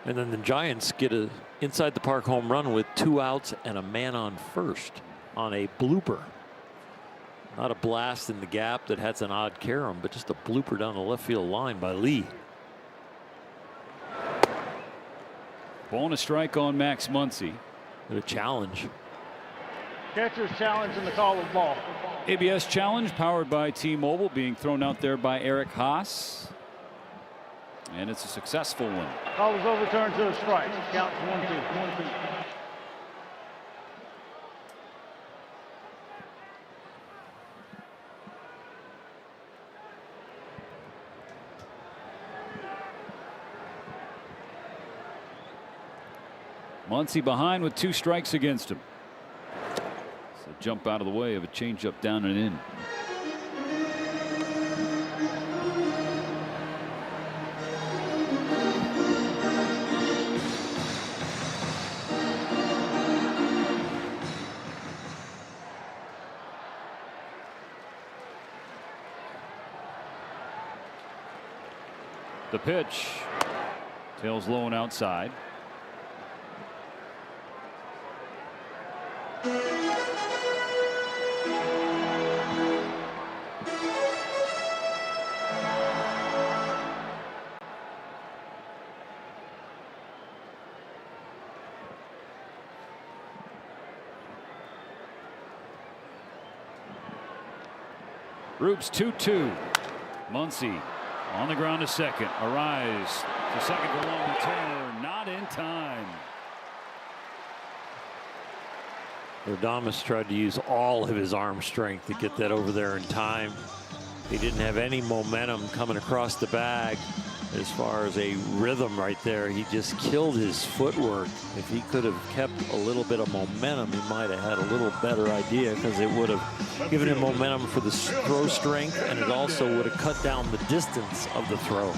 S23: And then the Giants get a inside the park home run with 2 outs and a man on first on a blooper. Not a blast in the gap that has an odd carom, but just a blooper down the left field line by Lee.
S24: Ball and a strike on Max Muncy.
S23: A challenge.
S3: Catcher's challenge in the call of ball.
S24: ABS challenge powered by T-Mobile, being thrown out there by Eric Haas. And it's a successful one.
S3: Call was overturned to a strike. Count 1-2.
S24: Muncy behind with 2 strikes against him. So jump out of the way of a changeup down and in. The pitch. Tails low and outside. Rubes 2-2. Muncy on the ground to second. Arise to second for long return. Not in time.
S23: Adames tried to use all of his arm strength to get that over there in time. He didn't have any momentum coming across the bag as far as a rhythm right there. He just killed his footwork. If he could have kept a little bit of momentum, he might have had a little better idea, because it would have given him momentum for the throw strength, and it also would have cut down the distance of the throw.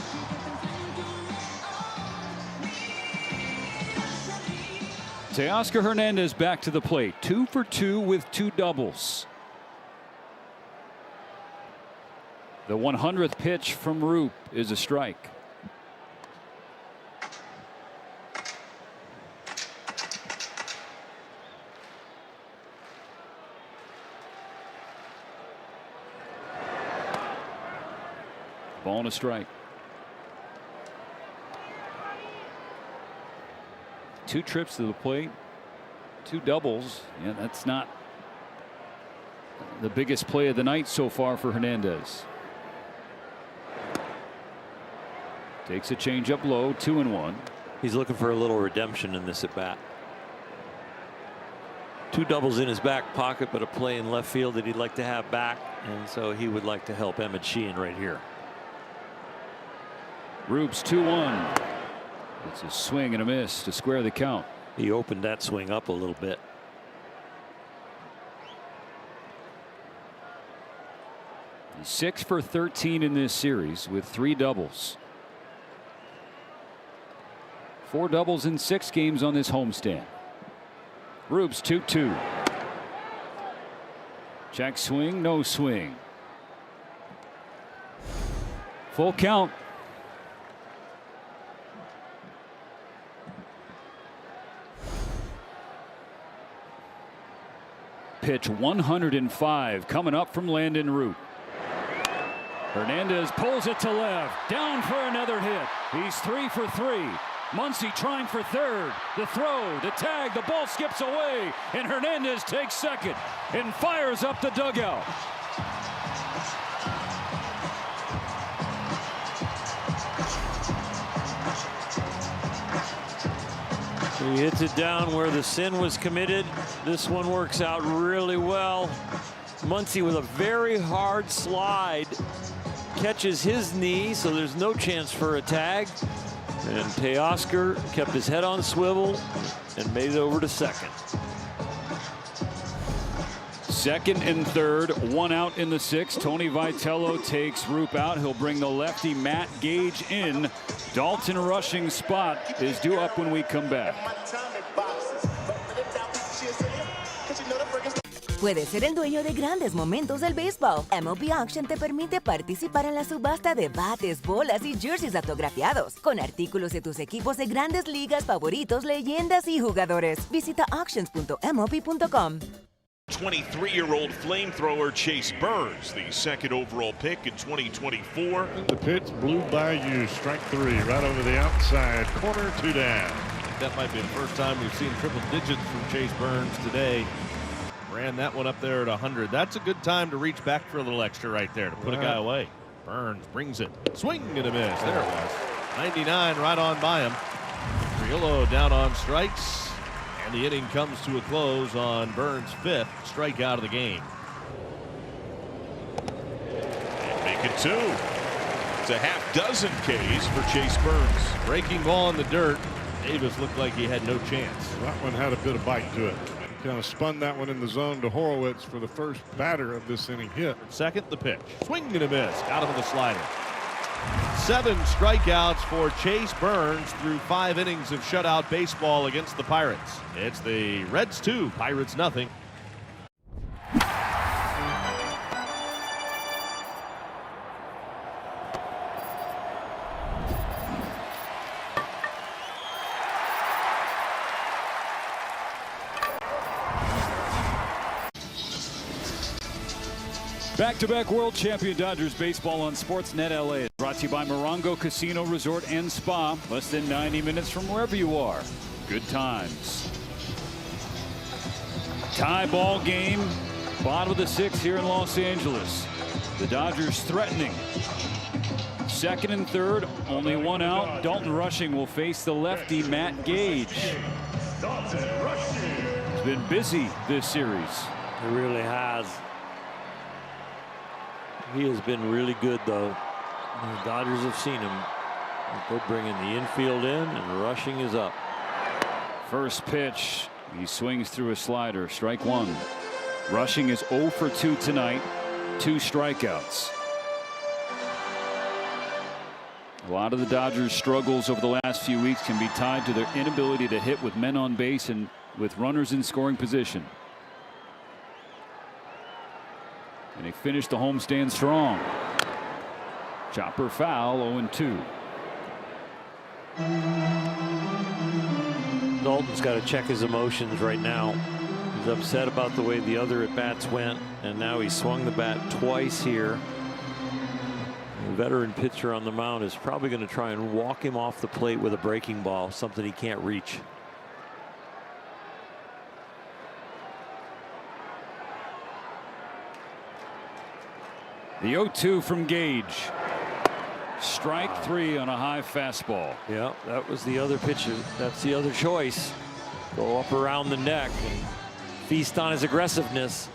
S24: Teoscar Hernandez back to the plate. 2 for 2 with 2 doubles. The 100th pitch from Roop is a strike. Ball and a strike. 2 trips to the plate, 2 doubles. Yeah, that's not the biggest play of the night so far for Hernandez. Takes a changeup low, 2-1.
S23: He's looking for a little redemption in this at bat. 2 doubles in his back pocket, but a play in left field that he'd like to have back, and so he would like to help Emmett Sheehan right here.
S24: Roop's 2-1. It's a swing and a miss to square the count.
S23: He opened that swing up a little bit.
S24: He's 6 for 13 in this series with 3 doubles. 4 doubles in 6 games on this homestand. Roop's 2-2. Check swing, no swing. Full count. Pitch 105 coming up from Landon Roop. Hernandez pulls it to left, down for another hit. He's 3 for 3. Muncy trying for third. The throw, the tag, the ball skips away, and Hernandez takes second and fires up the dugout.
S23: He hits it down where the sin was committed. This one works out really well. Muncy with a very hard slide catches his knee, so there's no chance for a tag. And Teoscar kept his head on swivel and made it over to second.
S24: Second and third, 1 out in the 6th. Tony Vitello takes Roop out. He'll bring the lefty Matt Gage in. Dalton Rushing's spot is due up when we come back.
S2: Puedes ser el dueño de grandes momentos del béisbol. MLB Auction te permite participar en la subasta de bates, bolas y jerseys autografiados, con artículos de tus equipos de grandes ligas favoritos, leyendas y jugadores. Visita auctions.mlb.com.
S6: 23-year-old flamethrower Chase Burns, the 2nd overall pick in 2024.
S9: The pitch blew by you. Strike 3 right over the outside corner, 2 down.
S7: That might be the first time we've seen triple digits from Chase Burns today. Ran that one up there at 100. That's a good time to reach back for a little extra right there to put a guy away. Burns brings it. Swing and a miss. There it was. 99 right on by him. Reagular down on strikes. And the inning comes to a close on Burns' 5th strikeout of the game.
S6: Make it 2. It's a half dozen Ks for Chase Burns.
S7: Breaking ball in the dirt. Davis looked like he had no chance.
S9: That one had a bit of bite to it. Kind of spun that one in the zone to Horowitz for the first batter of this inning hit.
S7: Second, the pitch. Swing and a miss. Got him with a slider. 7 strikeouts for Chase Burns through 5 innings of shutout baseball against the Pirates. It's the Reds 2, Pirates nothing.
S24: Back-to-back world champion Dodgers baseball on Sportsnet LA. Brought to you by Morongo Casino Resort and Spa. Less than 90 minutes from wherever you are. Good times. Tie ball game. Bottom of the 6th here in Los Angeles. The Dodgers threatening. 2nd and 3rd. Only 1 out. Dalton Rushing will face the lefty Matt Gage. He's been busy this series.
S23: He really has. He has been really good, though. The Dodgers have seen him. They're bringing the infield in, and Rushing is up.
S24: First pitch. He swings through a slider. Strike 1. Rushing is 0 for 2 tonight. 2 strikeouts. A lot of the Dodgers' struggles over the last few weeks can be tied to their inability to hit with men on base and with runners in scoring position. And they finished the homestand strong. Chopper foul, 0-2.
S23: Dalton's got to check his emotions right now. He's upset about the way the other at-bats went, and now he swung the bat twice here. The veteran pitcher on the mound is probably going to try and walk him off the plate with a breaking ball, something he can't reach.
S24: The 0-2 from Gage. Strike 3 on a high fastball.
S23: Yeah, that was the other pitch. That's the other choice. Go up around the neck and feast on his aggressiveness.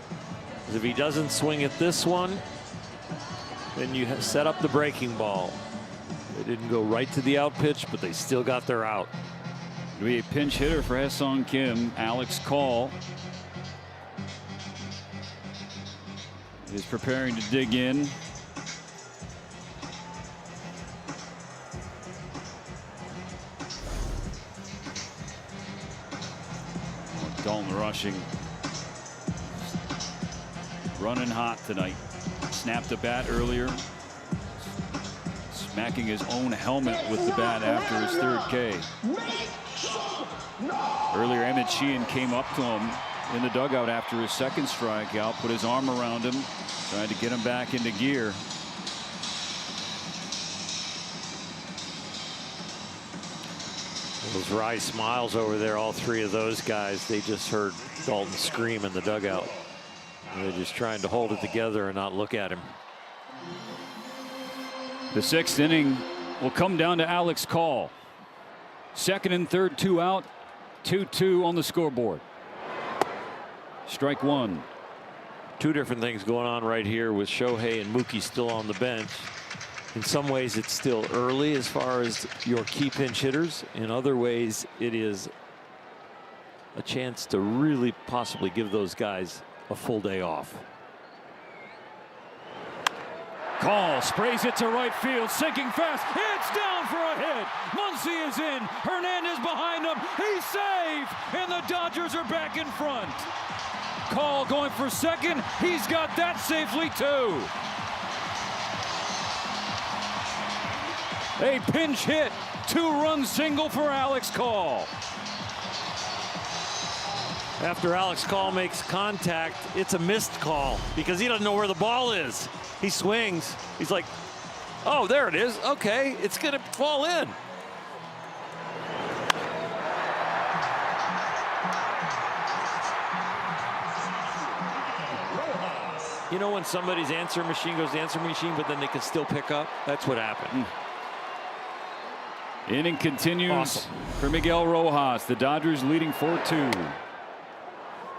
S23: Because if he doesn't swing at this one, then you set up the breaking ball. They didn't go right to the out pitch, but they still got their out.
S24: It'll be a pinch hitter for Ha-Seong Kim. Alex Call is preparing to dig in. Dalton rushing. Running hot tonight. Snapped a bat earlier. Smacking his own helmet with the bat after his third K. Earlier, Emmett Sheehan came up to him in the dugout after his second strikeout, put his arm around him, tried to get him back into gear.
S23: Those wry smiles over there, all three of those guys, they just heard Dalton scream in the dugout. They're just trying to hold it together and not look at him.
S24: The sixth inning will come down to Alex Call. Second and third, 2 out, 2-2 on the scoreboard. Strike one.
S23: Two different things going on right here with Shohei and Mookie still on the bench. In some ways, it's still early as far as your key pinch hitters. In other ways, it is a chance to really possibly give those guys a full day off.
S24: Call sprays it to right field, sinking fast. It's down for a hit. Muncy is in. Hernandez behind him. He's safe, and the Dodgers are back in front. Call going for second. He's got that safely too. A pinch hit, 2-run single for Alex Call.
S23: After Alex Call makes contact, it's a missed call because he doesn't know where the ball is. He swings. He's like, oh, there it is. Okay, it's going to fall in. You know when somebody's answer machine goes to answer machine, but then they can still pick up? That's what happened.
S24: Inning continues for Miguel Rojas. The Dodgers leading 4-2.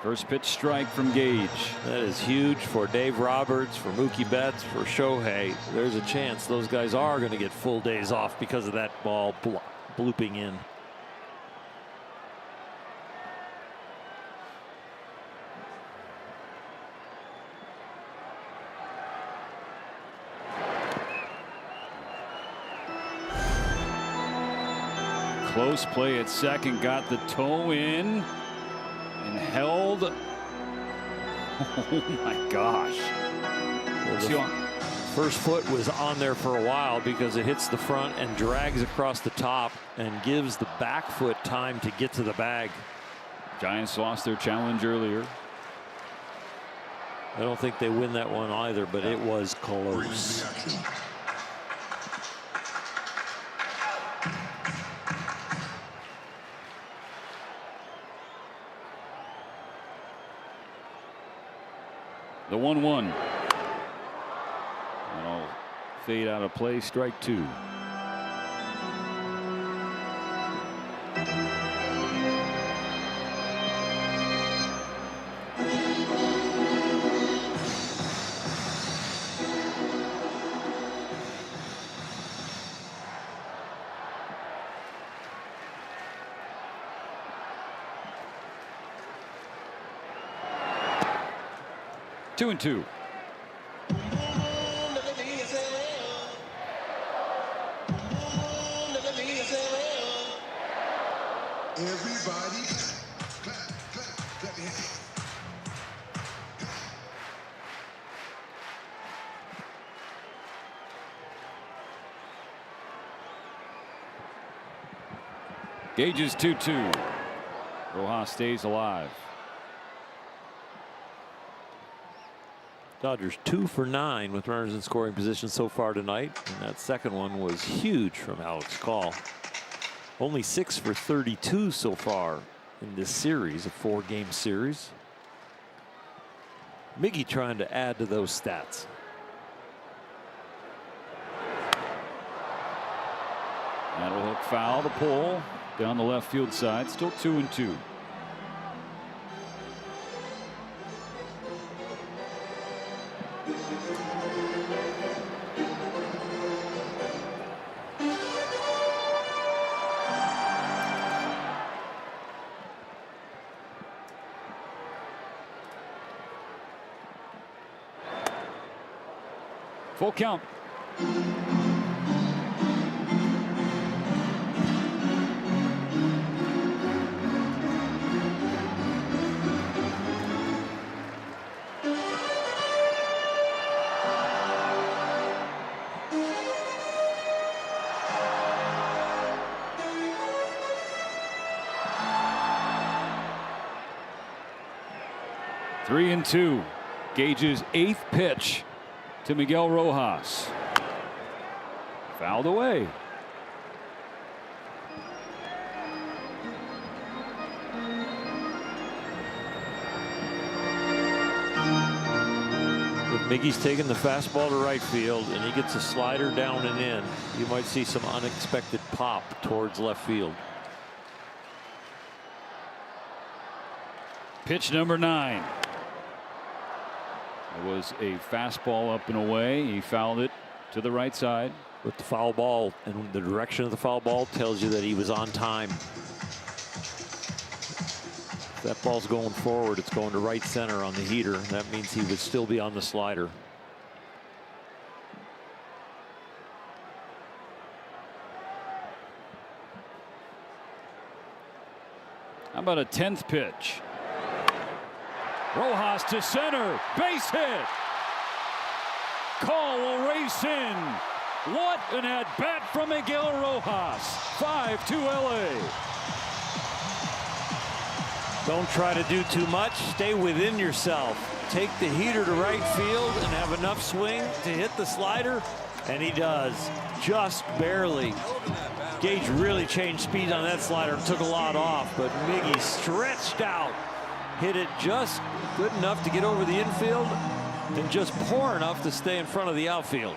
S24: First pitch strike from Gage.
S23: That is huge for Dave Roberts, for Mookie Betts, for Shohei. There's a chance those guys are going to get full days off because of that ball blooping in.
S24: Close play at second, got the toe in and held. Oh my gosh.
S23: Well, first foot was on there for a while because it hits the front and drags across the top and gives the back foot time to get to the bag.
S24: Giants lost their challenge earlier.
S23: I don't think they win that one either, but it was close.
S24: The 1-1. That'll fade out of play. Strike two. Two and two.
S15: Everybody.
S24: Gage's 2-2. Rojas stays alive.
S23: Dodgers 2 for 9 with runners in scoring position so far tonight, and that second one was huge from Alex Call. Only 6 for 32 so far in this series, a 4-game series. Miggy trying to add to those stats.
S24: That'll hook foul, the pull down the left field side. Still 2-2. Full count. Three and two. Gage's 8th pitch to Miguel Rojas. Fouled away.
S23: If Miggy's taking the fastball to right field and he gets a slider down and in, you might see some unexpected pop towards left field.
S24: Pitch number 9. It was a fastball up and away. He fouled it to the right side.
S23: With the foul ball, and the direction of the foul ball tells you that he was on time. If that ball's going forward, it's going to right center on the heater. That means he would still be on the slider.
S24: How about a 10th pitch? Rojas to center, base hit. Call will race in. What an at-bat from Miguel Rojas. 5-2 LA.
S23: Don't try to do too much. Stay within yourself. Take the heater to right field and have enough swing to hit the slider, and he does, just barely. Gage really changed speed on that slider and took a lot off, but Miggy stretched out. Hit it just good enough to get over the infield and just poor enough to stay in front of the outfield.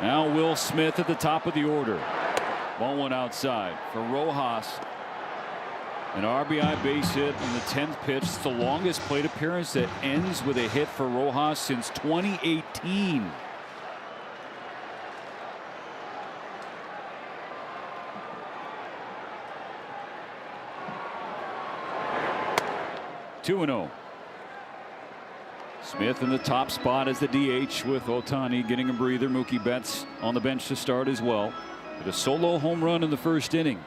S24: Now Will Smith at the top of the order. Ball one outside for Rojas. An RBI base hit in the 10th pitch. It's the longest plate appearance that ends with a hit for Rojas since 2018. Two and 0. Smith in the top spot as the DH with Ohtani getting a breather. Mookie Betts on the bench to start as well. With a solo home run in the first inning.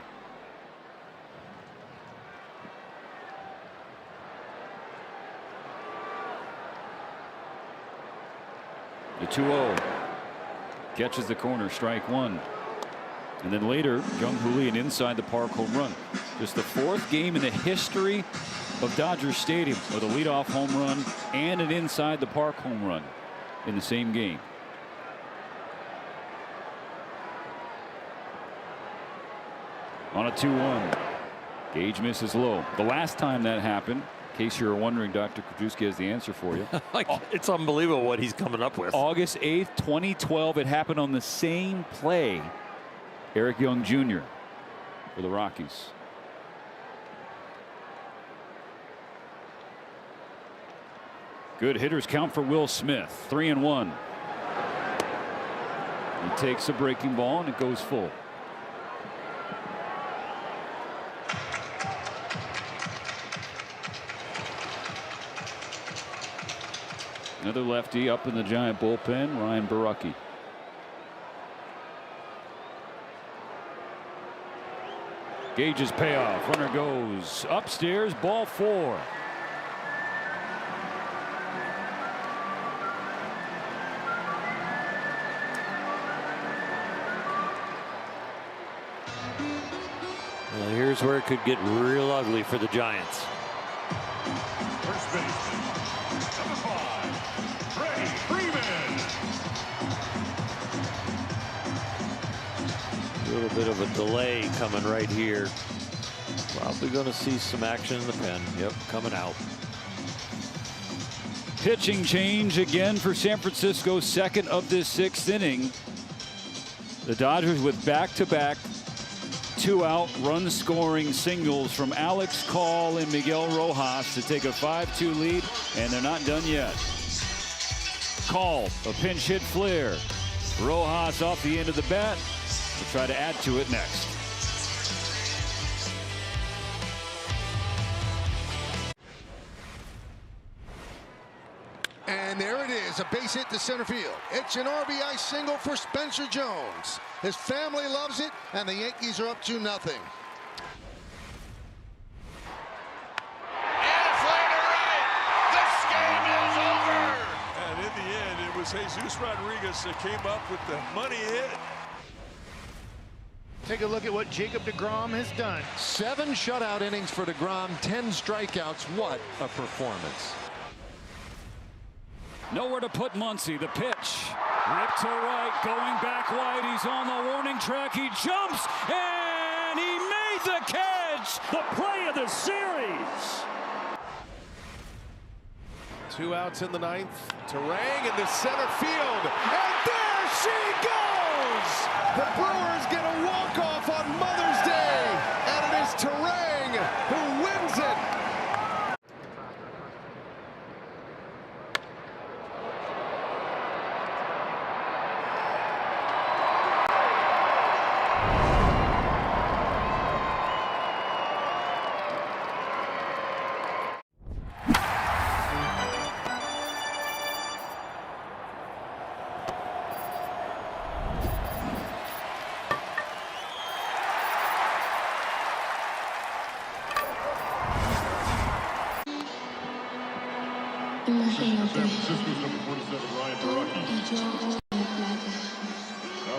S24: The 2-0. Catches the corner, strike one. And then later, Jung Hoo Lee an inside the park home run. Just the 4th game in the history of Dodger Stadium with a leadoff home run and an inside the park home run in the same game. On a 2-1. Gage misses low. The last time that happened, in case you're wondering, Dr. Krajewski has the answer for you.
S23: It's unbelievable what he's coming up with.
S24: August 8th, 2012. It happened on the same play. Eric Young Jr. for the Rockies. Good hitters count for Will Smith. 3-1. He takes a breaking ball and it goes full. Another lefty up in the Giant bullpen, Ryan Baracki. Gage's payoff. Runner goes upstairs. Ball 4.
S23: Here's where it could get real ugly for the Giants.
S21: First baseman, number 5, Freddie Freeman.
S23: A little bit of a delay coming right here. Probably going to see some action in the pen. Yep, coming out.
S24: Pitching change again for San Francisco, second of this 6th inning. The Dodgers with back-to-back 2-out run-scoring singles from Alex Call and Miguel Rojas to take a 5-2 lead, and they're not done yet. Call, a pinch hit flare. Rojas off the end of the bat. We'll try to add to it next.
S5: And there it is, a base hit to center field. It's an RBI single for Spencer Jones. His family loves it, and the Yankees are up 2-0.
S21: And a fly to right. This game is over.
S6: And in the end, it was Jesus Rodriguez that came up with the money hit.
S16: Take a look at what Jacob deGrom has done.
S5: 7 shutout innings for deGrom, 10 strikeouts. What a performance.
S24: Nowhere to put Muncy. The pitch. Ripped to right. Going back wide. He's on the warning track. He jumps. And he made the catch.
S21: The play of the series.
S12: 2 outs in the 9th. Terang into center field. And there she goes. The Brewers get a walk-off on Mother's Day. And it is Terang who wins it.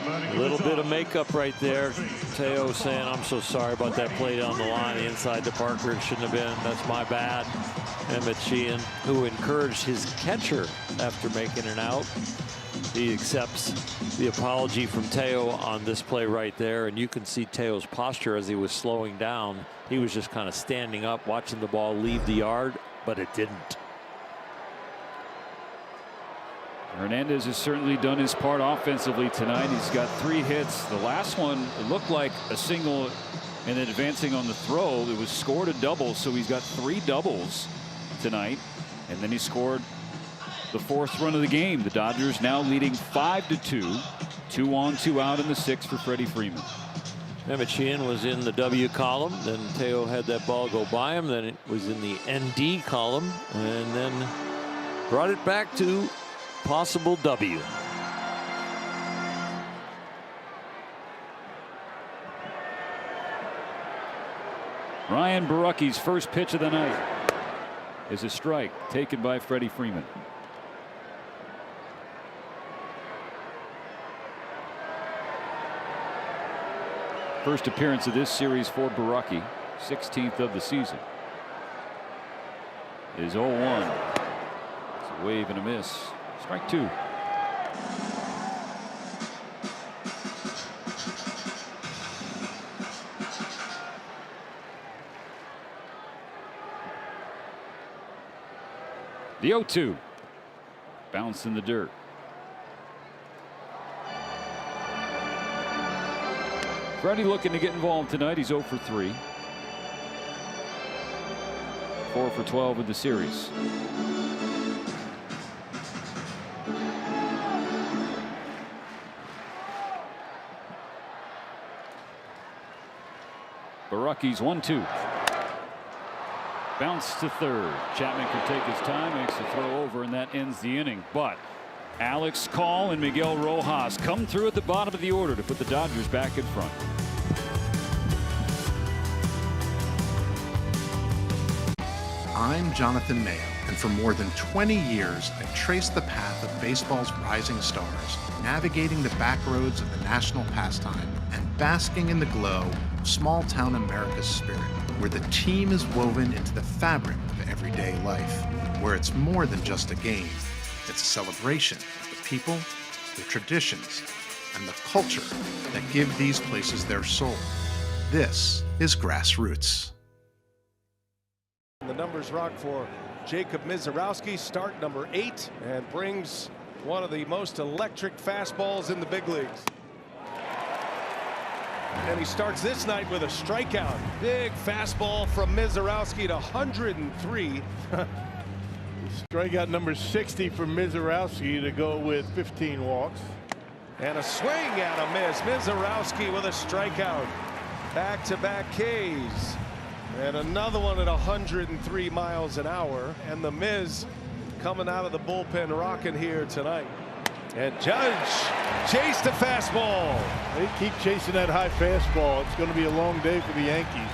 S23: A little bit of makeup right there. Teo saying, I'm so sorry about that play down the line inside the Parker. It shouldn't have been. That's my bad. Emmett Sheehan, who encouraged his catcher after making an out. He accepts the apology from Teo on this play right there. And you can see Teo's posture as he was slowing down. He was just kind of standing up, watching the ball leave the yard, but it didn't.
S24: Hernandez has certainly done his part offensively tonight. He's got 3 hits. The last one looked like a single and then advancing on the throw. It was scored a double, so he's got 3 doubles tonight. And then he scored the 4th run of the game. The Dodgers now leading 5-2. 2 on, 2 out in the 6th for Freddie Freeman.
S23: Emmett Sheehan was in the W column. Then Teo had that ball go by him. Then it was in the ND column. And then brought it back to possible W.
S24: Ryan Borucki's first pitch of the night is a strike taken by Freddie Freeman. First appearance of this series for Borucki, 16th of the season. Is 0-1. It's a wave and a miss. Strike 2. The 0-2. Bounce in the dirt. Freddie looking to get involved tonight. He's 0 for 3. 4 for 12 in the series. Borucki's 1-2. Bounce to third. Chapman can take his time, makes the throw over, and that ends the inning. But Alex Call and Miguel Rojas come through at the bottom of the order to put the Dodgers back in front.
S1: I'm Jonathan Mayo, and and for more than 20 years, I've traced the path of baseball's rising stars, navigating the back roads of the national pastime and basking in the glow of small-town America's spirit, where the team is woven into the fabric of everyday life, where it's more than just a game. It's a celebration of the people, the traditions, and the culture that give these places their soul. This is Grassroots.
S4: The numbers rock for Jacob Mizorowski, start number 8, and brings one of the most electric fastballs in the big leagues. And he starts this night with a strikeout. Big fastball from Mizorowski to 103.
S8: Strikeout number 60 for Mizorowski to go with 15 walks.
S4: And a swing and a miss. Mizorowski with a strikeout. Back-to-back Ks. And another one at 103 miles an hour. And the Miz coming out of the bullpen rocking here tonight. And Judge chased a fastball.
S8: They keep chasing that high fastball. It's going to be a long day for the Yankees.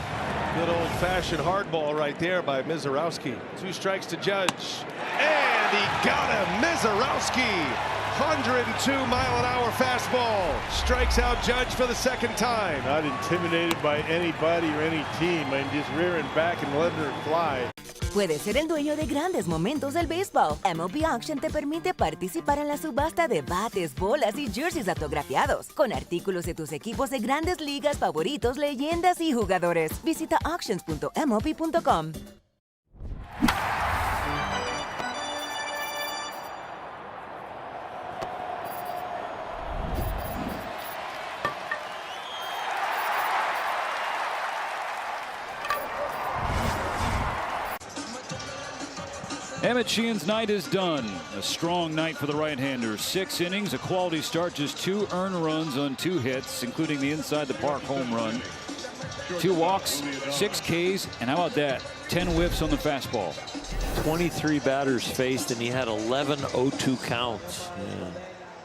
S4: Good old-fashioned hardball right there by Mizorowski. 2 strikes to Judge. And he got him. Mizorowski. 102-mile-an-hour fastball. Strikes out Judge for the second time.
S8: Not intimidated by anybody or any team. And just rearing back and letting her fly.
S2: Puedes ser el dueño de grandes momentos del béisbol. MLB Auction te permite participar en la subasta de bates, bolas y jerseys autografiados, con artículos de tus equipos de grandes ligas favoritos, leyendas y jugadores. Visita auctions.mlb.com.
S24: Emmett Sheehan's night is done. A strong night for the right-hander. 6 innings, a quality start, just 2 earned runs on 2 hits, including the inside the park home run. 2 walks, 6 Ks, and how about that? 10 whiffs on the fastball.
S23: 23 batters faced, and he had 11 0-2 counts. And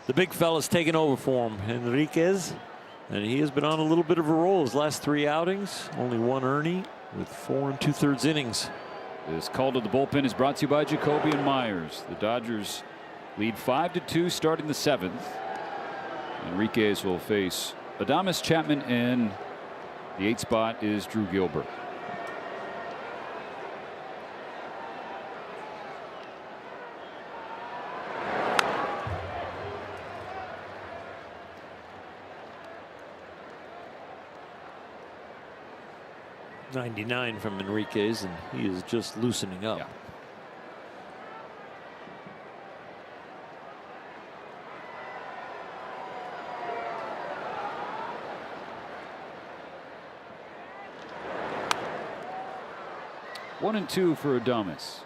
S23: the big fella's taking over for him, Enriquez, and he has been on a little bit of a roll his last 3 outings. Only 1 earney with 4 2/3 innings.
S24: This call to the bullpen is brought to you by Jacoby and Myers. The Dodgers lead 5-2 starting the 7th. Enriquez will face Adames Chapman, and the 8th spot is Drew Gilbert.
S23: .99 from Enriquez, and he is just loosening up.
S24: Yeah. One and 2 for Adames.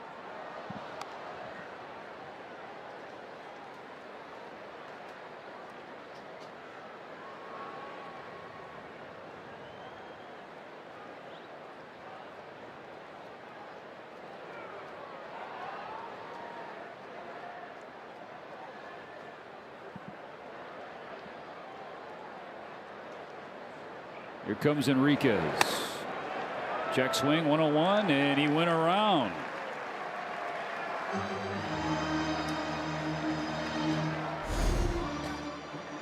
S24: Here comes Enriquez. Check swing, 101, and he went around.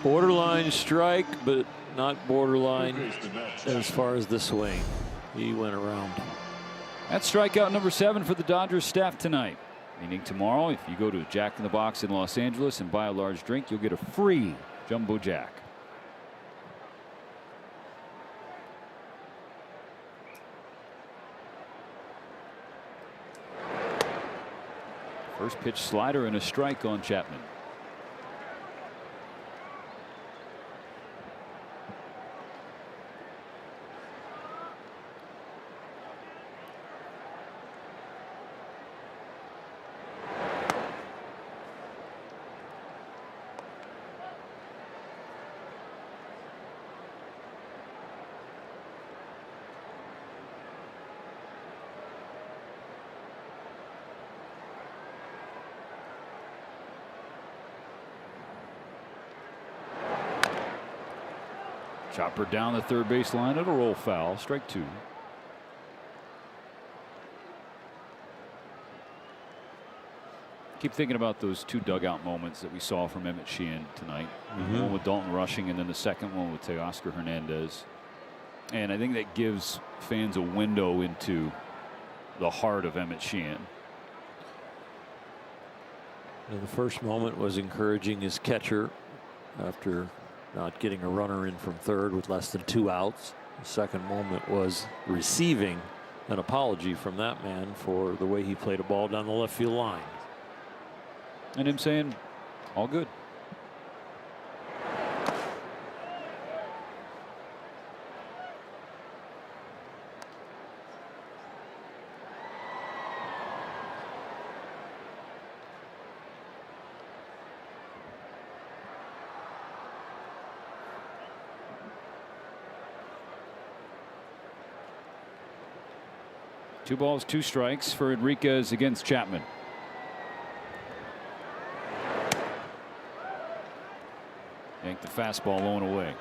S23: Borderline strike, but not borderline as far as the swing. He went around.
S24: That's strikeout number 7 for the Dodgers staff tonight. Meaning tomorrow, if you go to Jack in the Box in Los Angeles and buy a large drink, you'll get a free Jumbo Jack. First pitch slider and a strike on Chapman. Chopper down the third base line. It'll roll foul. Strike 2. Keep thinking about those 2 dugout moments that we saw from Emmett Sheehan tonight.
S7: Mm-hmm.
S24: One with Dalton Rushing, and then the second one with Teoscar Hernandez. And I think that gives fans a window into the heart of Emmett Sheehan.
S23: And the first moment was encouraging his catcher after not getting a runner in from third with less than 2 outs. The second moment was receiving an apology from that man for the way he played a ball down the left field line.
S24: And him saying, all good. Two balls, 2 strikes for Enriquez against Chapman. Yank the fastball low and away.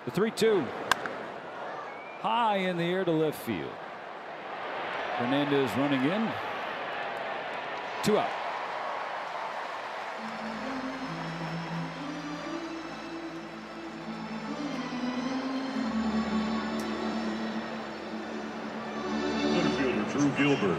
S24: The 3-2. High in the air to left field. Hernandez running in. 2 out.
S13: Reagular.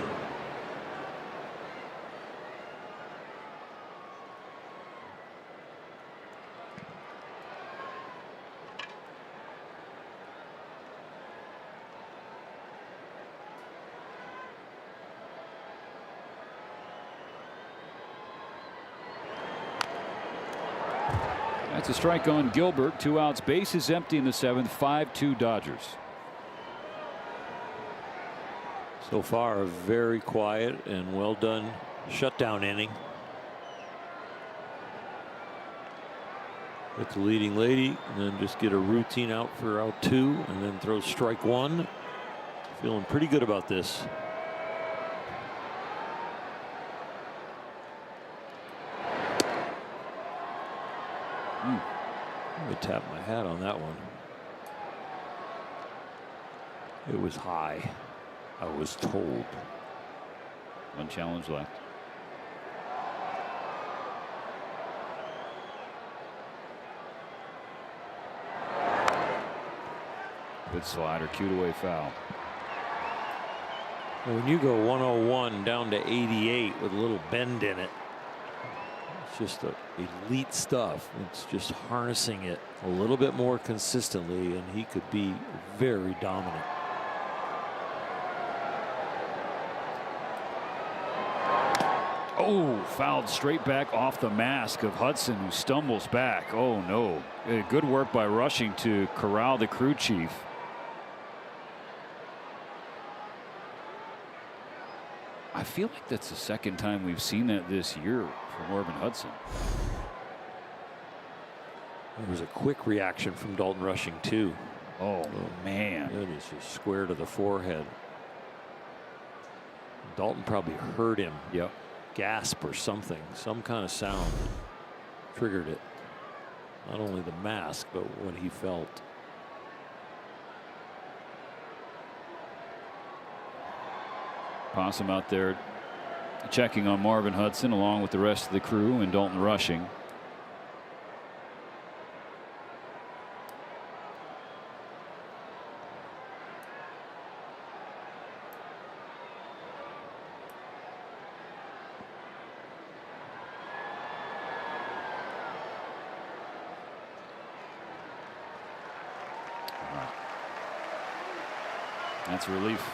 S24: That's a strike on Gilbert. 2 outs, bases empty in the 7th. 5-2 Dodgers.
S23: So far, a very quiet and well done shutdown inning. Get the leading lady and then just get a routine out for out 2 and then throw strike 1. Feeling pretty good about this. I'm gonna tap my hat on that one. It was high, I was told.
S24: 1 challenge left. Good slider, cued away foul.
S23: When you go 101 down to 88 with a little bend in it, it's just elite stuff. It's just harnessing it a little bit more consistently, and he could be very dominant.
S24: Oh, fouled straight back off the mask of Hudson, who stumbles back. Oh no. Good work by Rushing to corral the crew chief. I feel like that's the second time we've seen that this year from Marvin Hudson.
S23: There was a quick reaction from Dalton Rushing too.
S24: Oh man.
S23: It is just square to the forehead. Dalton probably heard him.
S24: Yep.
S23: Gasp or something, some kind of sound triggered it. Not only the mask, but what he felt.
S24: Possum out there checking on Marvin Hudson along with the rest of the crew and Dalton Rushing. That's a relief.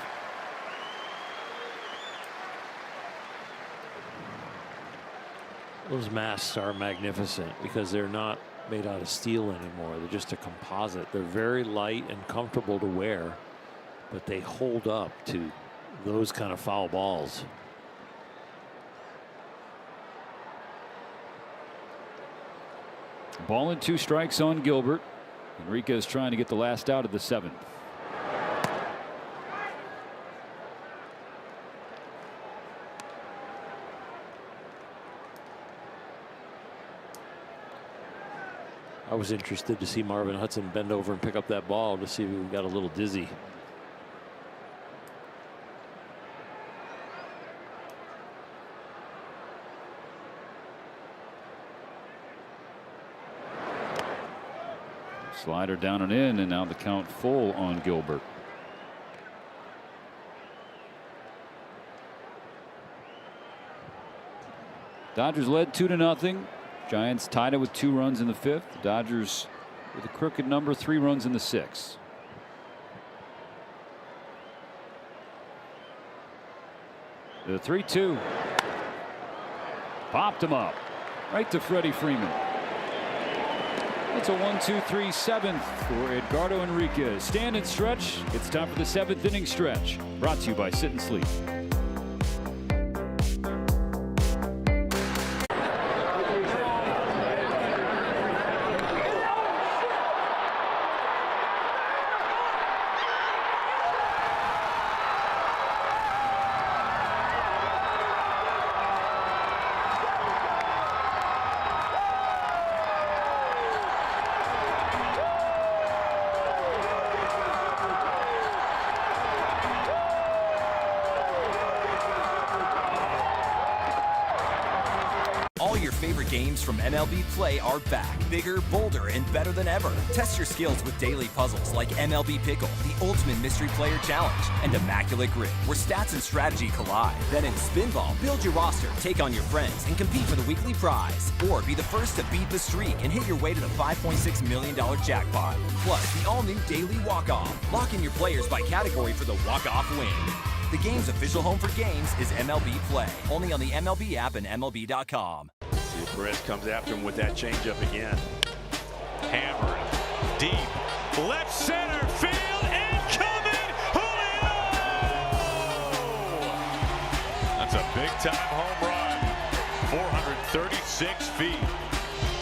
S23: Those masks are magnificent because they're not made out of steel anymore. They're just a composite. They're very light and comfortable to wear, but they hold up to those kind of foul balls.
S24: Ball and 2 strikes on Gilbert. Enriquez trying to get the last out of the 7th.
S23: I was interested to see Marvin Hudson bend over and pick up that ball to see if he got a little dizzy.
S24: Slider down and in, and now the count full on Gilbert. Dodgers led 2-0. Giants tied it with 2 runs in the 5th. The Dodgers with a crooked number, 3 runs in the 6th. The 3-2. Popped him up right to Freddie Freeman. It's a 1-2-3 7th for Edgardo Enriquez. Stand and stretch. It's time for the 7th inning stretch. Brought to you by Sit and Sleep.
S19: All your favorite games from MLB Play are back, bigger, bolder, and better than ever. Test your skills with daily puzzles like MLB Pickle, the Ultimate Mystery Player Challenge, and Immaculate Grip, where stats and strategy collide. Then in Spinball, build your roster, take on your friends, and compete for the weekly prize. Or be the first to beat the streak and hit your way to the $5.6 million jackpot. Plus, the all-new Daily Walk-Off. Lock in your players by category for the walk-off win. The game's official home for games is MLB Play. Only on the MLB app and MLB.com.
S6: Perez comes after him with that changeup again. Hammered deep left center field and coming Julio. That's a big time home run. 436 feet.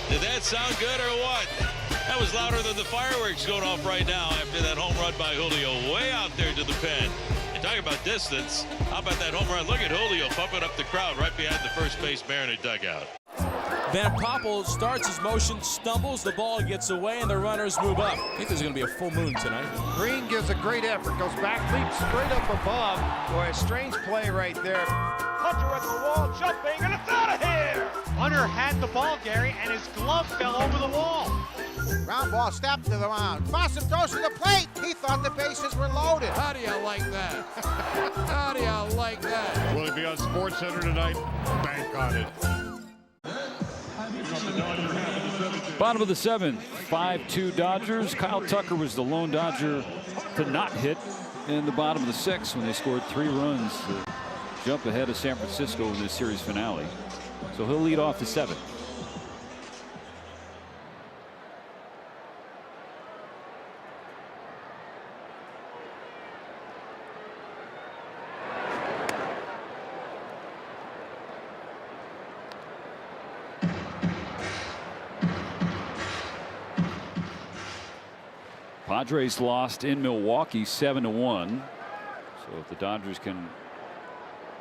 S10: Did that sound good or what? That was louder than the fireworks going off right now after that home run by Julio way out there to the pen. And talking about distance, how about that home run? Look at Julio pumping up the crowd right behind the first base Mariners dugout.
S11: Van Poppel starts his motion, stumbles, the ball gets away, and the runners move up. I think there's going to be a full moon tonight.
S16: Green gives a great effort, goes back, leaps straight up above. Boy, a strange play right there. Hunter at the wall, jumping, and it's out of here! Hunter had the ball, Gary, and his glove fell over the wall.
S14: Ground ball, step to the mound. Fossum throws to the plate. He thought the bases were loaded.
S11: How do you like that? How do you like that?
S8: Will it be on Sports Center tonight? Bank on it.
S24: Bottom of the 7th, 5-2 Dodgers. Kyle Tucker was the lone Dodger to not hit in the bottom of the 6th when they scored 3 runs to jump ahead of San Francisco in this series finale. So he'll lead off the 7th. Padres lost in Milwaukee 7-1. So if the Dodgers can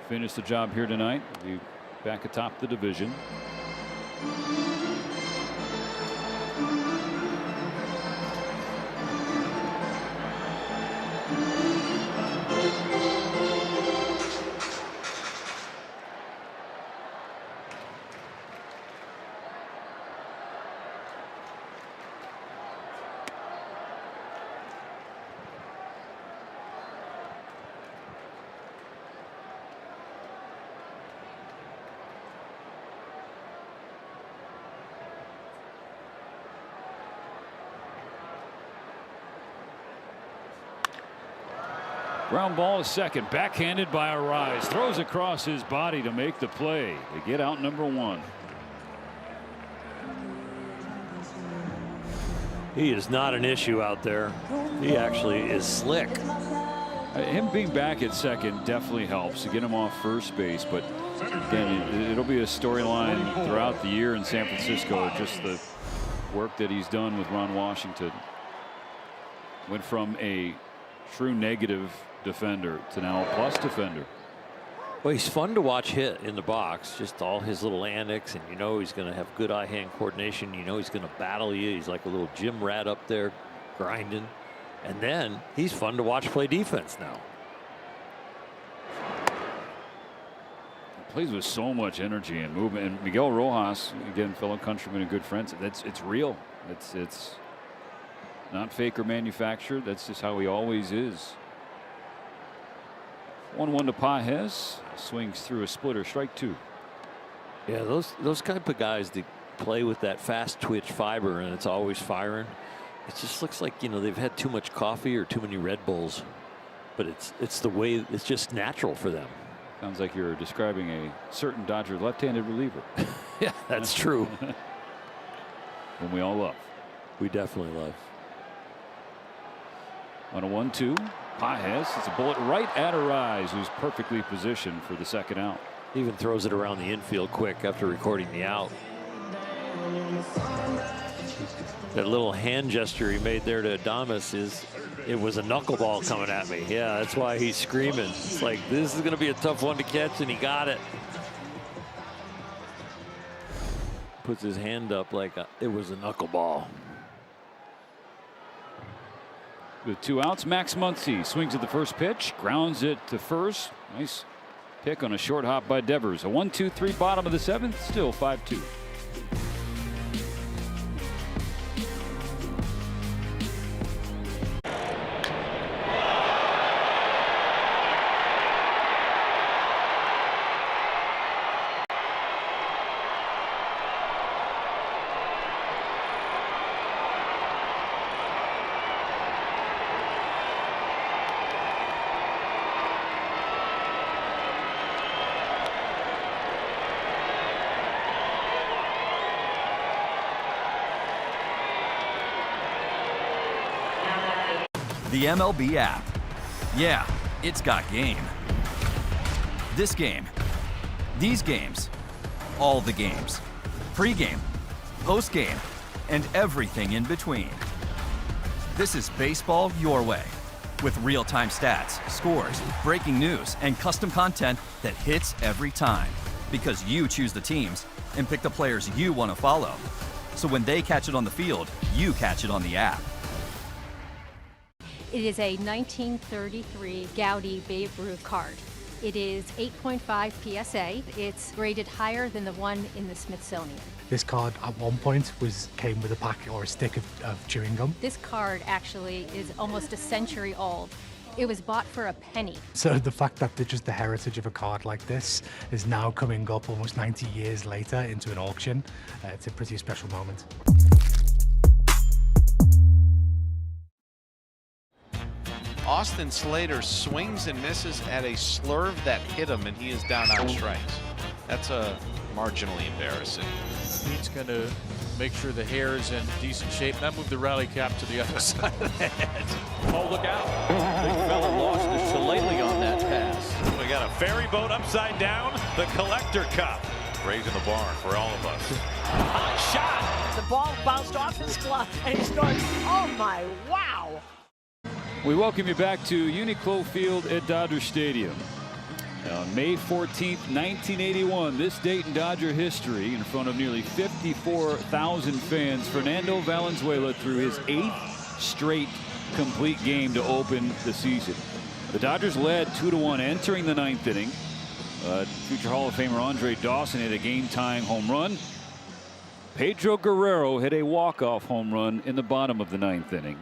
S24: finish the job here tonight, they'll be back atop the division. Ground ball is second, backhanded by Arise, throws across his body to make the play. They get out number 1.
S23: He is not an issue out there. He actually is slick.
S24: Him being back at second definitely helps to get him off first base, but again, it'll be a storyline throughout the year in San Francisco, just the work that he's done with Ron Washington. Went from a true negative defender to now a plus defender.
S23: Well, he's fun to watch hit in the box, just all his little antics, and you know he's going to have good eye-hand coordination. You know he's going to battle you. He's like a little gym rat up there grinding. And then he's fun to watch play defense now.
S24: He plays with so much energy and movement. And Miguel Rojas, again, fellow countryman and good friends, it's real. It's not fake or manufactured. That's just how he always is. 1-1 to Pages. Swings through a splitter. Strike 2.
S23: Yeah, those type of guys that play with that fast twitch fiber and it's always firing. It just looks like, you know, they've had too much coffee or too many Red Bulls. But it's the way, it's just natural for them.
S24: Sounds like you're describing a certain Dodger left-handed reliever.
S23: Yeah, that's true.
S24: Whom we all love.
S23: We definitely love.
S24: On a 1-2. Pages, it's a bullet right at Arise, who's perfectly positioned for the second out.
S23: He even throws it around the infield quick after recording the out. That little hand gesture he made there to Adames it was a knuckleball coming at me. Yeah, that's why he's screaming. It's like, this is going to be a tough one to catch, and he got it. Puts his hand up like it was a knuckleball.
S24: With 2 outs, Max Muncy swings at the first pitch, grounds it to first. Nice pick on a short hop by Devers. A 1-2-3 bottom of the 7th, still 5-2.
S19: The MLB app. Yeah, it's got game. This game. These games. All the games. Pre-game, post-game, and everything in between. This is baseball your way. With real-time stats, scores, breaking news, and custom content that hits every time. Because you choose the teams and pick the players you want to follow. So when they catch it on the field, you catch it on the app.
S17: It is a 1933 Gaudy Babe Ruth card. It is 8.5 PSA. It's graded higher than the one in the Smithsonian.
S18: This card at one point came with a packet or a stick of chewing gum.
S17: This card actually is almost a century old. It was bought for a penny.
S18: So the fact that just the heritage of a card like this is now coming up almost 90 years later into an auction, it's a pretty special moment.
S1: Austin Slater swings and misses at a slurve that hit him, and he is down on strikes. That's marginally embarrassing.
S20: He's going to make sure the hair is in decent shape. Now move the rally cap to the other side of the head.
S6: Oh, look out. Big fella lost to Shillelagh on that pass. We got a ferry boat upside down, the collector cup. Raising the bar for all of us.
S22: Hot shot. The ball bounced off his glove, and he starts, oh my, wow.
S24: We welcome you back to Uniqlo Field at Dodger Stadium. On May 14th, 1981, this date in Dodger history, in front of nearly 54,000 fans, Fernando Valenzuela threw his 8th straight complete game to open the season. The Dodgers led 2-1 entering the 9th inning. Future Hall of Famer Andre Dawson hit a game-tying home run. Pedro Guerrero hit a walk-off home run in the bottom of the 9th inning.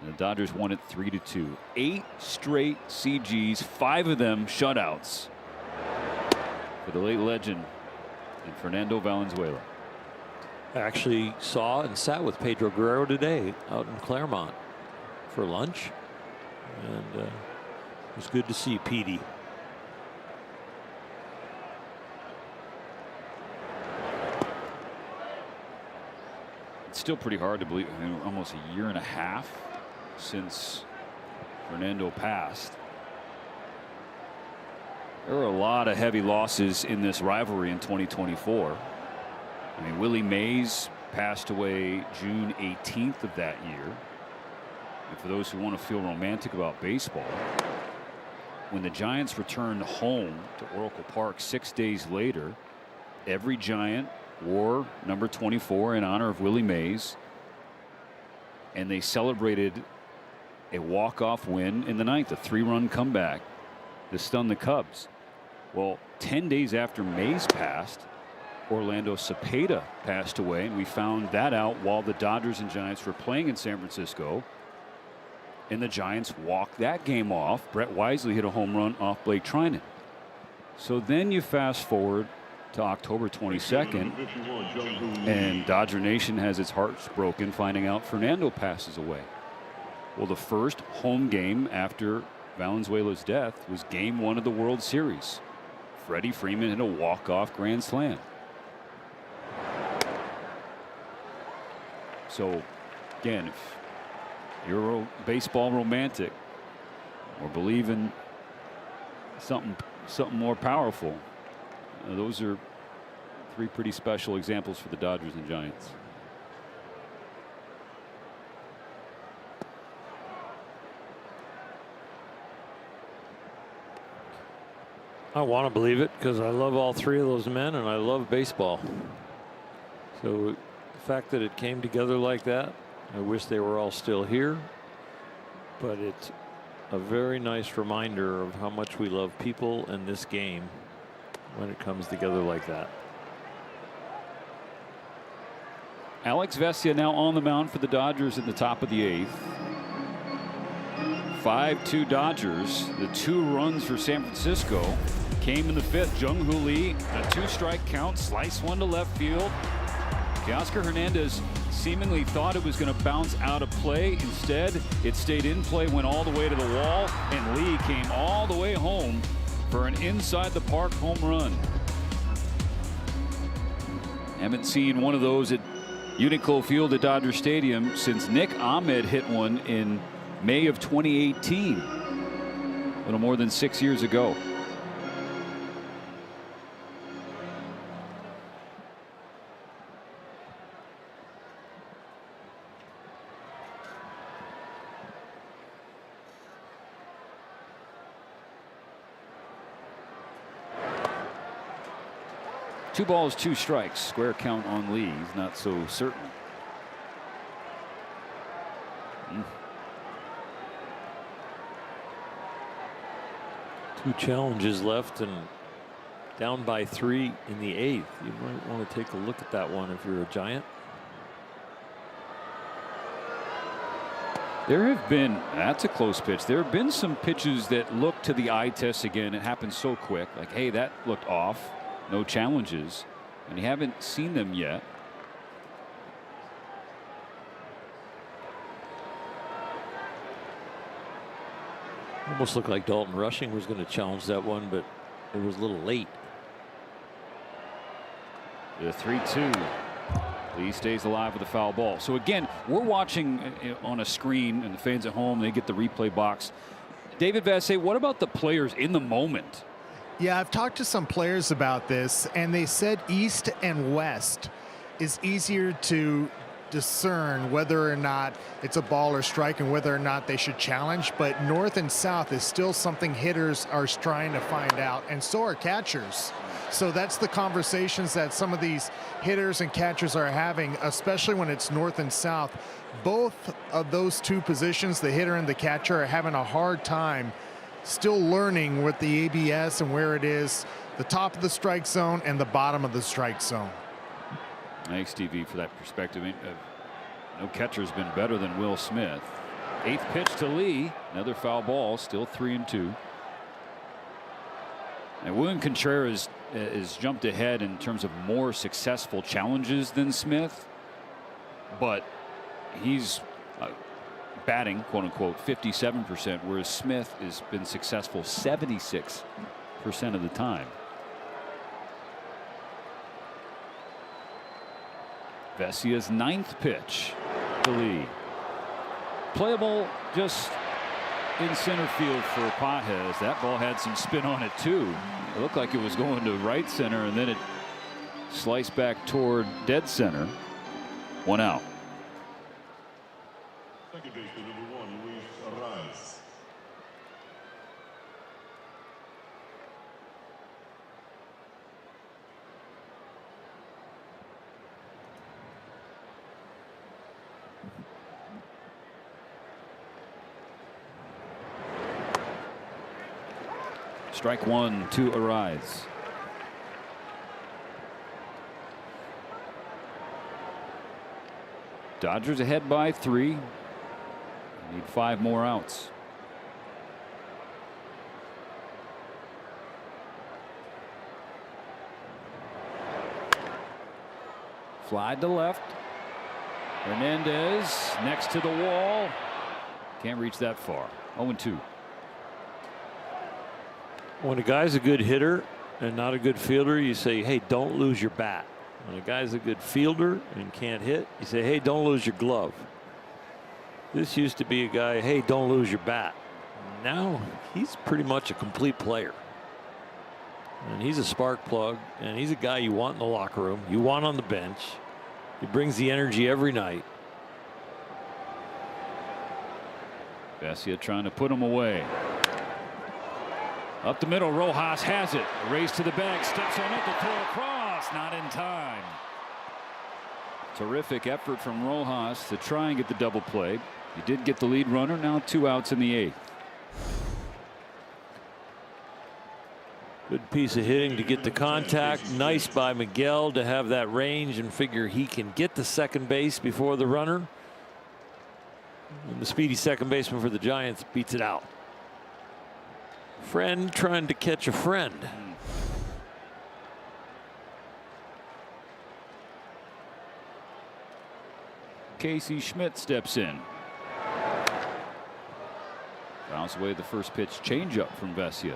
S24: And the Dodgers won it 3-2. 8 straight CGs, 5 of them shutouts for the late legend and Fernando Valenzuela.
S23: I actually saw and sat with Pedro Guerrero today out in Claremont for lunch, and it was good to see Petey.
S24: It's still pretty hard to believe. I mean, almost a year and a half since Fernando passed. There were a lot of heavy losses in this rivalry in 2024. I mean, Willie Mays passed away June 18th of that year. And for those who want to feel romantic about baseball, when the Giants returned home to Oracle Park 6 days later, every Giant wore number 24 in honor of Willie Mays, and they celebrated a walk-off win in the ninth, a 3-run comeback to stun the Cubs. Well, 10 days after Mays passed, Orlando Cepeda passed away, and we found that out while the Dodgers and Giants were playing in San Francisco, and the Giants walked that game off. Brett Wisely hit a home run off Blake Trinan. So then you fast forward to October 22nd, and Dodger Nation has its hearts broken finding out Fernando passes away. Well, the first home game after Valenzuela's death was Game 1 of the World Series. Freddie Freeman hit a walk-off grand slam. So, again, if you're a baseball romantic or believe in something more powerful, those are 3 pretty special examples for the Dodgers and Giants.
S23: I want to believe it because I love all 3 of those men and I love baseball. So the fact that it came together like that, I wish they were all still here, but it's a very nice reminder of how much we love people in this game when it comes together like that.
S24: Alex Vesia now on the mound for the Dodgers at the top of the 8th. 5-2 Dodgers. The 2 runs for San Francisco came in the 5th. Jung-Hoo Lee, a 2-strike count, slice one to left field. Teoscar Hernandez seemingly thought it was going to bounce out of play. Instead, it stayed in play, went all the way to the wall, and Lee came all the way home for an inside the park home run. Haven't seen one of those at Unico Field at Dodger Stadium since Nick Ahmed hit one in May of 2018, a little more than 6 years ago. Two balls, 2 strikes. Square count on Lee. He's not so certain.
S23: Two challenges left and down by 3 in the 8th. You might want to take a look at that one if you're a Giant.
S24: There have been, that's a close pitch. There have been some pitches that look to the eye test again. It happened so quick. Like, hey, that looked off. No challenges. And you haven't seen them yet.
S23: Almost looked like Dalton Rushing was going to challenge that one, but it was a little late.
S24: The 3-2. Lee stays alive with a foul ball. So again, we're watching on a screen, and the fans at home, they get the replay box. David Vassay, what about the players in the moment?
S3: Yeah, I've talked to some players about this, and they said east and west is easier to discern whether or not it's a ball or strike and whether or not they should challenge, but north and south is still something hitters are trying to find out, and so are catchers. So that's the conversations that some of these hitters and catchers are having, especially when it's north and south. Both of those 2 positions, the hitter and the catcher, are having a hard time still learning with the ABS and where it is, the top of the strike zone and the bottom of the strike zone.
S24: Thanks, TV, for that perspective. No catcher's been better than Will Smith. 8th pitch to Lee. Another foul ball. Still 3-2. And William Contreras has jumped ahead in terms of more successful challenges than Smith, but he's batting, quote unquote, 57%, whereas Smith has been successful 76% of the time. Vesia's 9th pitch to Lee. Playable just in center field for Pages. That ball had some spin on it too. It looked like it was going to right center, and then it sliced back toward dead center. 1 out. Strike one to Arise. Dodgers ahead by 3. Need 5 more outs. Fly to left. Hernandez next to the wall. Can't reach that far. 0-2.
S23: When a guy's a good hitter and not a good fielder, you say, hey, don't lose your bat. When a guy's a good fielder and can't hit, you say, hey, don't lose your glove. This used to be a guy, hey, don't lose your bat. Now he's pretty much a complete player. And he's a spark plug, and he's a guy you want in the locker room, you want on the bench. He brings the energy every night.
S24: Vesia trying to put him away. Up the middle, Rojas has it. A race to the bag, steps on it to throw across, not in time. Terrific effort from Rojas to try and get the double play. He did get the lead runner, now 2 outs in the 8th.
S23: Good piece of hitting to get the contact. Nice by Miguel to have that range and figure he can get to second base before the runner. And the speedy second baseman for the Giants beats it out. Friend trying to catch a friend.
S24: Casey Schmidt steps in. Fouls away the first pitch changeup from Vesia.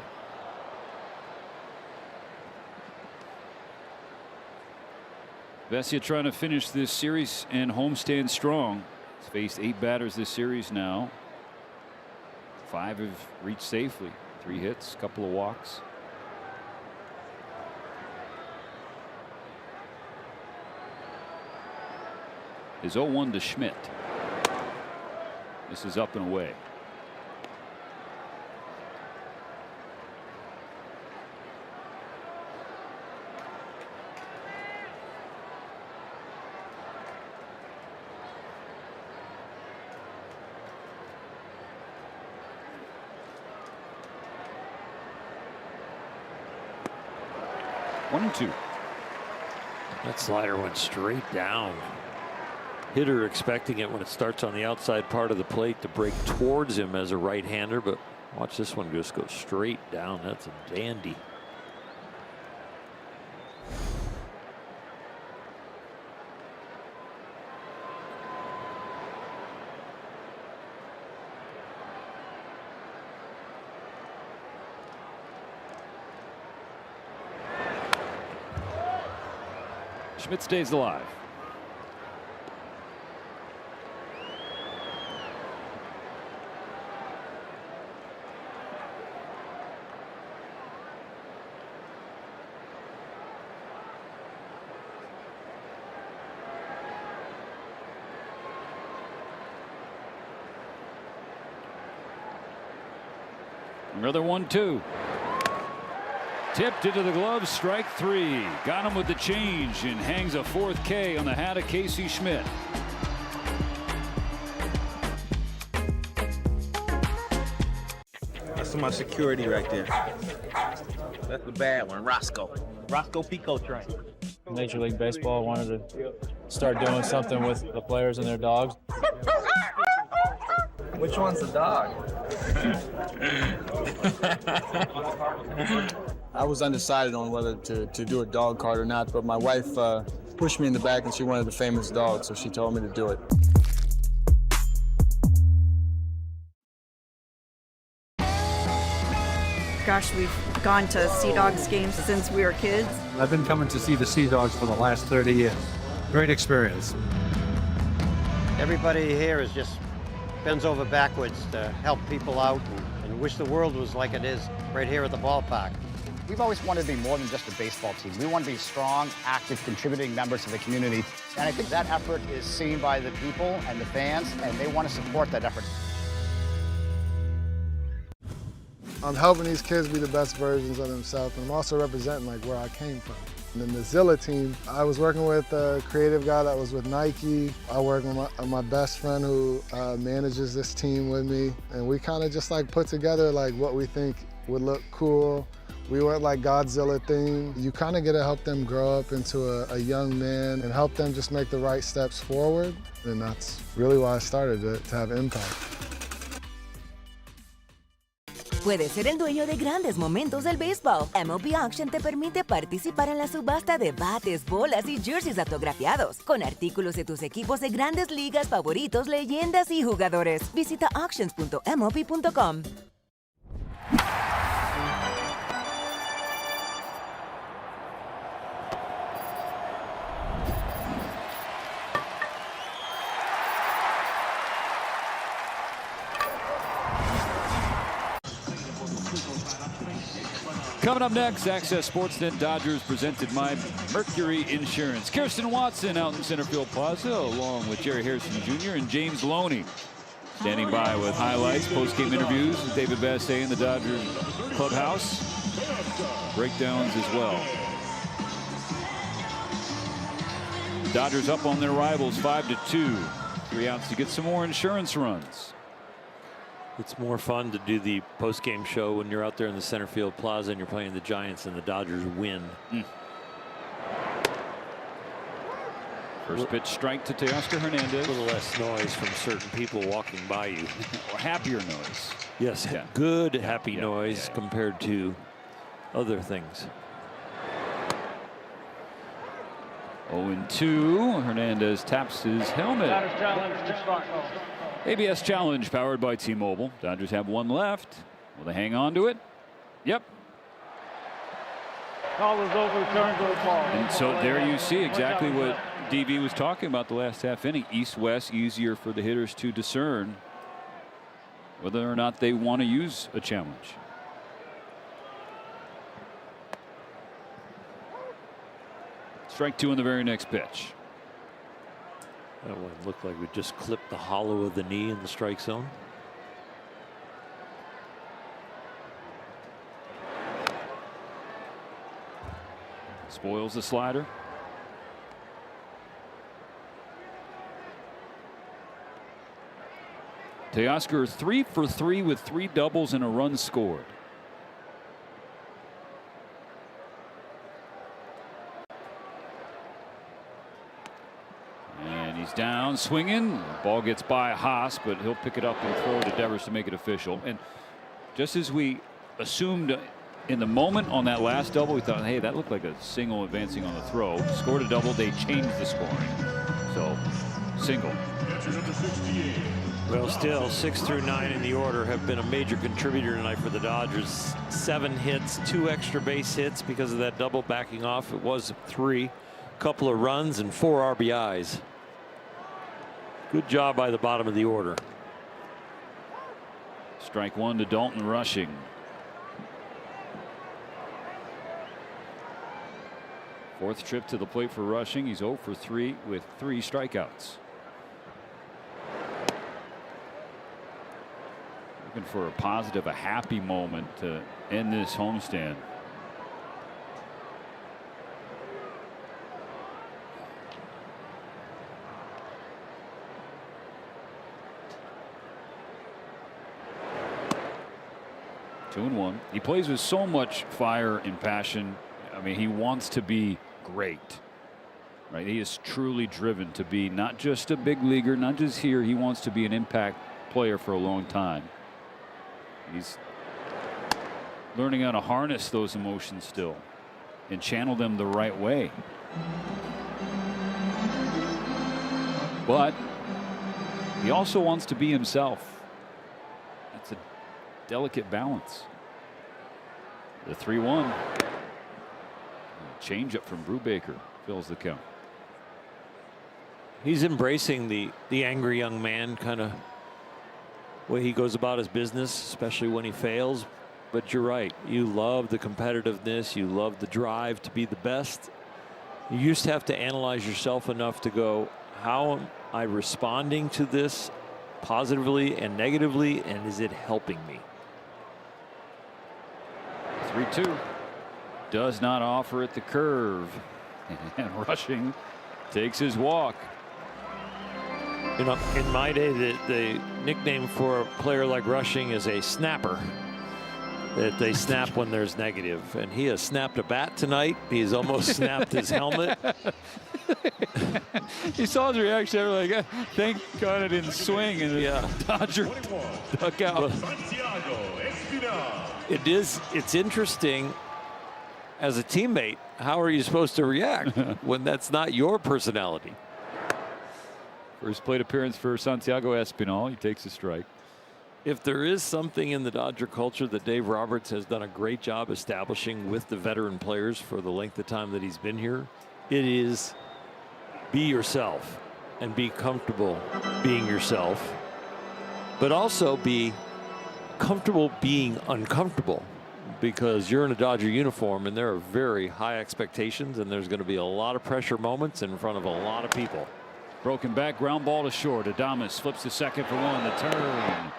S24: Vesia trying to finish this series and homestand strong. He's faced 8 batters this series now. 5 have reached safely. 3 hits, couple of walks. Is 0-1 to Schmidt. This is up and away. One and 2.
S23: That slider went straight down. Hitter expecting it when it starts on the outside part of the plate to break towards him as a right-hander, but watch this one just go straight down. That's a dandy.
S24: Schmidt stays alive. Another 1-2. Tipped into the glove, strike 3. Got him with the change and hangs a 4th K on the hat of Casey Schmidt.
S5: That's my security right there. That's the bad one, Roscoe Pico train.
S9: Major League Baseball wanted to start doing something with the players and their dogs.
S5: Which one's the dog?
S15: I was undecided on whether to do a dog card or not, but my wife pushed me in the back and she wanted a famous dog, so she told me to do it.
S21: Gosh, we've gone to Sea Dogs games since we were kids.
S25: I've been coming to see the Sea Dogs for the last 30 years. Great experience.
S26: Everybody here is just bends over backwards to help people out and wish the world was like it is right here at the ballpark.
S27: We've always wanted to be more than just a baseball team. We want to be strong, active, contributing members of the community. And I think that effort is seen by the people and the fans, and they want to support that effort.
S28: I'm helping these kids be the best versions of themselves, and I'm also representing like where I came from. And in the Zilla team, I was working with a creative guy that was with Nike. I work with my best friend who manages this team with me, and we kind of just like put together like what we think would look cool. We went like Godzilla theme. You kind of get to help them grow up into a young man and help them just make the right steps forward. And that's really why I started to have impact.
S2: Puedes ser el dueño de grandes momentos del béisbol. MLB Auction te permite participar en la subasta de bates, bolas y jerseys autografiados, con artículos de tus equipos de grandes ligas favoritos, leyendas y jugadores. Visita auctions.mlb.com.
S24: Coming up next, Access Sportsnet Dodgers presented by Mercury Insurance. Kirsten Watson out in Center Field Plaza, along with Jerry Harrison Jr. and James Loney. Standing by with highlights, post-game interviews with David Bassett in the Dodgers clubhouse. Breakdowns as well. Dodgers up on their rivals 5-2. 3 outs to get some more insurance runs.
S23: It's more fun to do the post-game show when you're out there in the Center Field Plaza and you're playing the Giants and the Dodgers win.
S24: First pitch strike to Teoscar Hernandez.
S23: A little less noise from certain people walking by you.
S24: Or happier noise.
S23: Yes, good happy noise compared to other things.
S24: 0-2. Hernandez taps his helmet. ABS challenge powered by T-Mobile. Dodgers have 1 left. Will they hang on to it? Yep.
S22: Call is overturned to the ball.
S24: And so there you see exactly what DB was talking about the last half inning. East-west, easier for the hitters to discern whether or not they want to use a challenge. Strike 2 on the very next pitch.
S23: That one looked like we just clipped the hollow of the knee in the strike zone.
S24: Spoils the slider. Teoscar 3 for 3 with 3 doubles and a run scored. He's down, swinging. The ball gets by Haas, but he'll pick it up and throw to Devers to make it official. And just as we assumed in the moment on that last double, we thought, hey, that looked like a single advancing on the throw. Scored a double, they changed the scoring. So, single.
S23: Well, still 6 through 9 in the order have been a major contributor tonight for the Dodgers. 7 hits, 2 extra base hits because of that double backing off. It was 3, couple of runs and 4 RBIs. Good job by the bottom of the order.
S24: Strike 1 to Dalton Rushing. Fourth trip to the plate for Rushing. He's 0 for 3 with 3 strikeouts. Looking for a positive, a happy moment to end this homestand. Two and 1. He plays with so much fire and passion. I mean, he wants to be great, right? He is truly driven to be not just a big leaguer, not just here. He wants to be an impact player for a long time. He's learning how to harness those emotions still and channel them the right way. But he also wants to be himself. That's a delicate balance. The 3-1. Change up from Brubaker fills the count.
S23: He's embracing the angry young man kind of way he goes about his business, especially when he fails. But you're right. You love the competitiveness. You love the drive to be the best. You used to have to analyze yourself enough to go, how am I responding to this positively and negatively, and is it helping me?
S24: 3-2. Does not offer at the curve. And Rushing takes his walk.
S23: You know, in my day, the nickname for a player like Rushing is a snapper. that they snap when there's negative. And he has snapped a bat tonight. He's almost snapped his helmet.
S24: You saw his reaction. They were like, thank God I didn't swing. And the Dodger duck out.
S23: It's interesting as a teammate. How are you supposed to react when that's not your personality?
S24: First plate appearance for Santiago Espinal. He takes a strike.
S23: If there is something in the Dodger culture that Dave Roberts has done a great job establishing with the veteran players for the length of time that he's been here, it is be yourself and be comfortable being yourself, but also be comfortable being uncomfortable, because you're in a Dodger uniform and there are very high expectations and there's going to be a lot of pressure moments in front of a lot of people.
S24: Broken back, ground ball to short. Adames flips to second for one. The turn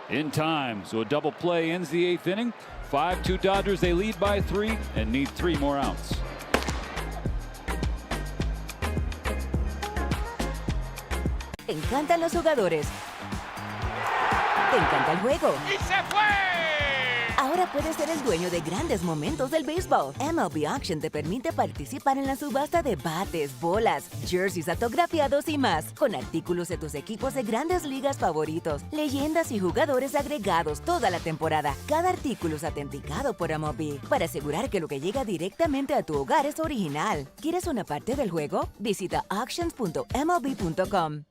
S24: in time. So a double play ends the 8th inning. 5-2 Dodgers. They lead by 3 and need 3 more outs.
S2: Te encantan los jugadores. Te encanta el juego.
S6: ¡Y se fue!
S2: Ahora puedes ser el dueño de grandes momentos del béisbol. MLB Auction te permite participar en la subasta de bates, bolas, jerseys autografiados y más, con artículos de tus equipos de grandes ligas favoritos, leyendas y jugadores agregados toda la temporada. Cada artículo es autenticado por MLB para asegurar que lo que llega directamente a tu hogar es original. ¿Quieres una parte del juego? Visita auctions.mlb.com.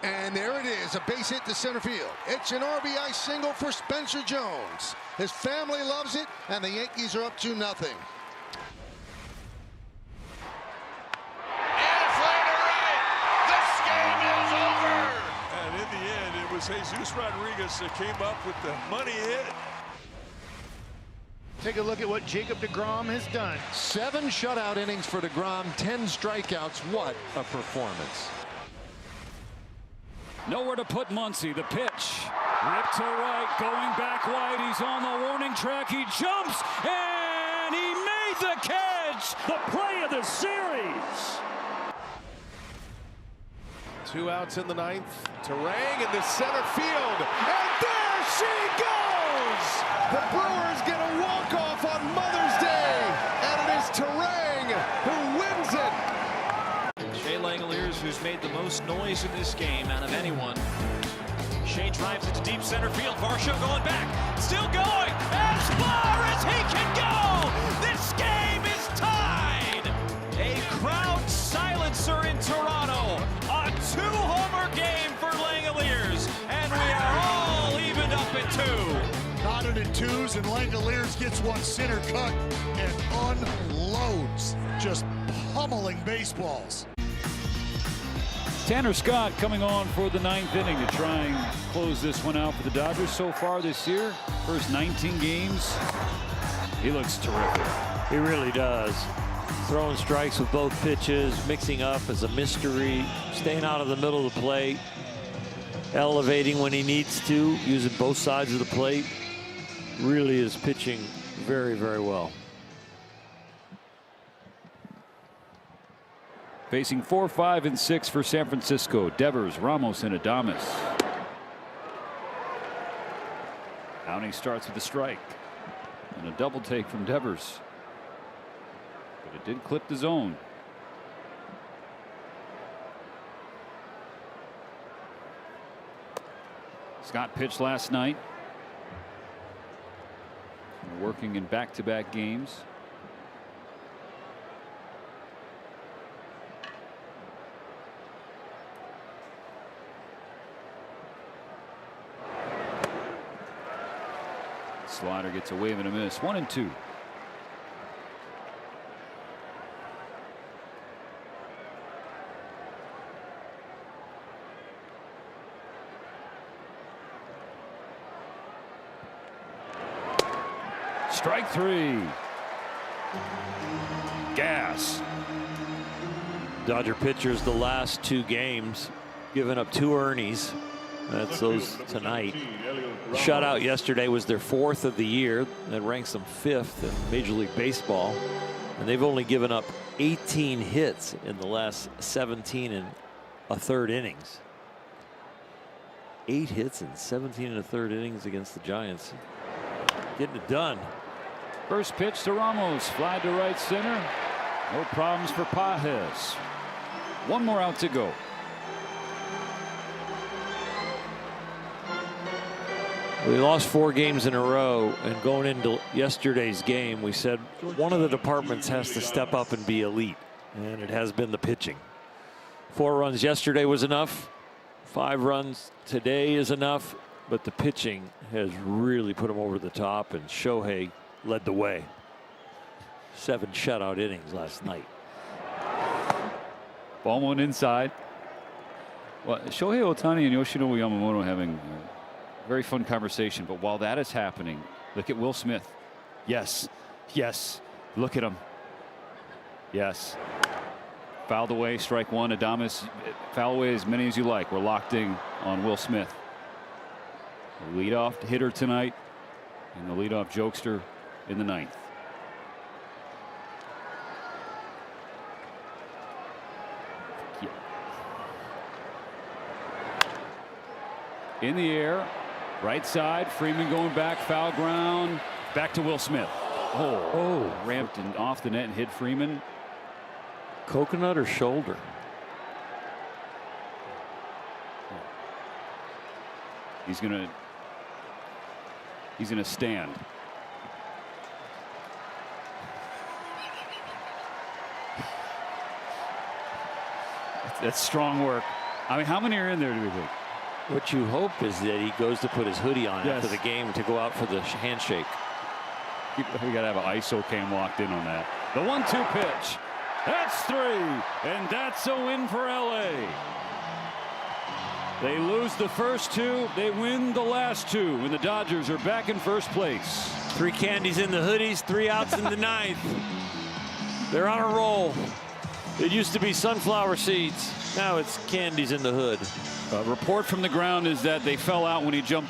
S4: And there it is, a base hit to center field. It's an RBI single for Spencer Jones. His family loves it, and the Yankees are up 2-0.
S6: And a fly to right. This game is over.
S7: And in the end, it was Jesus Rodriguez that came up with the money hit.
S10: Take a look at what Jacob deGrom has done.
S4: 7 shutout innings for deGrom, 10 strikeouts. What a performance.
S24: Nowhere to put Muncy. The pitch. Ripped to right. Going back wide. He's on the warning track. He jumps. And he made the catch. The play of the series.
S7: 2 outs in the 9th. Terang in the center field. And there she goes! The Brewers get a walk-off on Mother's Day. And it is Terang who wins it.
S11: Shea Langoliers, who's made the most noise in this game out of anyone. Shea drives it to deep center field. Varsho going back. Still going. As far as he can go. This game is tied. A crowd silencer in Toronto. A 2-homer game for Langoliers. And we are all evened up at 2.
S10: Knotted in 2s, and Langoliers gets one center cut and unloads. Just pummeling baseballs.
S24: Tanner Scott coming on for the 9th inning to try and close this one out for the Dodgers. So far this year, first 19 games, he looks terrific.
S23: He really does. Throwing strikes with both pitches, mixing up as a mystery, staying out of the middle of the plate, elevating when he needs to, using both sides of the plate. Really is pitching very, very well.
S24: Facing 4, 5, and 6 for San Francisco. Devers, Ramos, and Adames. Downey starts with a strike. And a double take from Devers. But it did clip the zone. Scott pitched last night. Working in back-to-back games. Slider gets a wave and a miss. 1-2. Strike 3. Gas.
S23: Dodger pitchers the last 2 games giving up 2 earnies. That's those tonight. Shutout yesterday was their 4th of the year. That ranks them 5th in Major League Baseball. And they've only given up 18 hits in the last 17 1/3 innings. 8 hits in 17 1/3 innings against the Giants. Getting it done.
S24: First pitch to Ramos, fly to right center. No problems for Pages. One more out to go.
S23: We lost 4 games in a row, and going into yesterday's game, we said one of the departments has to step up and be elite, and it has been the pitching. 4 runs yesterday was enough. 5 runs today is enough, but the pitching has really put them over the top, and Shohei led the way. 7 shutout innings last night.
S24: Ball one inside. Well, Shohei Ohtani and Yoshinobu Yamamoto having a very fun conversation, but while that is happening, look at Will Smith. Yes, yes, look at him. Yes. Fouled away, strike one. Adames, foul away as many as you like. We're locked in on Will Smith. The leadoff hitter tonight and the leadoff jokester in the 9th. Yeah. In the air, right side, Freeman going back, foul ground, back to Will Smith. Oh, ramped and off the net and hit Freeman.
S23: Coconut or shoulder?
S24: He's gonna stand. That's strong work. I mean, how many are in there, do we think?
S23: What you hope is that he goes to put his hoodie on after the game to go out for the handshake.
S24: We got to have an ISO cam locked in on that. The 1-2 pitch. That's 3, and that's a win for LA. They lose the first 2, they win the last 2, and the Dodgers are back in first place.
S23: 3 candies in the hoodies, 3 outs in the 9th. They're on a roll. It used to be sunflower seeds. Now it's candies in the hood.
S24: A report from the ground is that they fell out when he jumped